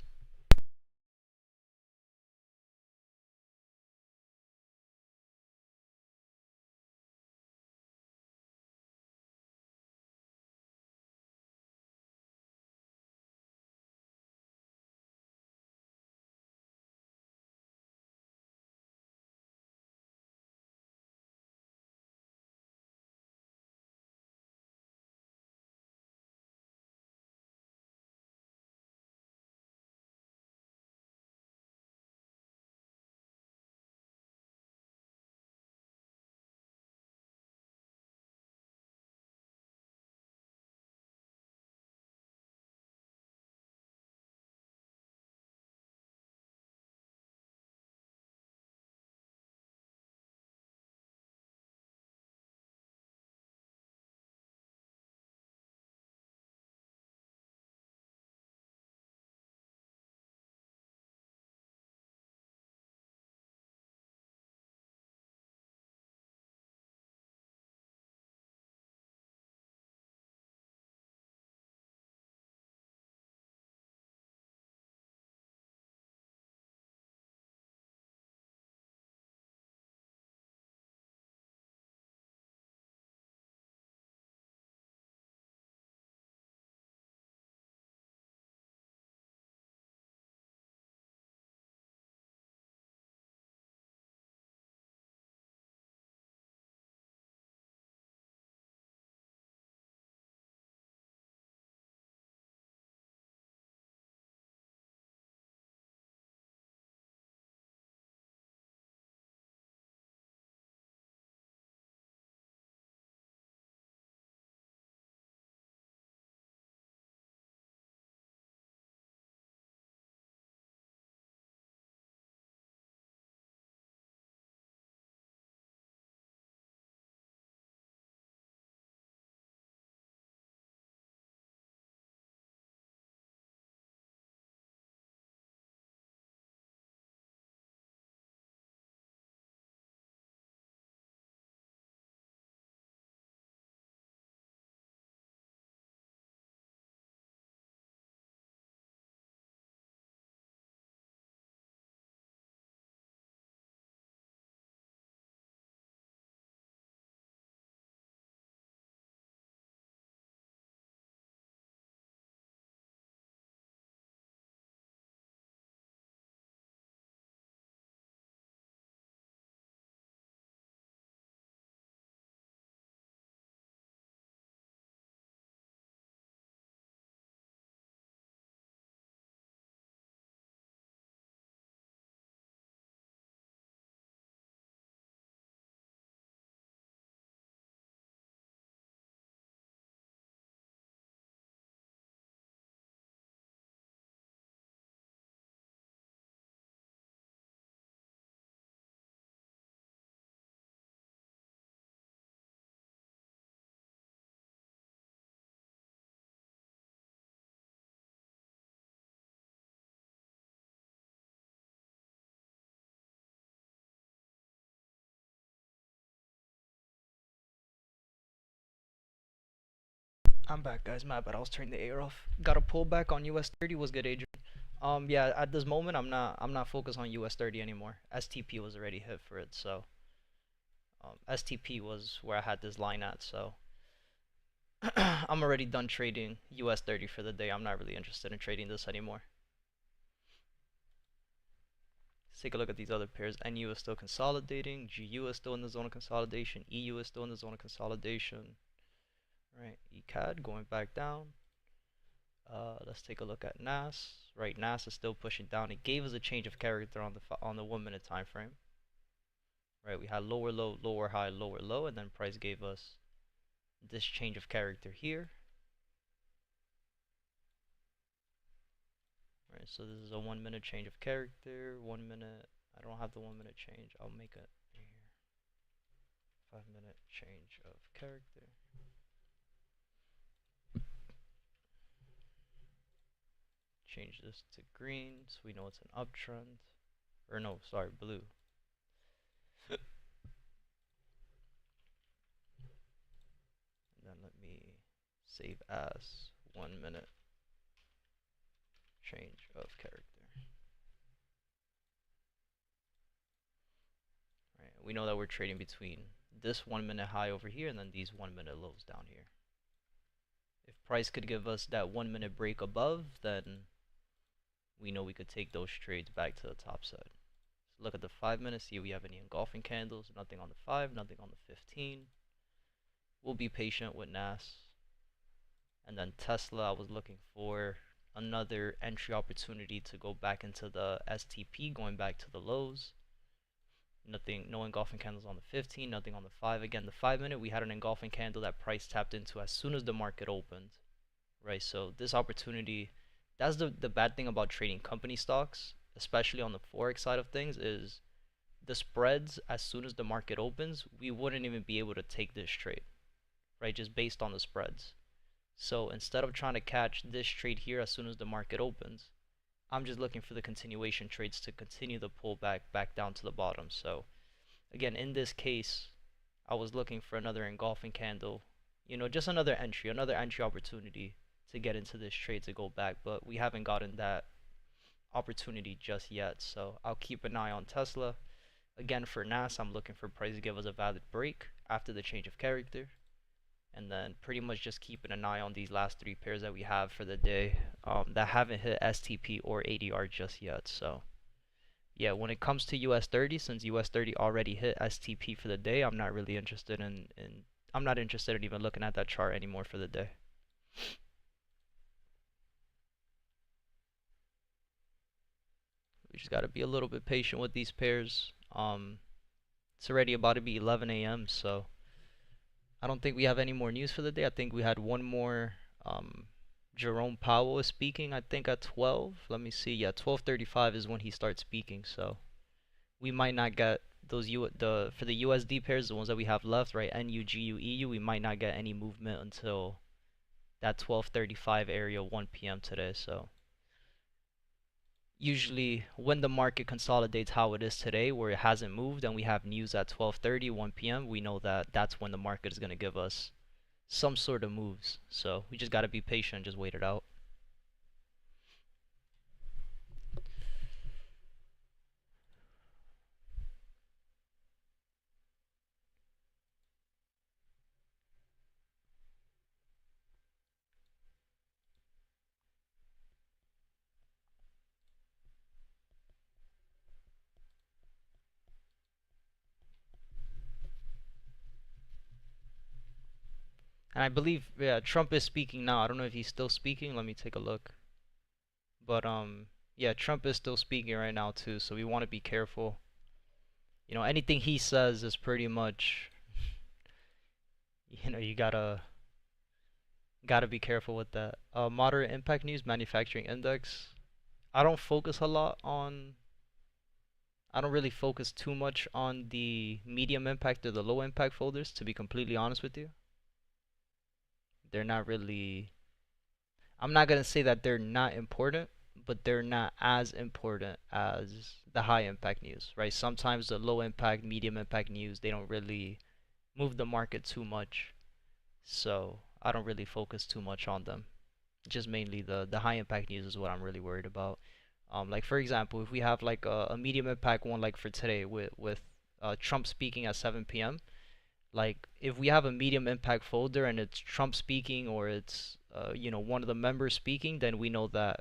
I'm back, guys. My bad. I was turning the air off. Got a pullback on US 30. Was good, Adrian. Yeah. At this moment, I'm not focused on US 30 anymore. STP was already hit for it, so STP was where I had this line at. So I'm already done trading US 30 for the day. I'm not really interested in trading this anymore. Let's take a look at these other pairs. NU is still consolidating. GU is still in the zone of consolidation. EU is still in the zone of consolidation. Right. ECAD going back down. Let's take a look at NAS. Right, NAS is still pushing down. It gave us a change of character on the 1 minute time frame. Right, we had lower low, lower high, lower low, and then price gave us this change of character here. Right, so this is a 1 minute change of character. 1 minute. I don't have the 1 minute change. I'll make it here. 5 minute change of character. Change this to green so we know it's an uptrend. Or no, sorry, blue. And then let me save as 1 minute change of character. Right. We know that we're trading between this 1 minute high over here and then these 1 minute lows down here. If price could give us that 1 minute break above, then we know we could take those trades back to the top side. So look at the 5 minutes, see if we have any engulfing candles. Nothing on the 5, nothing on the 15. We'll be patient with NAS. And then Tesla, I was looking for another entry opportunity to go back into the STP, going back to the lows. Nothing, no engulfing candles on the 15, nothing on the 5. Again, the 5 minute, we had an engulfing candle that price tapped into as soon as the market opened, right? So this opportunity, that's the bad thing about trading company stocks, especially on the Forex side of things, is the spreads as soon as the market opens, we wouldn't even be able to take this trade, right? Just based on the spreads. So instead of trying to catch this trade here as soon as the market opens, I'm just looking for the continuation trades to continue the pullback back down to the bottom. So again, in this case, I was looking for another engulfing candle, you know, just another entry opportunity to get into this trade to go back, but we haven't gotten that opportunity just yet. So I'll keep an eye on Tesla. Again, for NAS, I'm looking for price to give us a valid break after the change of character. And then pretty much just keeping an eye on these last 3 pairs that we have for the day that haven't hit STP or ADR just yet. So yeah, when it comes to US 30, since US 30 already hit STP for the day, I'm not really interested I'm not interested in even looking at that chart anymore for the day. We just got to be a little bit patient with these pairs. It's already about to be 11 a.m. so I don't think we have any more news for the day. I think we had one more. Jerome Powell is speaking, I think, at 12. Let me see. Yeah, 12:35 is when he starts speaking. So we might not get those for the USD pairs, the ones that we have left, right? NU, GU, EU. We might not get any movement until that 12:35 area, 1 p.m. today. So usually when the market consolidates how it is today, where it hasn't moved, and we have news at 12:30, 1 p.m., we know that that's when the market is going to give us some sort of moves. So we just got to be patient, just wait it out. And I believe, yeah, Trump is speaking now. I don't know if he's still speaking. Let me take a look. But yeah, Trump is still speaking right now too. So we want to be careful. You know, anything he says is pretty much, you know, you gotta be careful with that. Moderate impact news, manufacturing index. I don't focus a lot on. I don't really focus too much on the medium impact or the low impact folders, to be completely honest with you. They're not really, I'm not going to say that they're not important, but they're not as important as the high impact news, right? Sometimes the low impact, medium impact news, they don't really move the market too much. So I don't really focus too much on them. Just mainly the high impact news is what I'm really worried about. Like for example, if we have like a medium impact one, like for today with Trump speaking at 7 p.m., like if we have a medium impact folder and it's Trump speaking, or it's you know, one of the members speaking, then we know that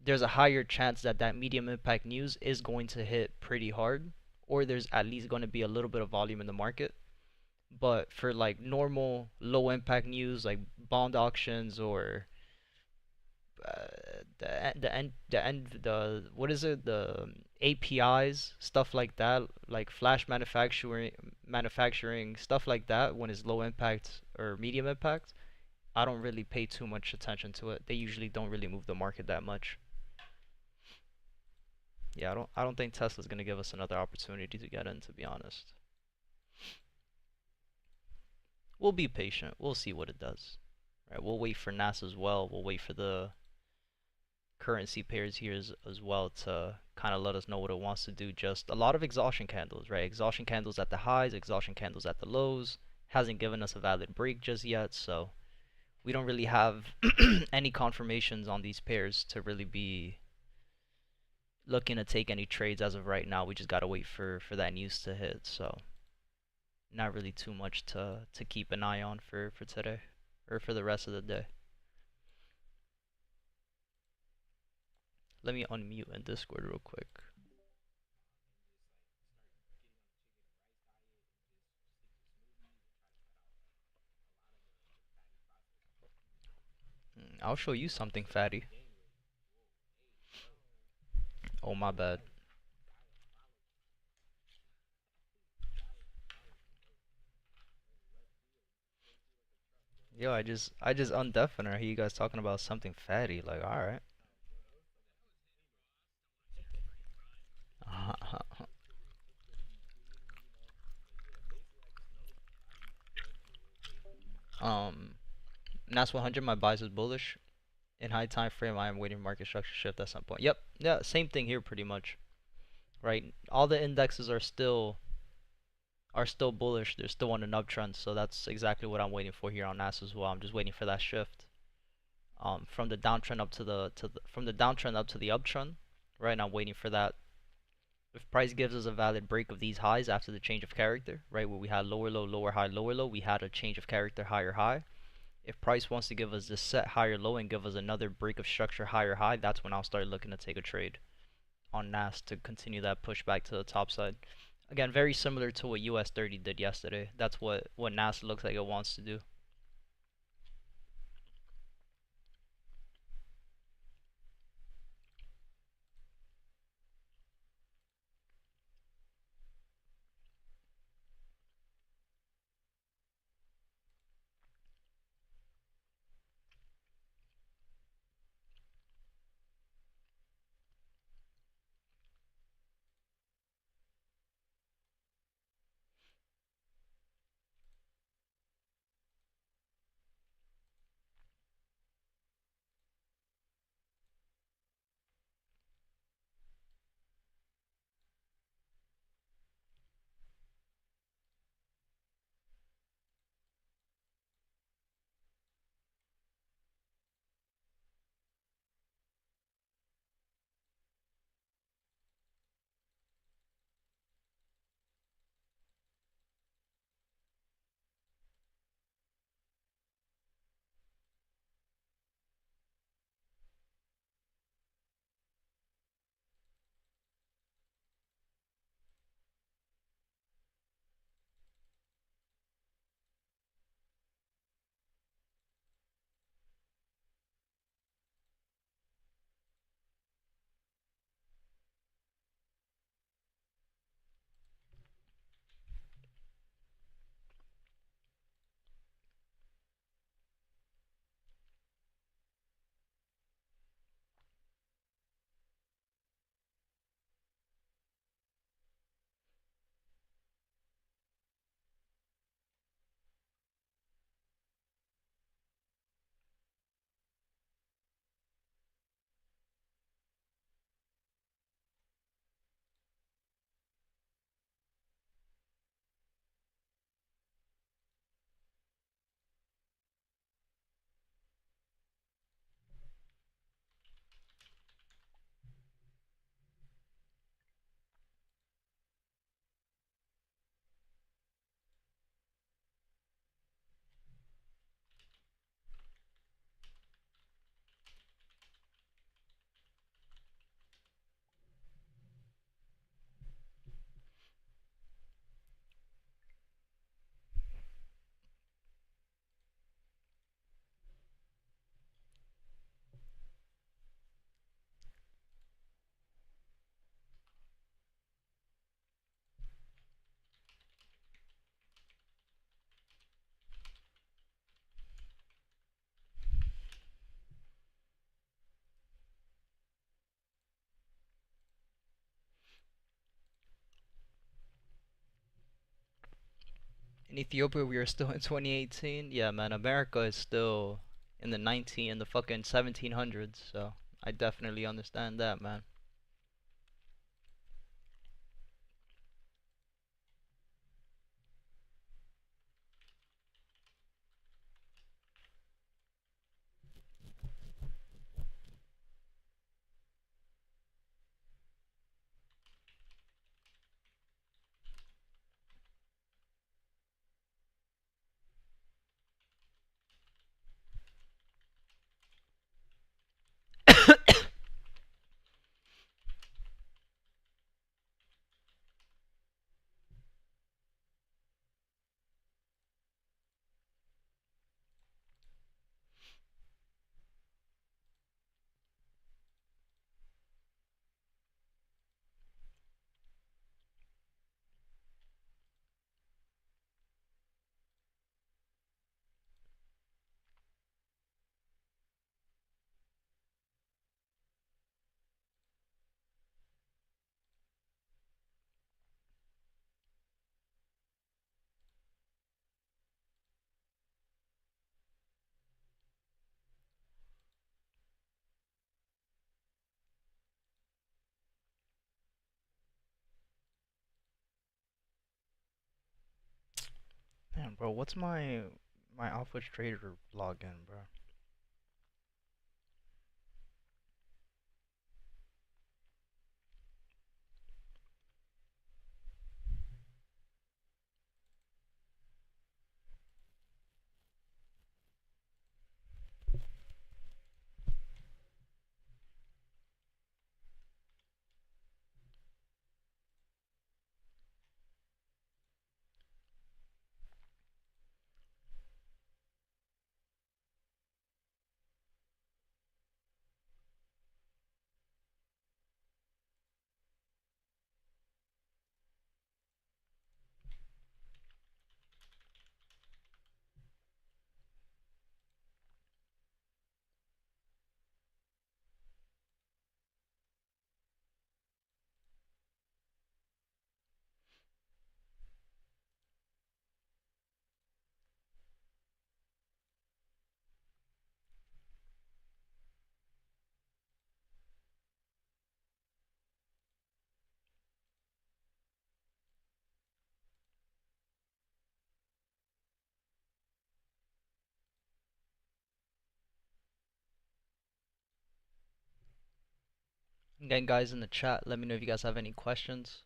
there's a higher chance that that medium impact news is going to hit pretty hard, or there's at least going to be a little bit of volume in the market. But for like normal low impact news like bond auctions, or the what is it, the APIs, stuff like that, like flash manufacturing stuff like that, when it's low impact or medium impact, I don't really pay too much attention to it. They usually don't really move the market that much. Yeah, I don't think Tesla's gonna give us another opportunity to get in, to be honest. We'll be patient. We'll see what it does. Right, we'll wait for NASA as well. We'll wait for the currency pairs here as well to kind of let us know what it wants to do. Just a lot of exhaustion candles, right? Exhaustion candles at the highs, exhaustion candles at the lows. Hasn't given us a valid break just yet, so we don't really have any confirmations on these pairs to really be looking to take any trades as of right now. We just gotta wait for that news to hit. So not really too much to keep an eye on for today or for the rest of the day. Let me unmute in Discord real quick. I'll show you something, fatty. Oh, my bad. Yo, I just undeafened her. I hear you guys talking about something fatty. Like, all right. um, NAS 100, my buys is bullish. In high time frame, I am waiting for market structure shift at some point. Yep, yeah, same thing here pretty much. Right, all the indexes are still bullish. They're still on an uptrend, so that's exactly what I'm waiting for here on NAS as well. I'm just waiting for that shift. From the downtrend up to the downtrend up to the uptrend. Right now, I'm waiting for that. If price gives us a valid break of these highs after the change of character, right, where we had lower low, lower high, lower low, we had a change of character, higher high. If price wants to give us this set higher low and give us another break of structure higher high, that's when I'll start looking to take a trade on NAS to continue that push back to the top side. Again, very similar to what US 30 did yesterday. That's what NAS looks like it wants to do. In Ethiopia, we are still in 2018. Yeah, man, America is still in the fucking 1700s. So I definitely understand that, man. Bro, what's my Alpha Trader login, bro? Again, guys, in the chat, let me know if you guys have any questions.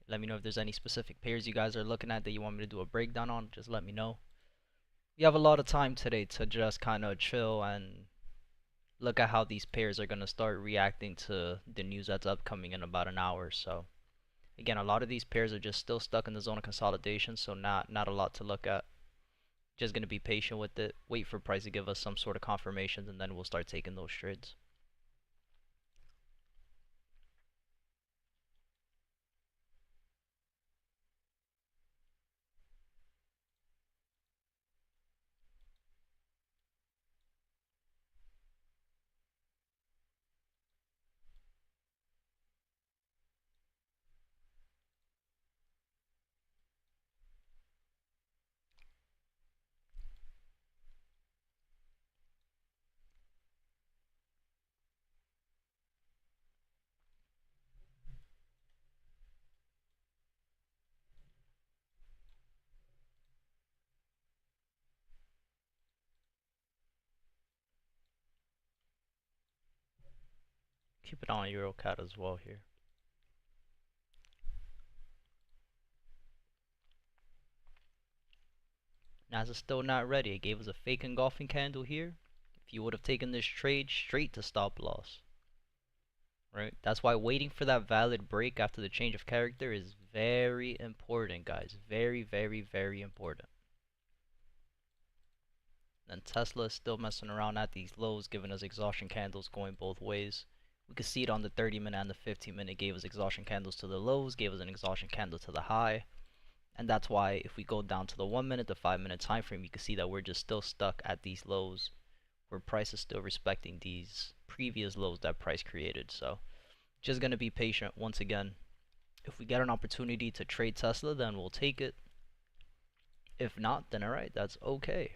Let me know if there's any specific pairs you guys are looking at that you want me to do a breakdown on. Just let me know. We have a lot of time today to just kind of chill and look at how these pairs are going to start reacting to the news that's upcoming in about an hour. So again, a lot of these pairs are just still stuck in the zone of consolidation, so not a lot to look at. Just going to be patient with it, wait for price to give us some sort of confirmations, and then we'll start taking those trades. Keep it on EuroCAD as well here. Nas is still not ready. It gave us a fake engulfing candle here. If you would have taken this trade straight to stop loss, right? That's why waiting for that valid break after the change of character is very important, guys. Very, very, very important. And Tesla is still messing around at these lows, giving us exhaustion candles going both ways. We could see it on the 30-minute and the 15-minute. Gave us exhaustion candles to the lows, gave us an exhaustion candle to the high. And that's why if we go down to the 1-minute, the 5-minute time frame, you can see that we're just still stuck at these lows, where price is still respecting these previous lows that price created. So just going to be patient. Once again, if we get an opportunity to trade Tesla, then we'll take it. If not, then alright, that's okay.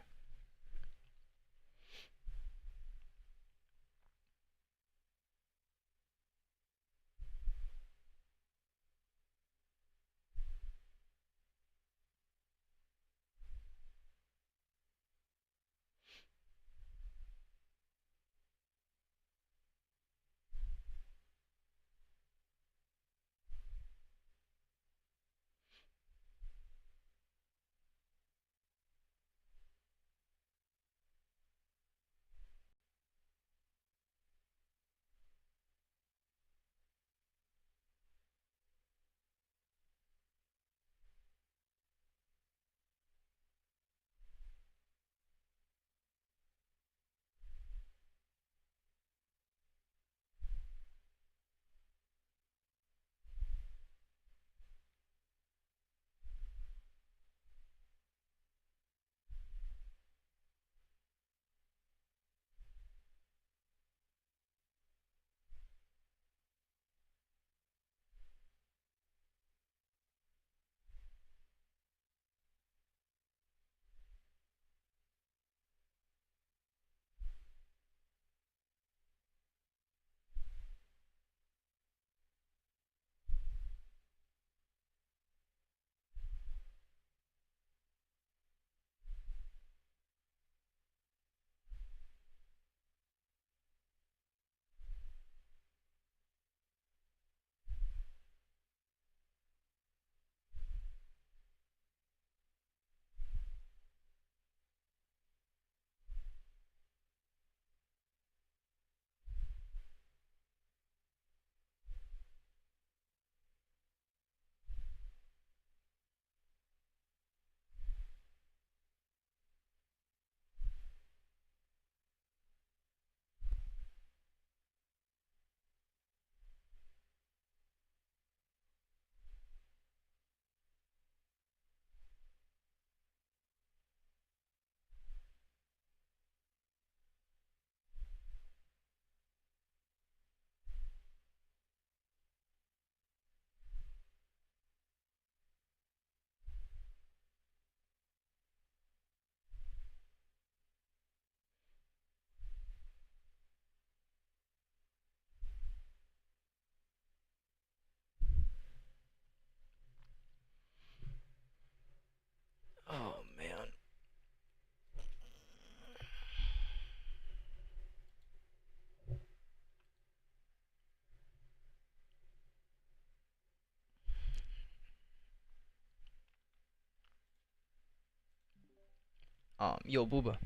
Yo, Booba,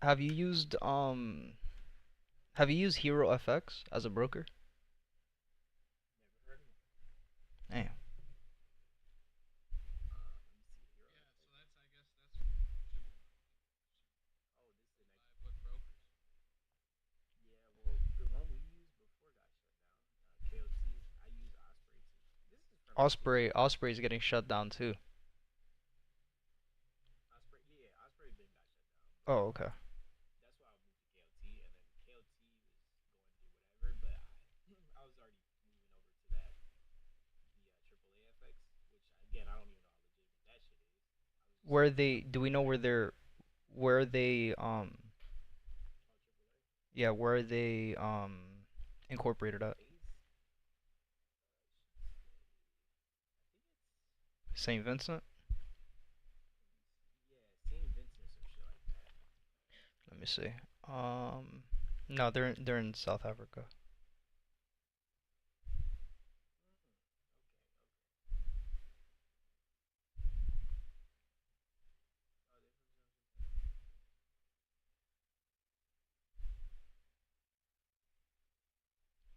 have you used Hero FX as a broker? Damn. Osprey is getting shut down too. Oh, okay. Where they do we know where they yeah, where they incorporated at? St. Vincent? Let me see. Um no, they're in South Africa.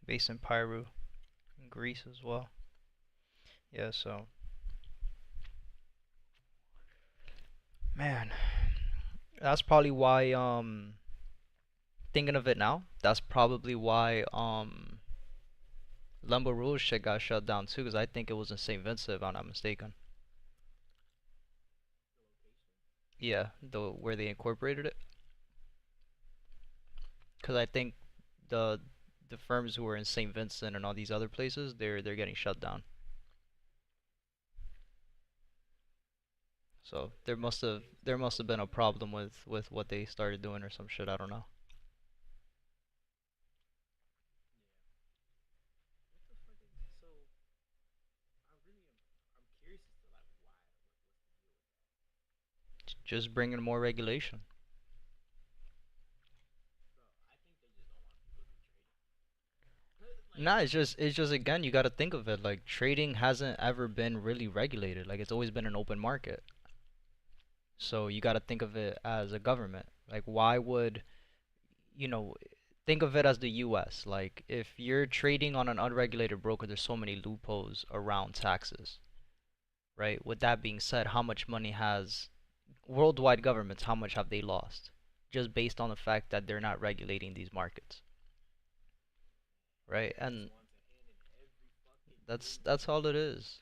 Based in Pyru, in Greece as well. Yeah, so man, that's probably why thinking of it now, that's probably why Lumber Rules shit got shut down too, because I think it was in St. Vincent if I'm not mistaken. Yeah, the where they incorporated it, because I think the the firms who were in St. Vincent and all these other places, they're getting shut down. So there must have been a problem with what they started doing or some shit. I don't know. Just bringing more regulation. Nah, it's just again you got to think of it like trading hasn't ever been really regulated. Like it's always been an open market. So you got to think of it as a government. Like why would you know, think of it as the US. Like, if you're trading on an unregulated broker, there's so many loopholes around taxes, right? With that being said, how much money has worldwide governments, how much have they lost? Just based on the fact that they're not regulating these markets, right? And that's all it is.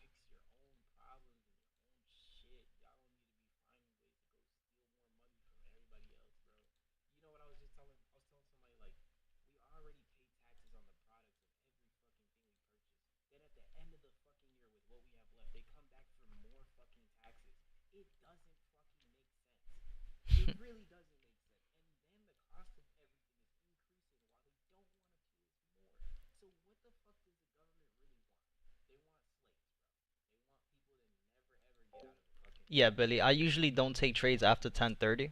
Yeah, Billy, I usually don't take trades after 10:30.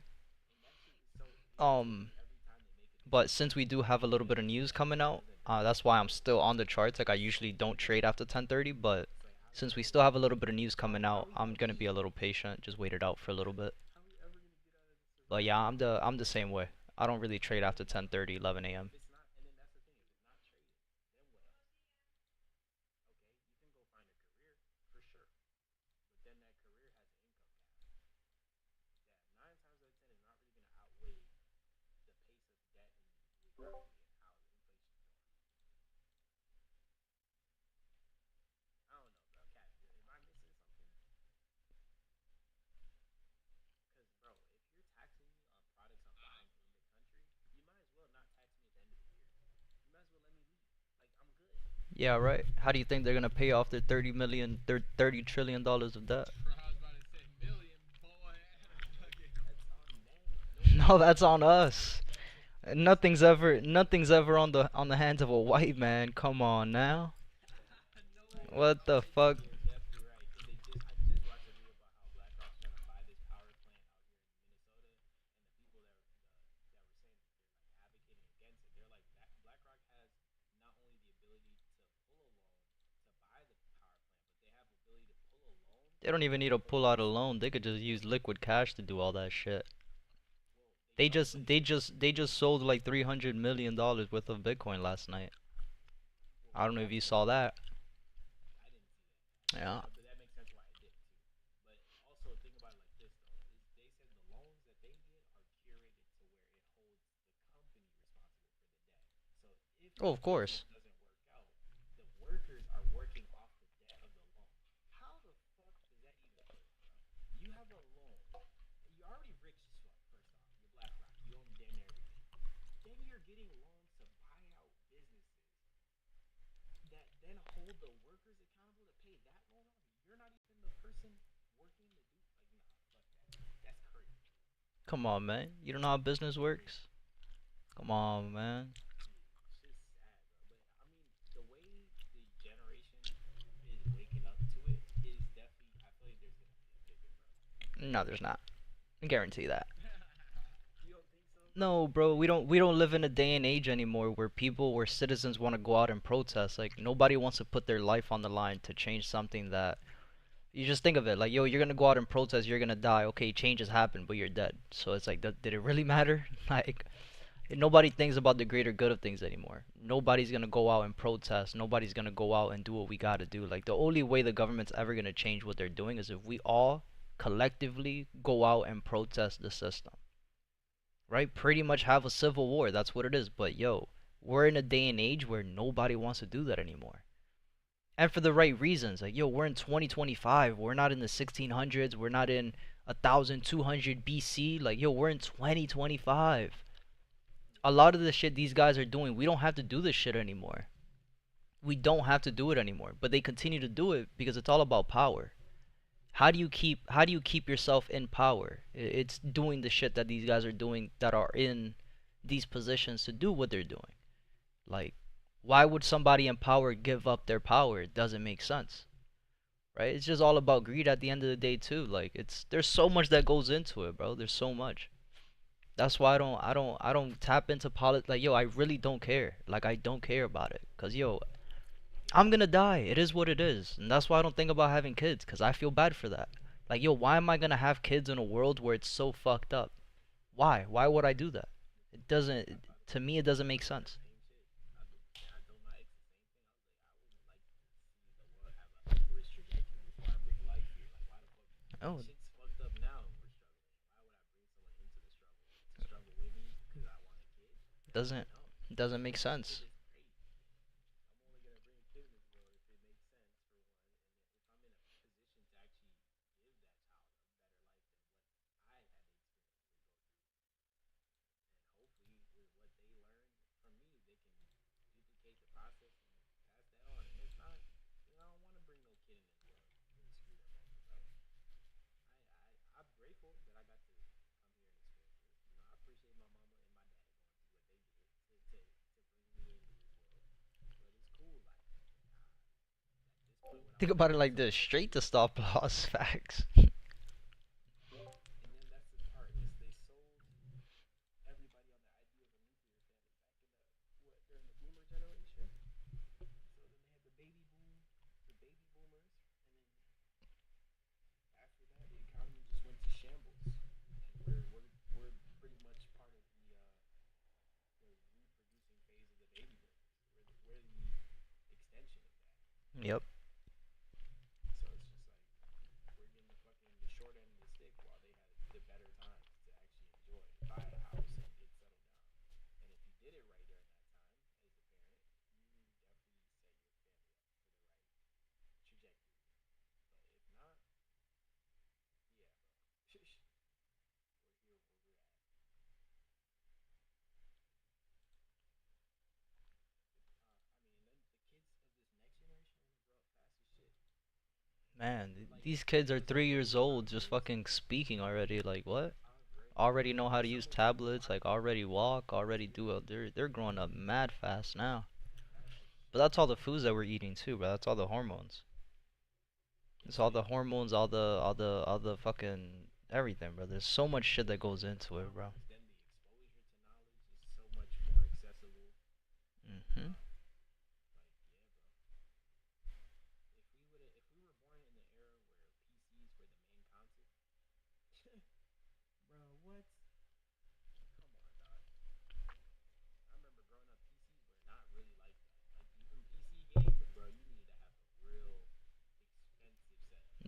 Um, but since we do have a little bit of news coming out, that's why I'm still on the charts. Like I usually don't trade after 10:30, but since we still have a little bit of news coming out, I'm gonna be a little patient, just wait it out for a little bit. But yeah, I'm the same way. I don't really trade after 10:30, 11 a.m. Yeah, right. How do you think they're gonna pay off their 30 trillion dollars of debt? No, that's on us. Nothing's ever on the hands of a white man. Come on now. What the fuck? They don't even need to pull out a loan. They could just use liquid cash to do all that shit. They just sold like $300 million worth of Bitcoin last night. I don't know if you saw that. Yeah. Oh, of course. Come on, man. You don't know how business works? Come on, man. No, there's not. I guarantee that. No, bro, we don't live in a day and age anymore where citizens want to go out and protest. Like nobody wants to put their life on the line to change something that you just think of it like, yo, you're gonna go out and protest, you're gonna die. Okay, change has happened, but you're dead. So it's like, did it really matter? Like, nobody thinks about the greater good of things anymore. Nobody's gonna go out and protest. Nobody's gonna go out and do what we gotta do. Like, the only way the government's ever gonna change what they're doing is if we all collectively go out and protest the system. Right? Pretty much have a civil war. That's what it is. But yo, we're in a day and age where nobody wants to do that anymore. And for the right reasons. Like, yo, we're in 2025. We're not in the 1600s. We're not in 1200 BC. Like, yo, we're in 2025. A lot of the shit these guys are doing, we don't have to do this shit anymore. We don't have to do it anymore. But they continue to do it because it's all about power. How do you keep yourself in power? It's doing the shit that these guys are doing that are in these positions to do what they're doing. Like, why would somebody in power give up their power? It doesn't make sense. Right? It's just all about greed at the end of the day too. Like, there's so much that goes into it, bro. There's so much. That's why I don't tap into politics. Like, yo, I really don't care. Like, I don't care about it. Cause yo, I'm gonna die. It is what it is. And that's why I don't think about having kids. Cause I feel bad for that. Like, yo, why am I gonna have kids in a world where it's so fucked up? Why? Why would I do that? It doesn't. To me, it doesn't make sense. Oh, doesn't doesn't make sense. Think about it like this: straight to stop loss facts. Yep. Man, these kids are 3 years old, just fucking speaking already. Like, what? Already know how to use tablets. Like, already walk. Already do it. They're growing up mad fast now. But that's all the foods that we're eating too, bro. That's all the hormones. It's all the hormones, all the fucking everything, bro. There's so much shit that goes into it, bro. Mhm.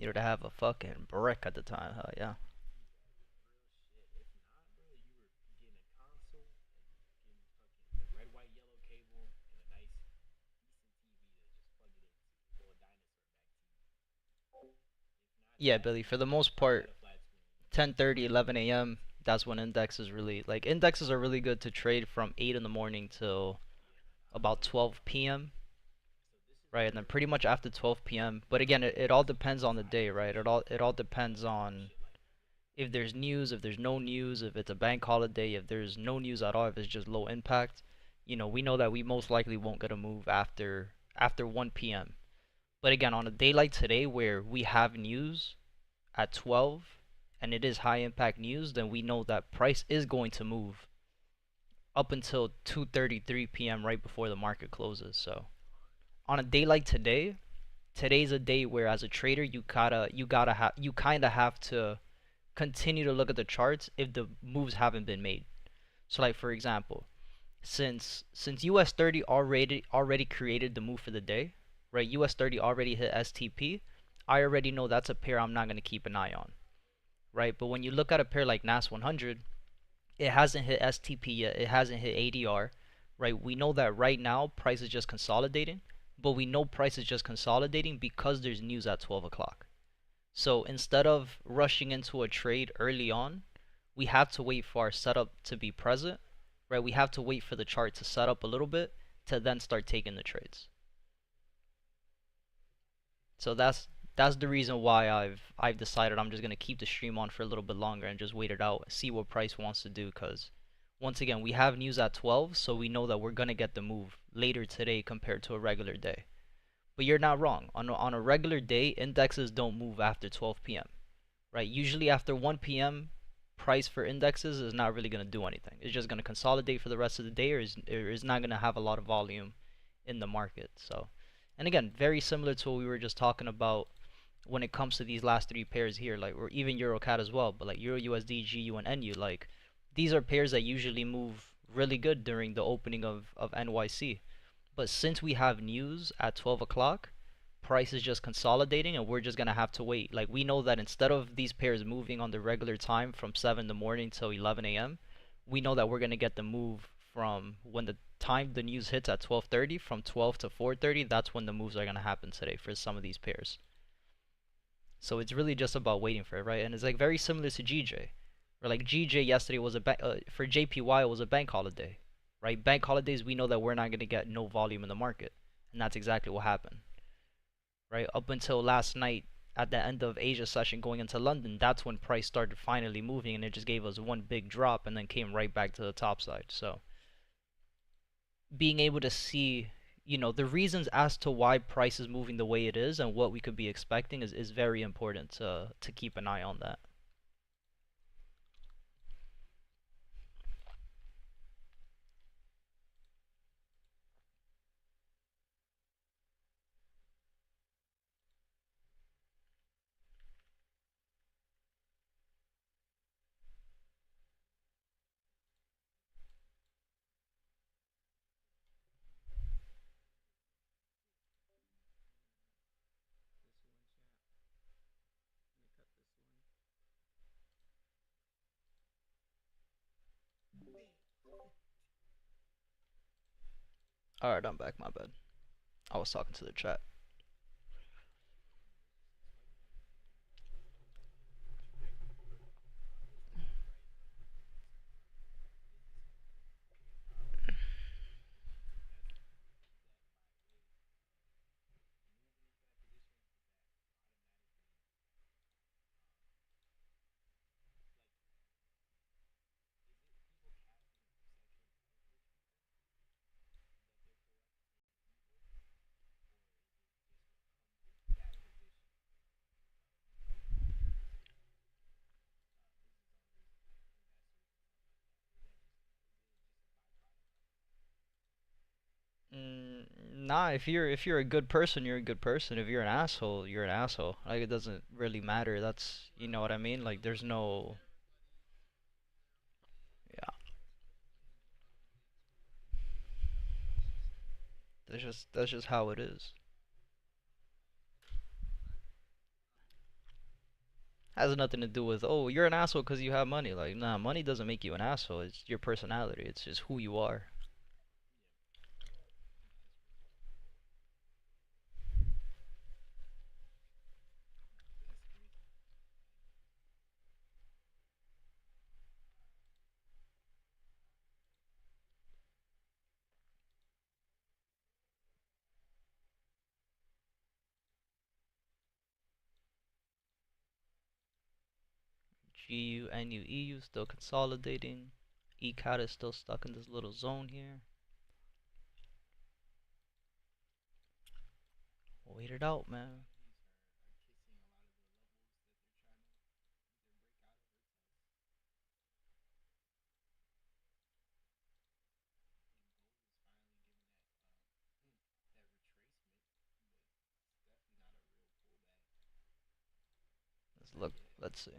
You know, to have a fucking brick at the time. Hell yeah. Yeah, Billy. For the most part, 10:30, 11 a.m. That's when indexes really like indexes are really good to trade from 8 in the morning till about 12 p.m. Right, and then pretty much after 12 p.m. But again, it all depends on the day, right? It all depends on if there's news, if there's no news, if it's a bank holiday, if there's no news at all, if it's just low impact. You know, we know that we most likely won't get a move after 1 p.m. But again, on a day like today where we have news at 12 and it is high impact news, then we know that price is going to move up until 2:33 p.m. right before the market closes. So, on a day like today, today's a day where as a trader you kind of have to continue to look at the charts if the moves haven't been made. So like for example, since US 30 already created the move for the day, right? US 30 already hit STP. I already know that's a pair I'm not going to keep an eye on, right? But when you look at a pair like NAS 100, it hasn't hit STP yet. It hasn't hit ADR, right? We know that right now price is just consolidating, but we know price is just consolidating because there's news at 12 o'clock. So instead of rushing into a trade early on, we have to wait for our setup to be present, right? We have to wait for the chart to set up a little bit to then start taking the trades. So that's the reason why I've decided I'm just gonna keep the stream on for a little bit longer and just wait it out, see what price wants to do. Cause once again, we have news at 12, so we know that we're gonna get the move later today compared to a regular day. But you're not wrong. On a regular day, indexes don't move after 12 p.m. Right? Usually after 1 p.m., price for indexes is not really going to do anything. It's just going to consolidate for the rest of the day, or is not going to have a lot of volume in the market. So, and again, very similar to what we were just talking about when it comes to these last three pairs here, like or even EuroCAD as well, but like Euro USD, GU, and NU, like these are pairs that usually move really good during the opening of NYC. But since we have news at 12 o'clock, price is just consolidating and we're just going to have to wait. Like we know that instead of these pairs moving on the regular time from 7 in the morning till 11 a.m., we know that we're going to get the move from when the time the news hits at 12:30 from 12 to 4:30. That's when the moves are going to happen today for some of these pairs. So it's really just about waiting for it, right? And it's like very similar to GJ. Or like GJ yesterday was for JPY it was a bank holiday, right? Bank holidays we know that we're not going to get no volume in the market, and that's exactly what happened, right? Up until last night at the end of Asia session going into London, that's when price started finally moving, and it just gave us one big drop and then came right back to the top side. So being able to see the reasons as to why price is moving the way it is and what we could be expecting is very important to keep an eye on that. Alright, I'm back, my bad. I was talking to the chat. Nah, if you're a good person, you're a good person. If you're an asshole, you're an asshole. Like it doesn't really matter. That's you know what I mean? Like there's no yeah. That's just how it is. Has nothing to do with, oh, you're an asshole because you have money. Like, nah, money doesn't make you an asshole. It's your personality. It's just who you are. GU, NU, EU still consolidating. ECAT is still stuck in this little zone here. Wait it out, man. Let's look. Let's see.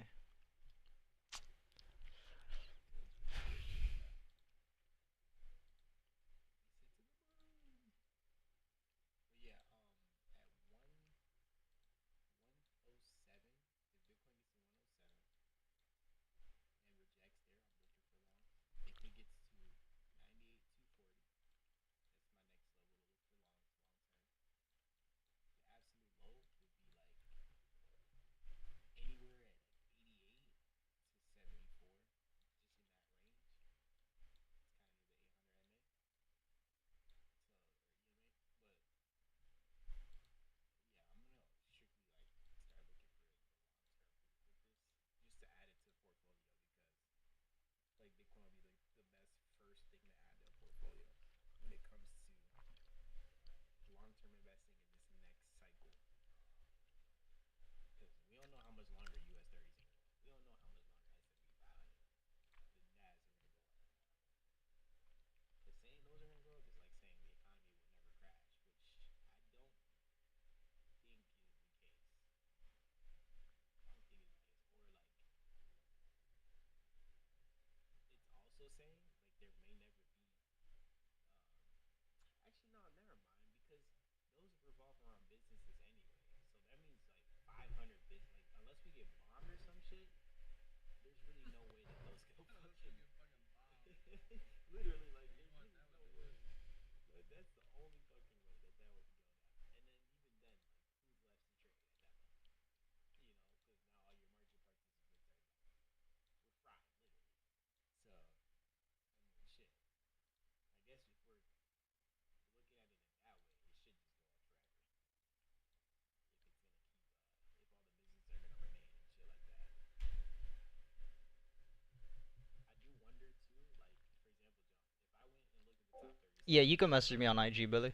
Yeah, you can message me on IG, Billy.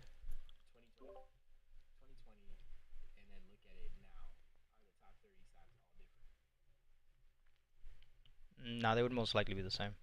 Nah, they would most likely be the same.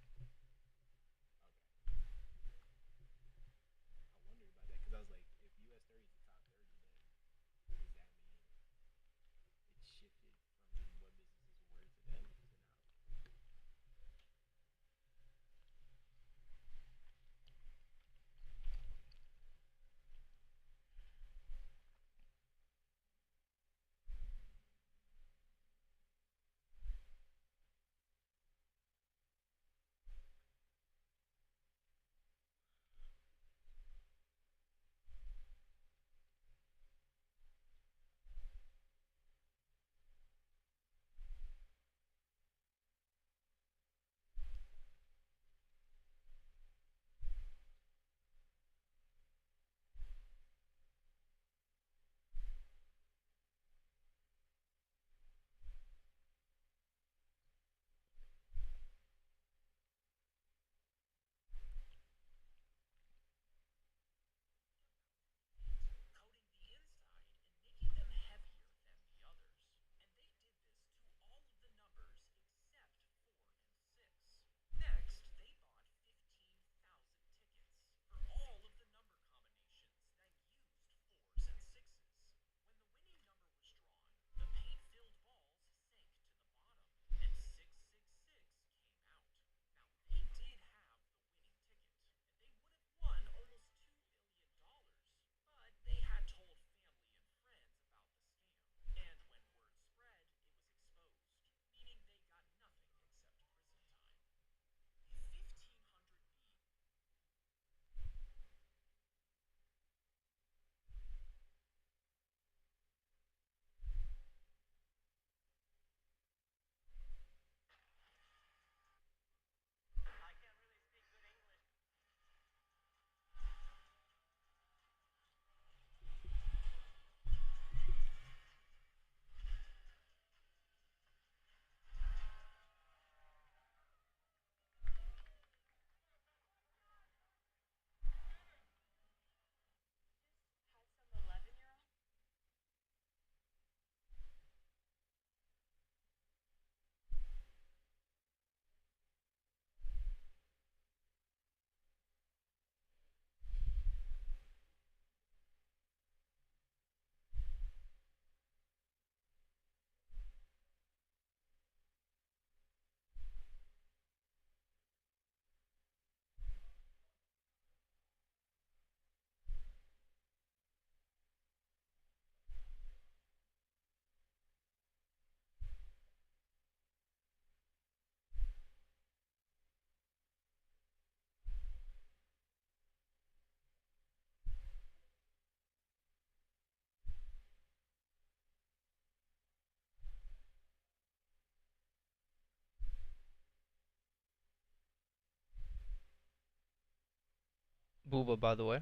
Booba, by the way.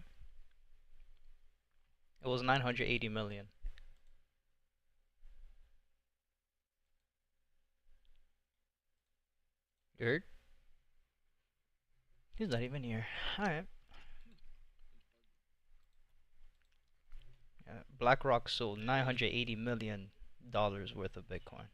It was 980 million. You heard? He's not even here. Alright. Yeah, BlackRock sold $980 million worth of Bitcoin.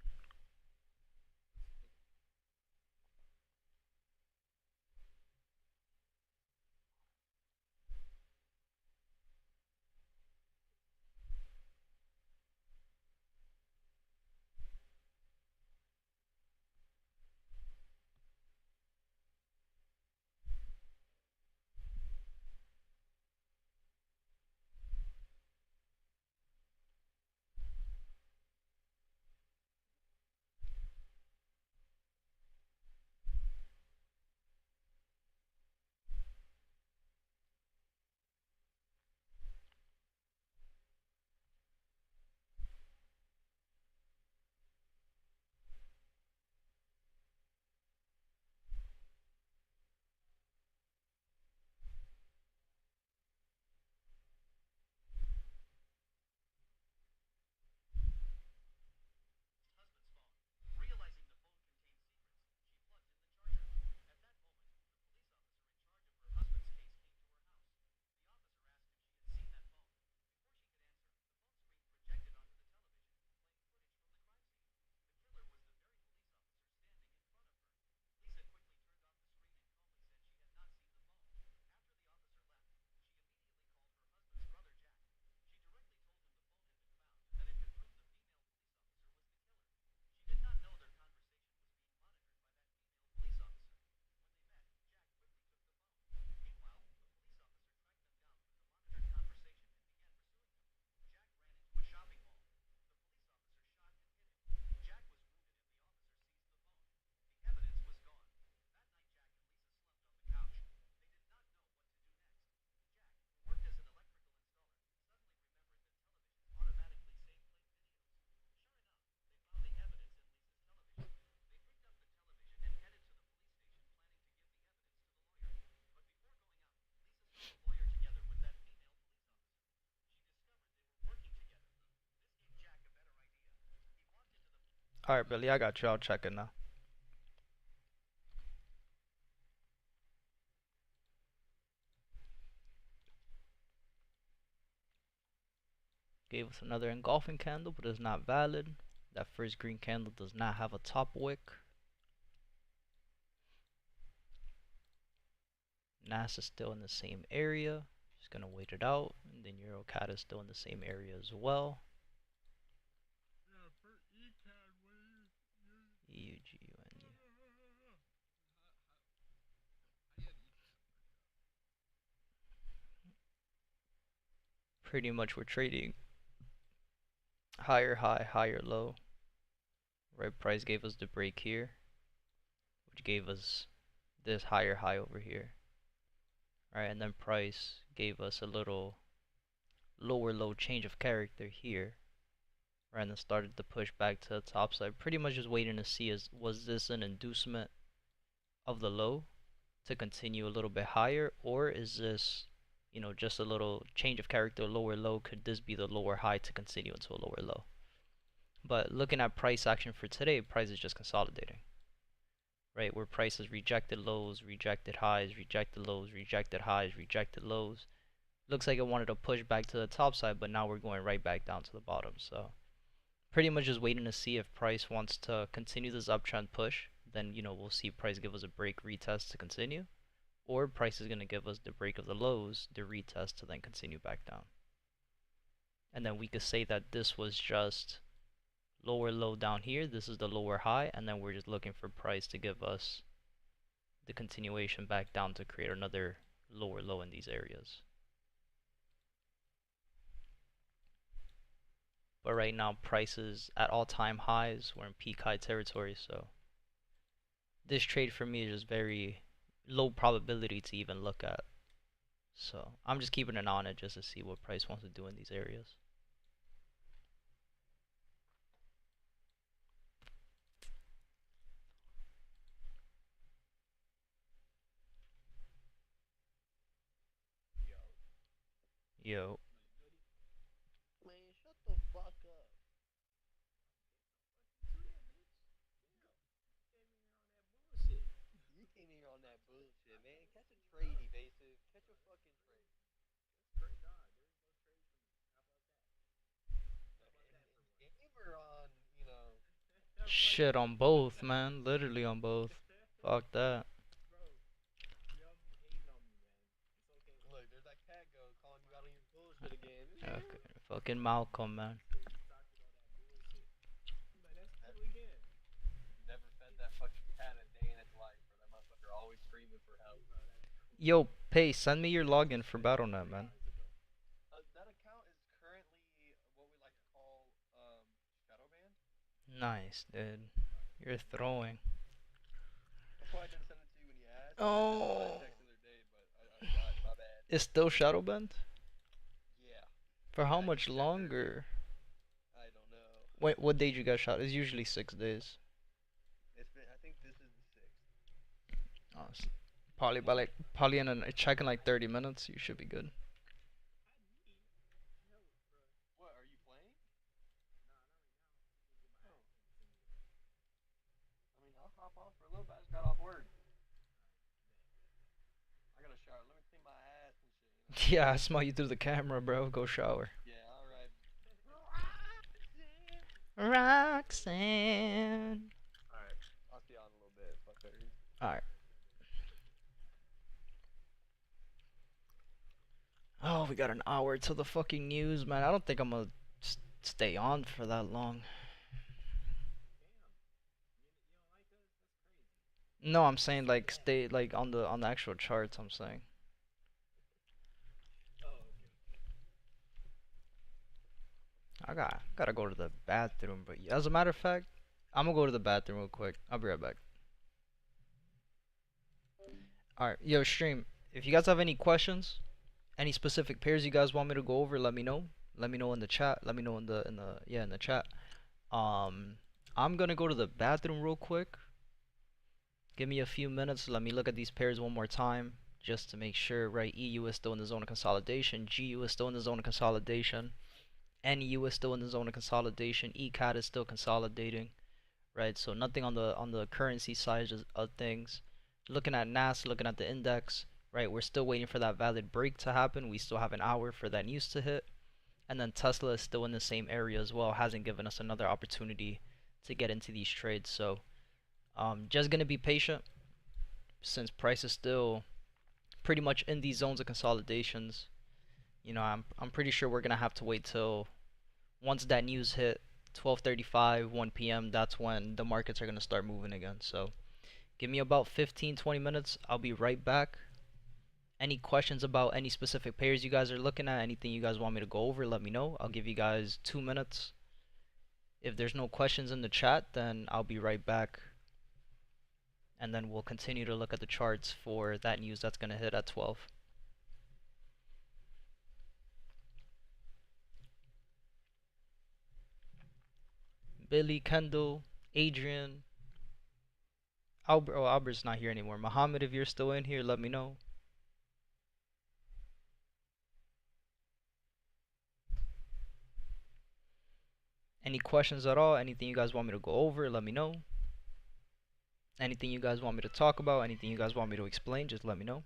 Alright, Billy, I got you. I'll check it now. Gave us another engulfing candle, but it's not valid. That first green candle does not have a top wick. NAS is still in the same area. Just gonna wait it out. And then EuroCAD is still in the same area as well. EUGUNU. Pretty much we're trading higher high, higher low. Right, price gave us the break here, which gave us this higher high over here. Right, and then price gave us a little lower low change of character here. Right, and then started to push back to the top side. Pretty much just waiting to see was this an inducement of the low to continue a little bit higher, or is this, you know, just a little change of character, lower low? Could this be the lower high to continue into a lower low? But looking at price action for today, price is just consolidating, right? Where price has rejected lows, rejected highs, rejected lows, rejected highs, rejected lows. Looks like it wanted to push back to the top side, but now we're going right back down to the bottom. So pretty much just waiting to see if price wants to continue this uptrend push. Then, you know, we'll see price give us a break retest to continue, or price is going to give us the break of the lows, the retest to then continue back down. And then we could say that this was just lower low down here, this is the lower high, and then we're just looking for price to give us the continuation back down to create another lower low in these areas. But right now price is at all-time highs, we're in peak high territory, so this trade for me is just very low probability to even look at. So I'm just keeping an eye on it just to see what price wants to do in these areas. Yo.
Man, shut the fuck up. You came here on that bullshit, man. Catch a trade, evasive. Catch a fucking trade. In game or on,
Shit on both, man. Literally on both. Fuck that.
look, there's that cat go calling you out on your bullshit again.
Okay. Fucking Malcolm, man.
Never fed that fucking cat a day in its life, bro. That motherfucker always screaming for help.
Yo, Pay, send me your login for Battle.net, man.
That account is currently what we like to call shadow banned.
Nice, dude. You're throwing.
That's why I didn't send it to you when you asked. I thought I
Oh.
texted the other day, but I forgot. My bad.
It's still Shadowbend?
Yeah,
For how
I
much
just checked earlier.
longer?
I don't know.
Wait, what date you got shot? It's usually 6 days.
It's been. I think this is the sixth.
Oh, probably by like probably in a check in like 30 minutes. You should be good.
What are you playing? Oh, I mean, I'll hop on for a little bit. I just got off work. I got a shower. Let me clean my ass and shit.
Yeah, I smell you through the camera, bro. Go shower.
Yeah, all right.
Roxanne.
All right. I'll see you on in a little bit. Fuck thirty.
All right. Oh, we got an hour till the fucking news, man. I don't think I'm gonna stay on for that long. No, I'm saying like stay like on the actual charts. I'm saying. Gotta go to the bathroom, but as a matter of fact, I'm gonna go to the bathroom real quick. I'll be right back. All right, yo, stream. If you guys have any questions, any specific pairs you guys want me to go over, let me know. Let me know in the chat. Let me know in the chat. Um, I'm gonna go to the bathroom real quick. Give me a few minutes. Let me look at these pairs one more time just to make sure, right? EU is still in the zone of consolidation. GU is still in the zone of consolidation. NU is still in the zone of consolidation. ECAT is still consolidating, right? So nothing on the currency side of things. Looking at NAS, looking at the index, right? We're still waiting for that valid break to happen. We still have an hour for that news to hit. And then Tesla is still in the same area as well. Hasn't given us another opportunity to get into these trades. So just gonna be patient since price is still pretty much in these zones of consolidations. You know, I'm pretty sure we're gonna have to wait till once that news hit 12:35, 1 p.m. That's when the markets are gonna start moving again. So give me about 15-20 minutes. I'll be right back. Any questions about any specific pairs you guys are looking at, anything you guys want me to go over, let me know. I'll give you guys 2 minutes. If there's no questions in the chat, then I'll be right back. And then we'll continue to look at the charts for that news that's going to hit at 12. Billy, Kendall, Adrian, Albert. Oh, Albert's not here anymore. Muhammad, if you're still in here, let me know. Any questions at all? Anything you guys want me to go over, let me know. Anything you guys want me to talk about, anything you guys want me to explain, just let me know.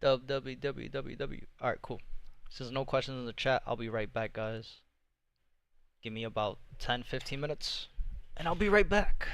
www. Alright, cool. Since no questions in the chat, I'll be right back, guys. Give me about 10-15 minutes, and I'll be right back.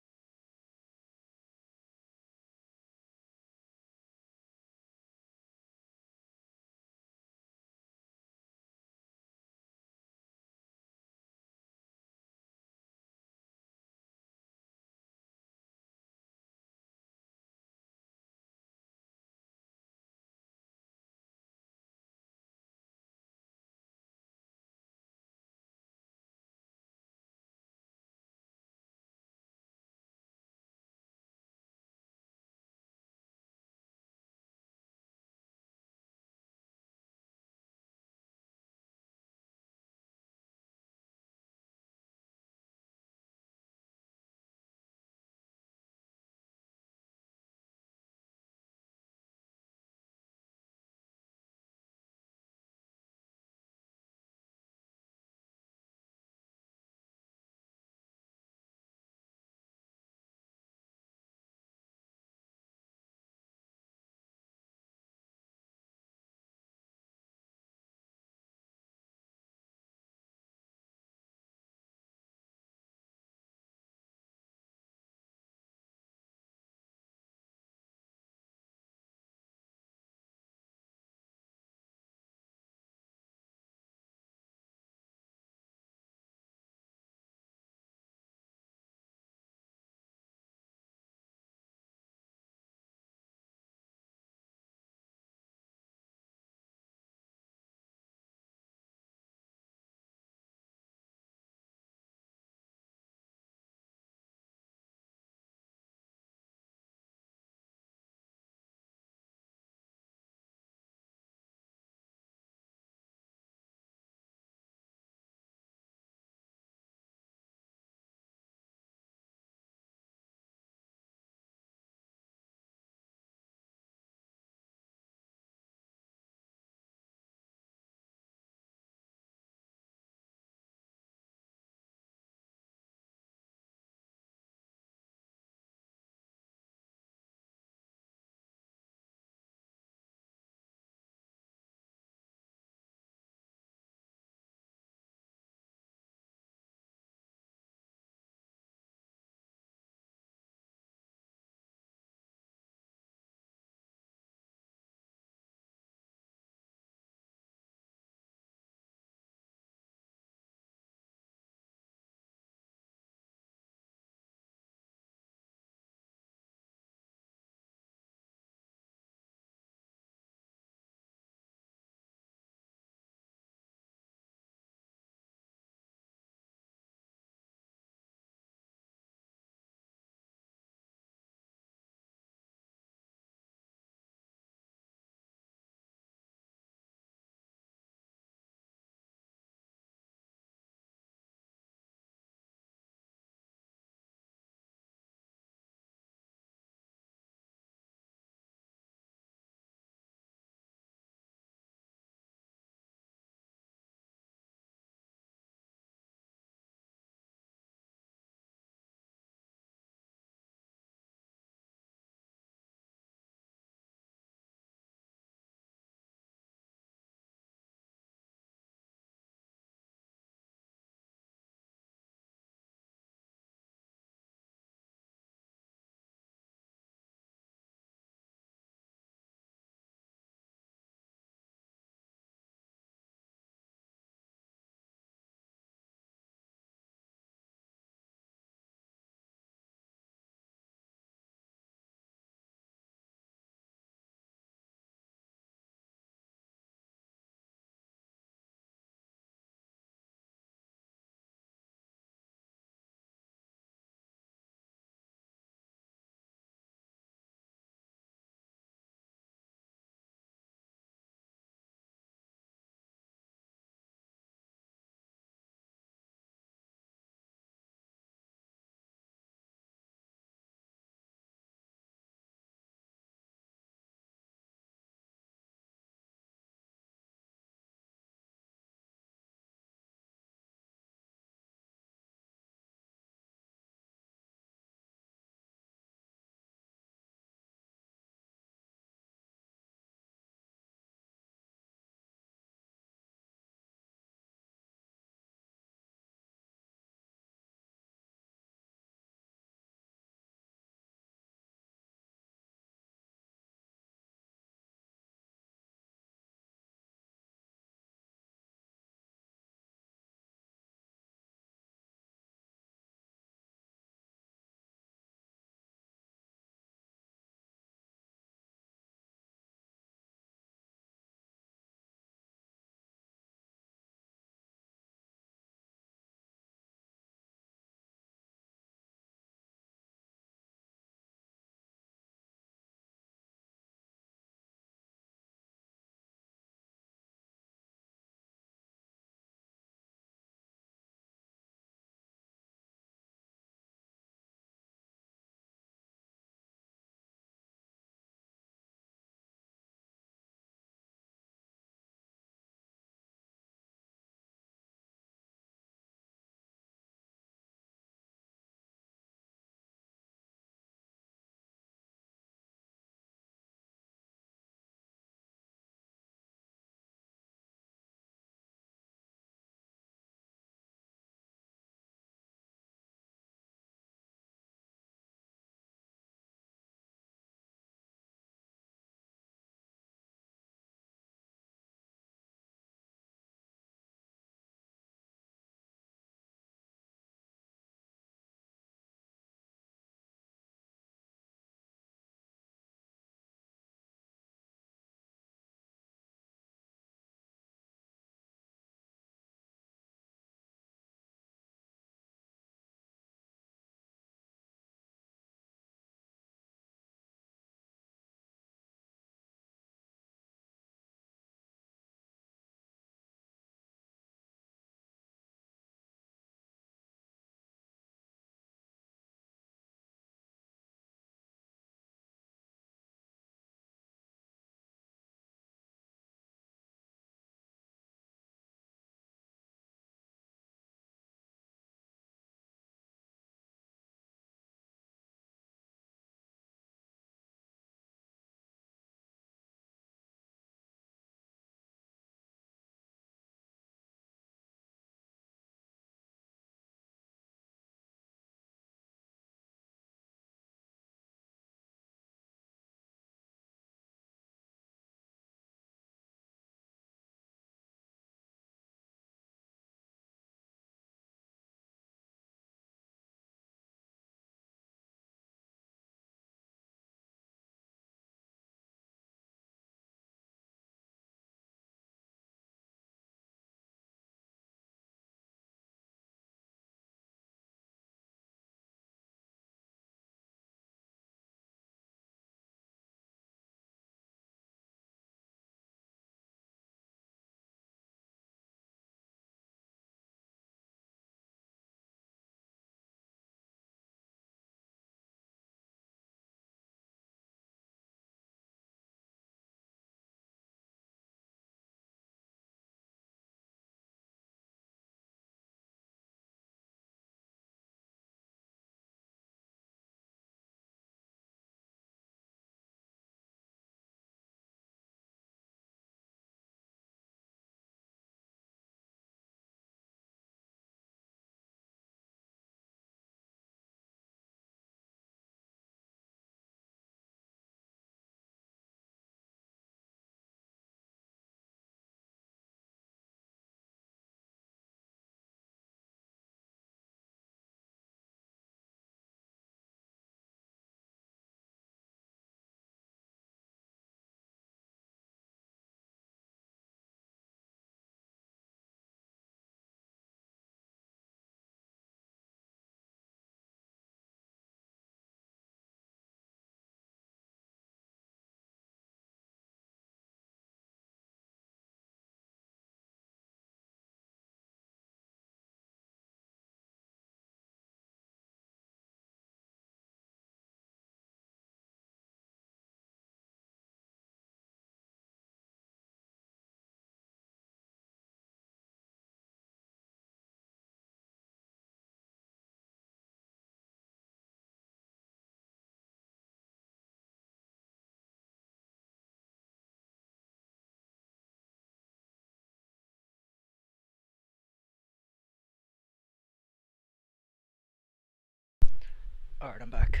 Alright, I'm back.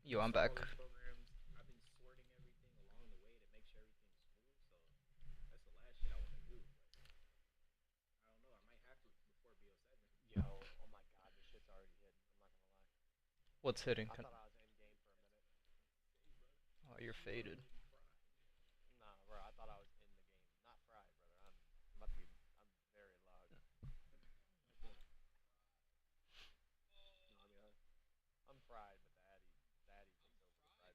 Yo, I'm back.
Yo, oh my god, this shit's already hidden. I'm not gonna lie.
What's hitting?
I thought I was in game for a minute.
Oh, you're faded.
Nah, bro, I thought I was in the game. Not fried, brother. I'm about to be. I'm very loud. No, I mean, I'm fried, but the Addy takes over the fried part.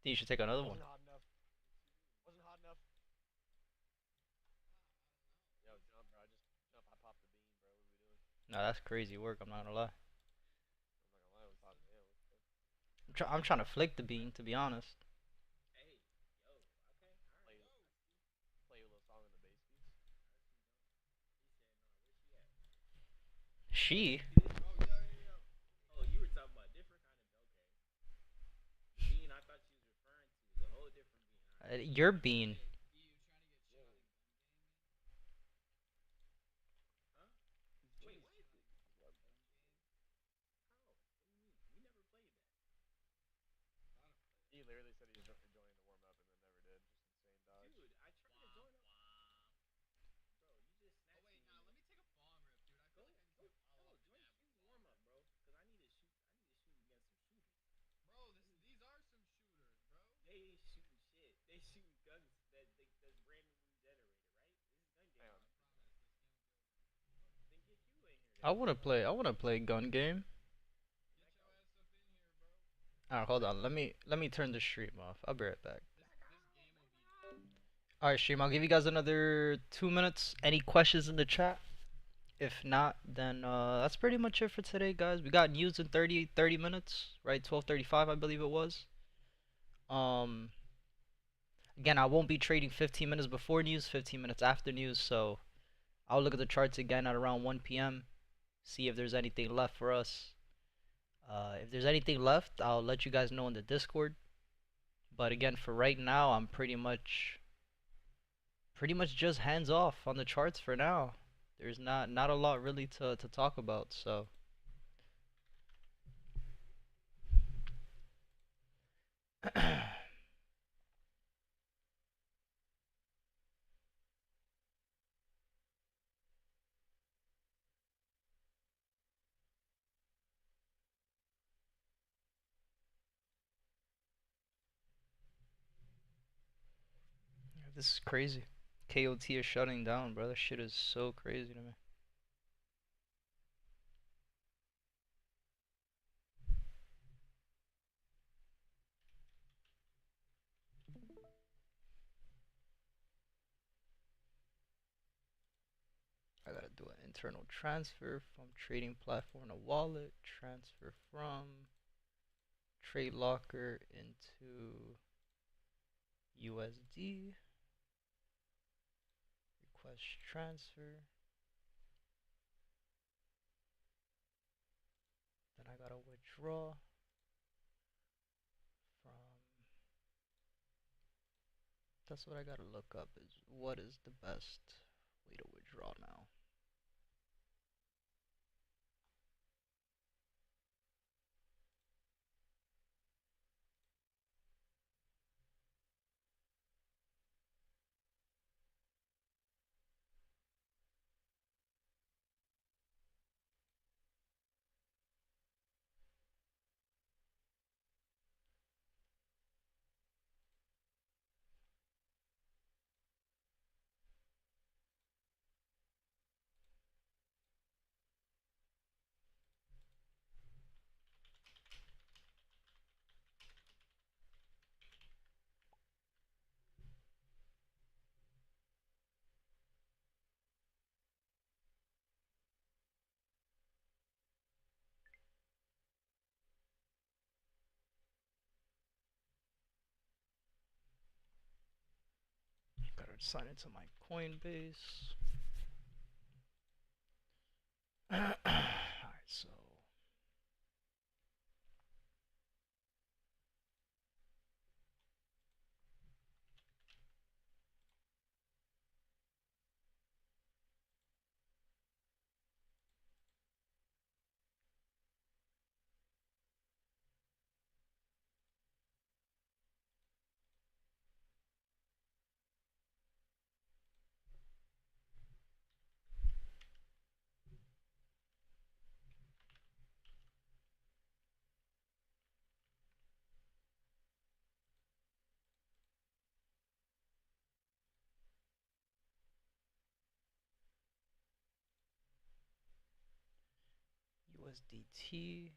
You should take another one.
Wasn't hot enough. Wasn't hot enough. Yo, jump, bro. Jump. I popped the bean, bro. What are we doing?
Nah, that's crazy work. I'm not gonna lie.
I'm not gonna lie. We popped. Yeah, what's good?
I'm trying to flick the bean, to be honest.
Play, play a little song in the bass beats.
She?
Oh, you were talking about different kind of. Okay. Bean, I thought you was referring to the whole different bean.
Your bean.
Huh? Wait, what? How? What do you mean? We never played that. He literally said he was joining the warm up and then never did. Just insane dodge. Dude, I tried to join up. Bro, you just snatched me. Nah, let me take a bomb rip, dude. I feel like I need to follow up join the warm up, bro. Cause I need to shoot. I need to shoot against some shooters. Bro, these are some shooters, bro. They ain't shooting shit. They shooting guns that's randomly generated, right? This is gun game. Then get you in here.
I wanna play. I wanna play gun game.
Get your ass up in here, bro.
Alright, hold on. Let me turn the stream off. I'll be right back. Alright, stream. I'll give you guys another 2 minutes. Any questions in the chat? If not, then that's pretty much it for today, guys. We got news in 30 minutes, right? 12:35, I believe it was. Again, I won't be trading 15 minutes before news, 15 minutes after news, so I'll look at the charts again at around 1 p.m. See if there's anything left for us. If there's anything left, I'll let you guys know in the Discord. But again, for right now, I'm pretty much just hands off on the charts for now. There's not a lot really to talk about, so this is crazy. KOT is shutting down, bro. That shit is so crazy to me. I gotta do an internal transfer from trading platform to wallet, transfer from trade locker into USD, request transfer. Then I gotta withdraw from. That's what I gotta look up, is what is the best way to withdraw now. Gotta sign into my Coinbase. Alright, so USDT.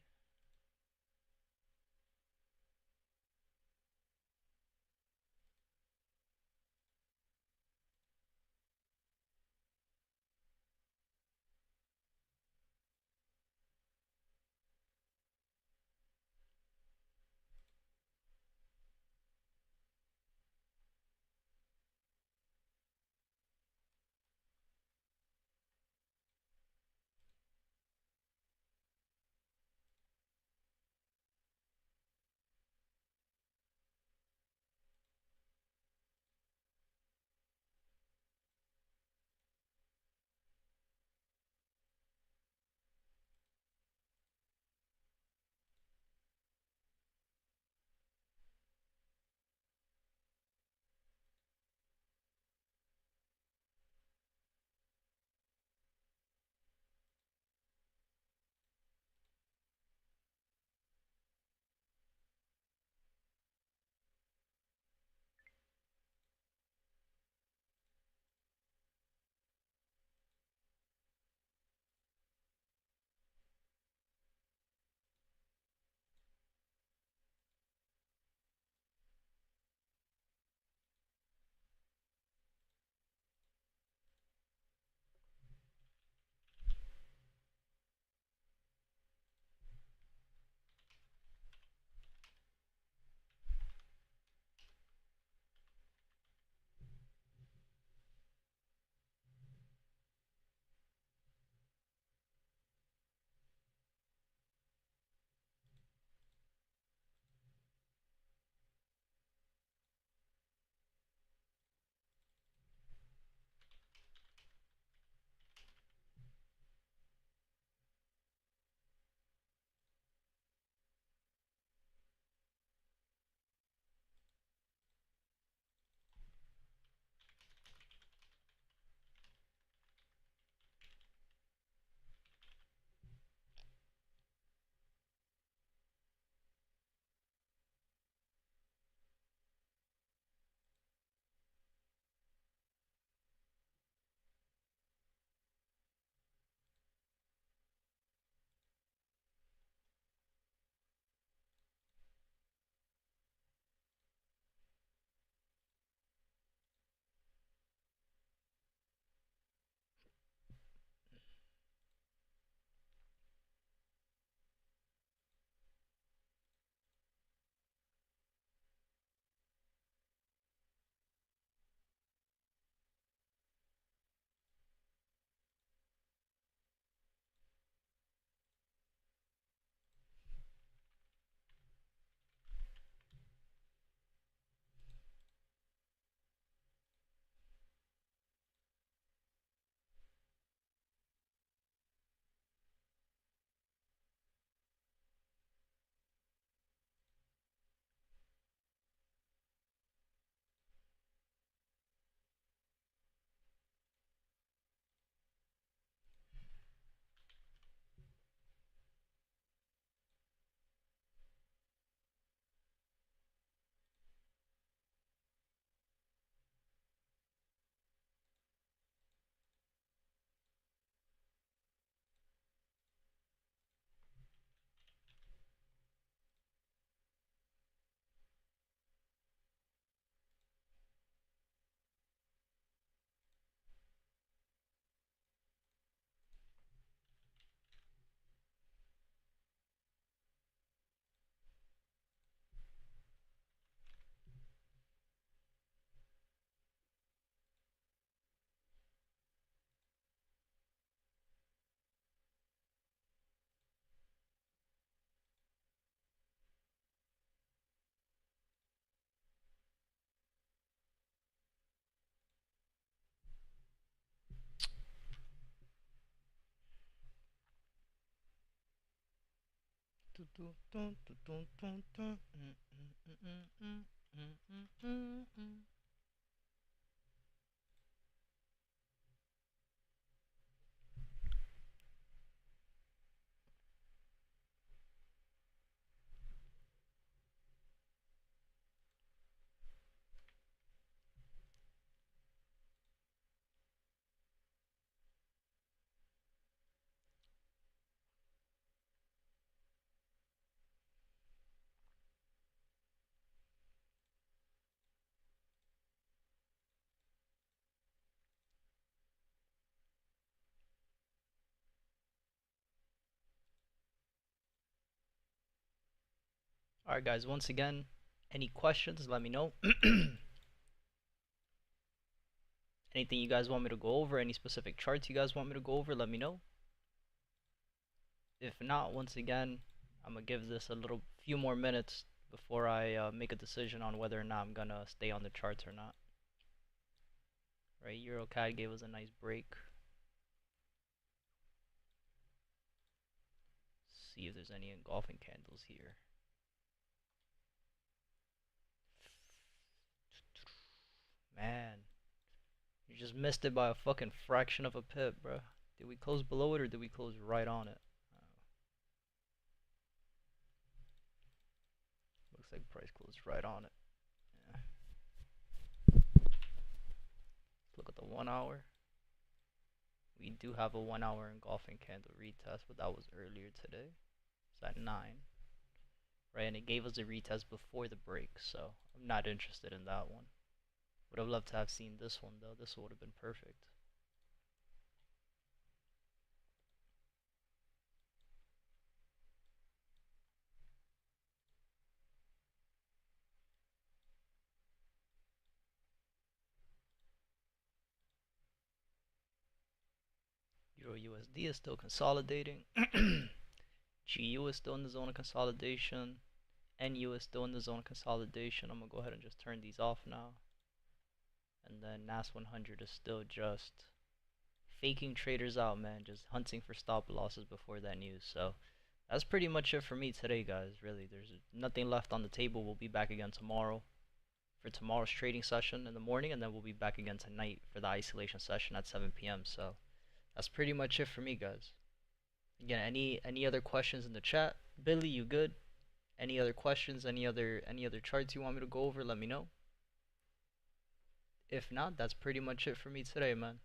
Alright guys, once again, any questions, let me know. Anything you guys want me to go over, any specific charts you guys want me to go over, let me know. If not, once again, I'm gonna give this a little few more minutes before I make a decision on whether or not I'm gonna stay on the charts or not. Right, EuroCAD gave us a nice break. See if there's any engulfing candles here. Man, you just missed it by a fucking fraction of a pip, bro. Did we close below it or did we close right on it? Looks like price closed right on it. Yeah. Look at the 1 hour. We do have a 1 hour engulfing candle retest, but that was earlier today. It's at 9. Right, and it gave us a retest before the break, so I'm not interested in that one. Would have loved to have seen this one though. This would have been perfect. Euro USD is still consolidating. GU is still in the zone of consolidation. NU is still in the zone of consolidation. I'm gonna go ahead and just turn these off now. And then NAS 100 is still just faking traders out, man. Just hunting for stop losses before that news. So that's pretty much it for me today, guys. Really, there's nothing left on the table. We'll be back again tomorrow for tomorrow's trading session in the morning, and then we'll be back again tonight for the isolation session at 7 p.m. So that's pretty much it for me, guys. Again, any other questions in the chat? Billy, you good? Any other questions? Any other charts you want me to go over? Let me know. If not, that's pretty much it for me today, man.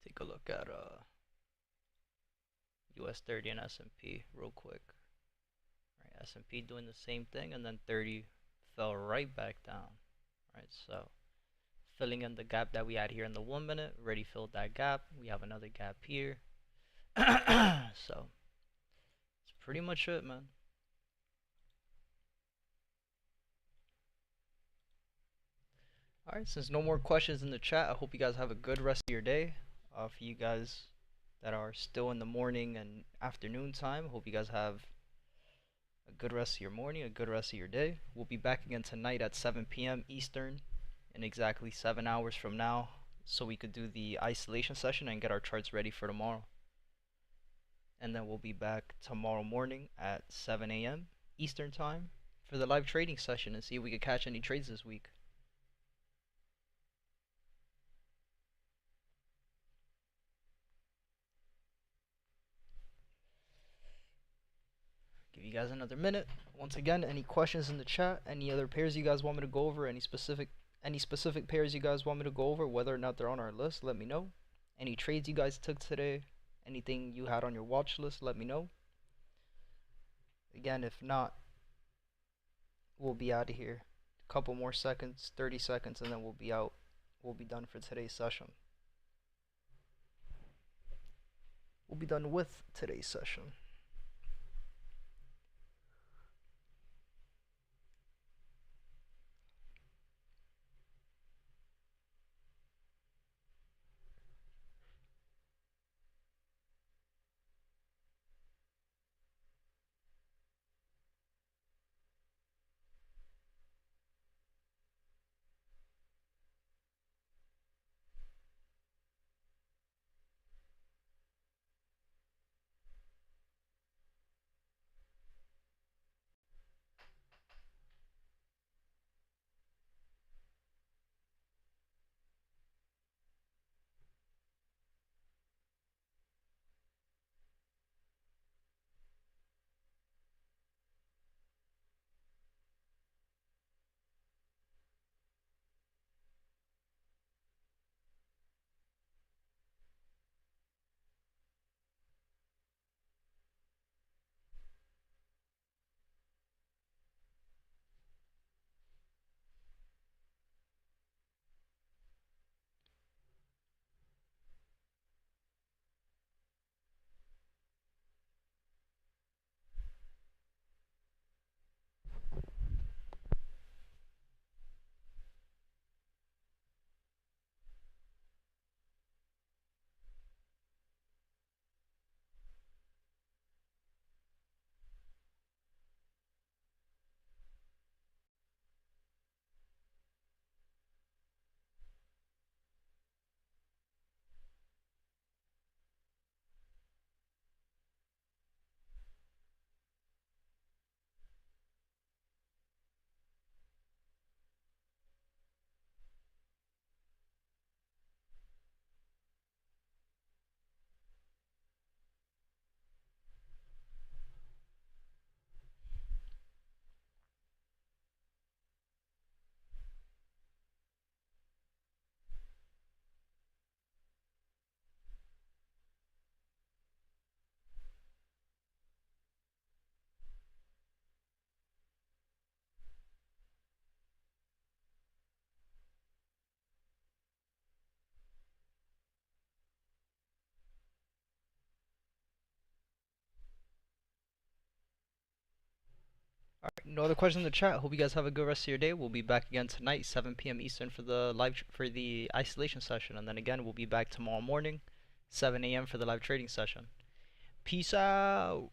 Take a look at US 30 and S&P real quick. Right, S&P doing the same thing, and then 30 fell right back down. Right, so filling in the gap that we had here in the 1 minute, already filled that gap. We have another gap here. So it's pretty much it, man. Alright, since no more questions in the chat, I hope you guys have a good rest of your day. For you guys that are still in the morning and afternoon time, hope you guys have a good rest of your morning, a good rest of your day. We'll be back again tonight at 7 p.m. Eastern in exactly 7 hours from now, so we could do the isolation session and get our charts ready for tomorrow. And then we'll be back tomorrow morning at 7 a.m. Eastern time for the live trading session and see if we could catch any trades this week. Give you guys another minute. Once again, any questions in the chat, any other pairs you guys want me to go over, any specific pairs you guys want me to go over, whether or not they're on our list, let me know. Any trades you guys took today, anything you had on your watch list, let me know. Again, if not, we'll be out of here. A couple more seconds, 30 seconds, and then we'll be out. We'll be done for today's session. We'll be done with today's session.
Alright, no other questions in the chat. Hope you guys have a good rest of your day. We'll be back again tonight, 7 p.m. Eastern for the for the isolation session, and then again we'll be back tomorrow morning, 7 a.m. for the live trading session. Peace out.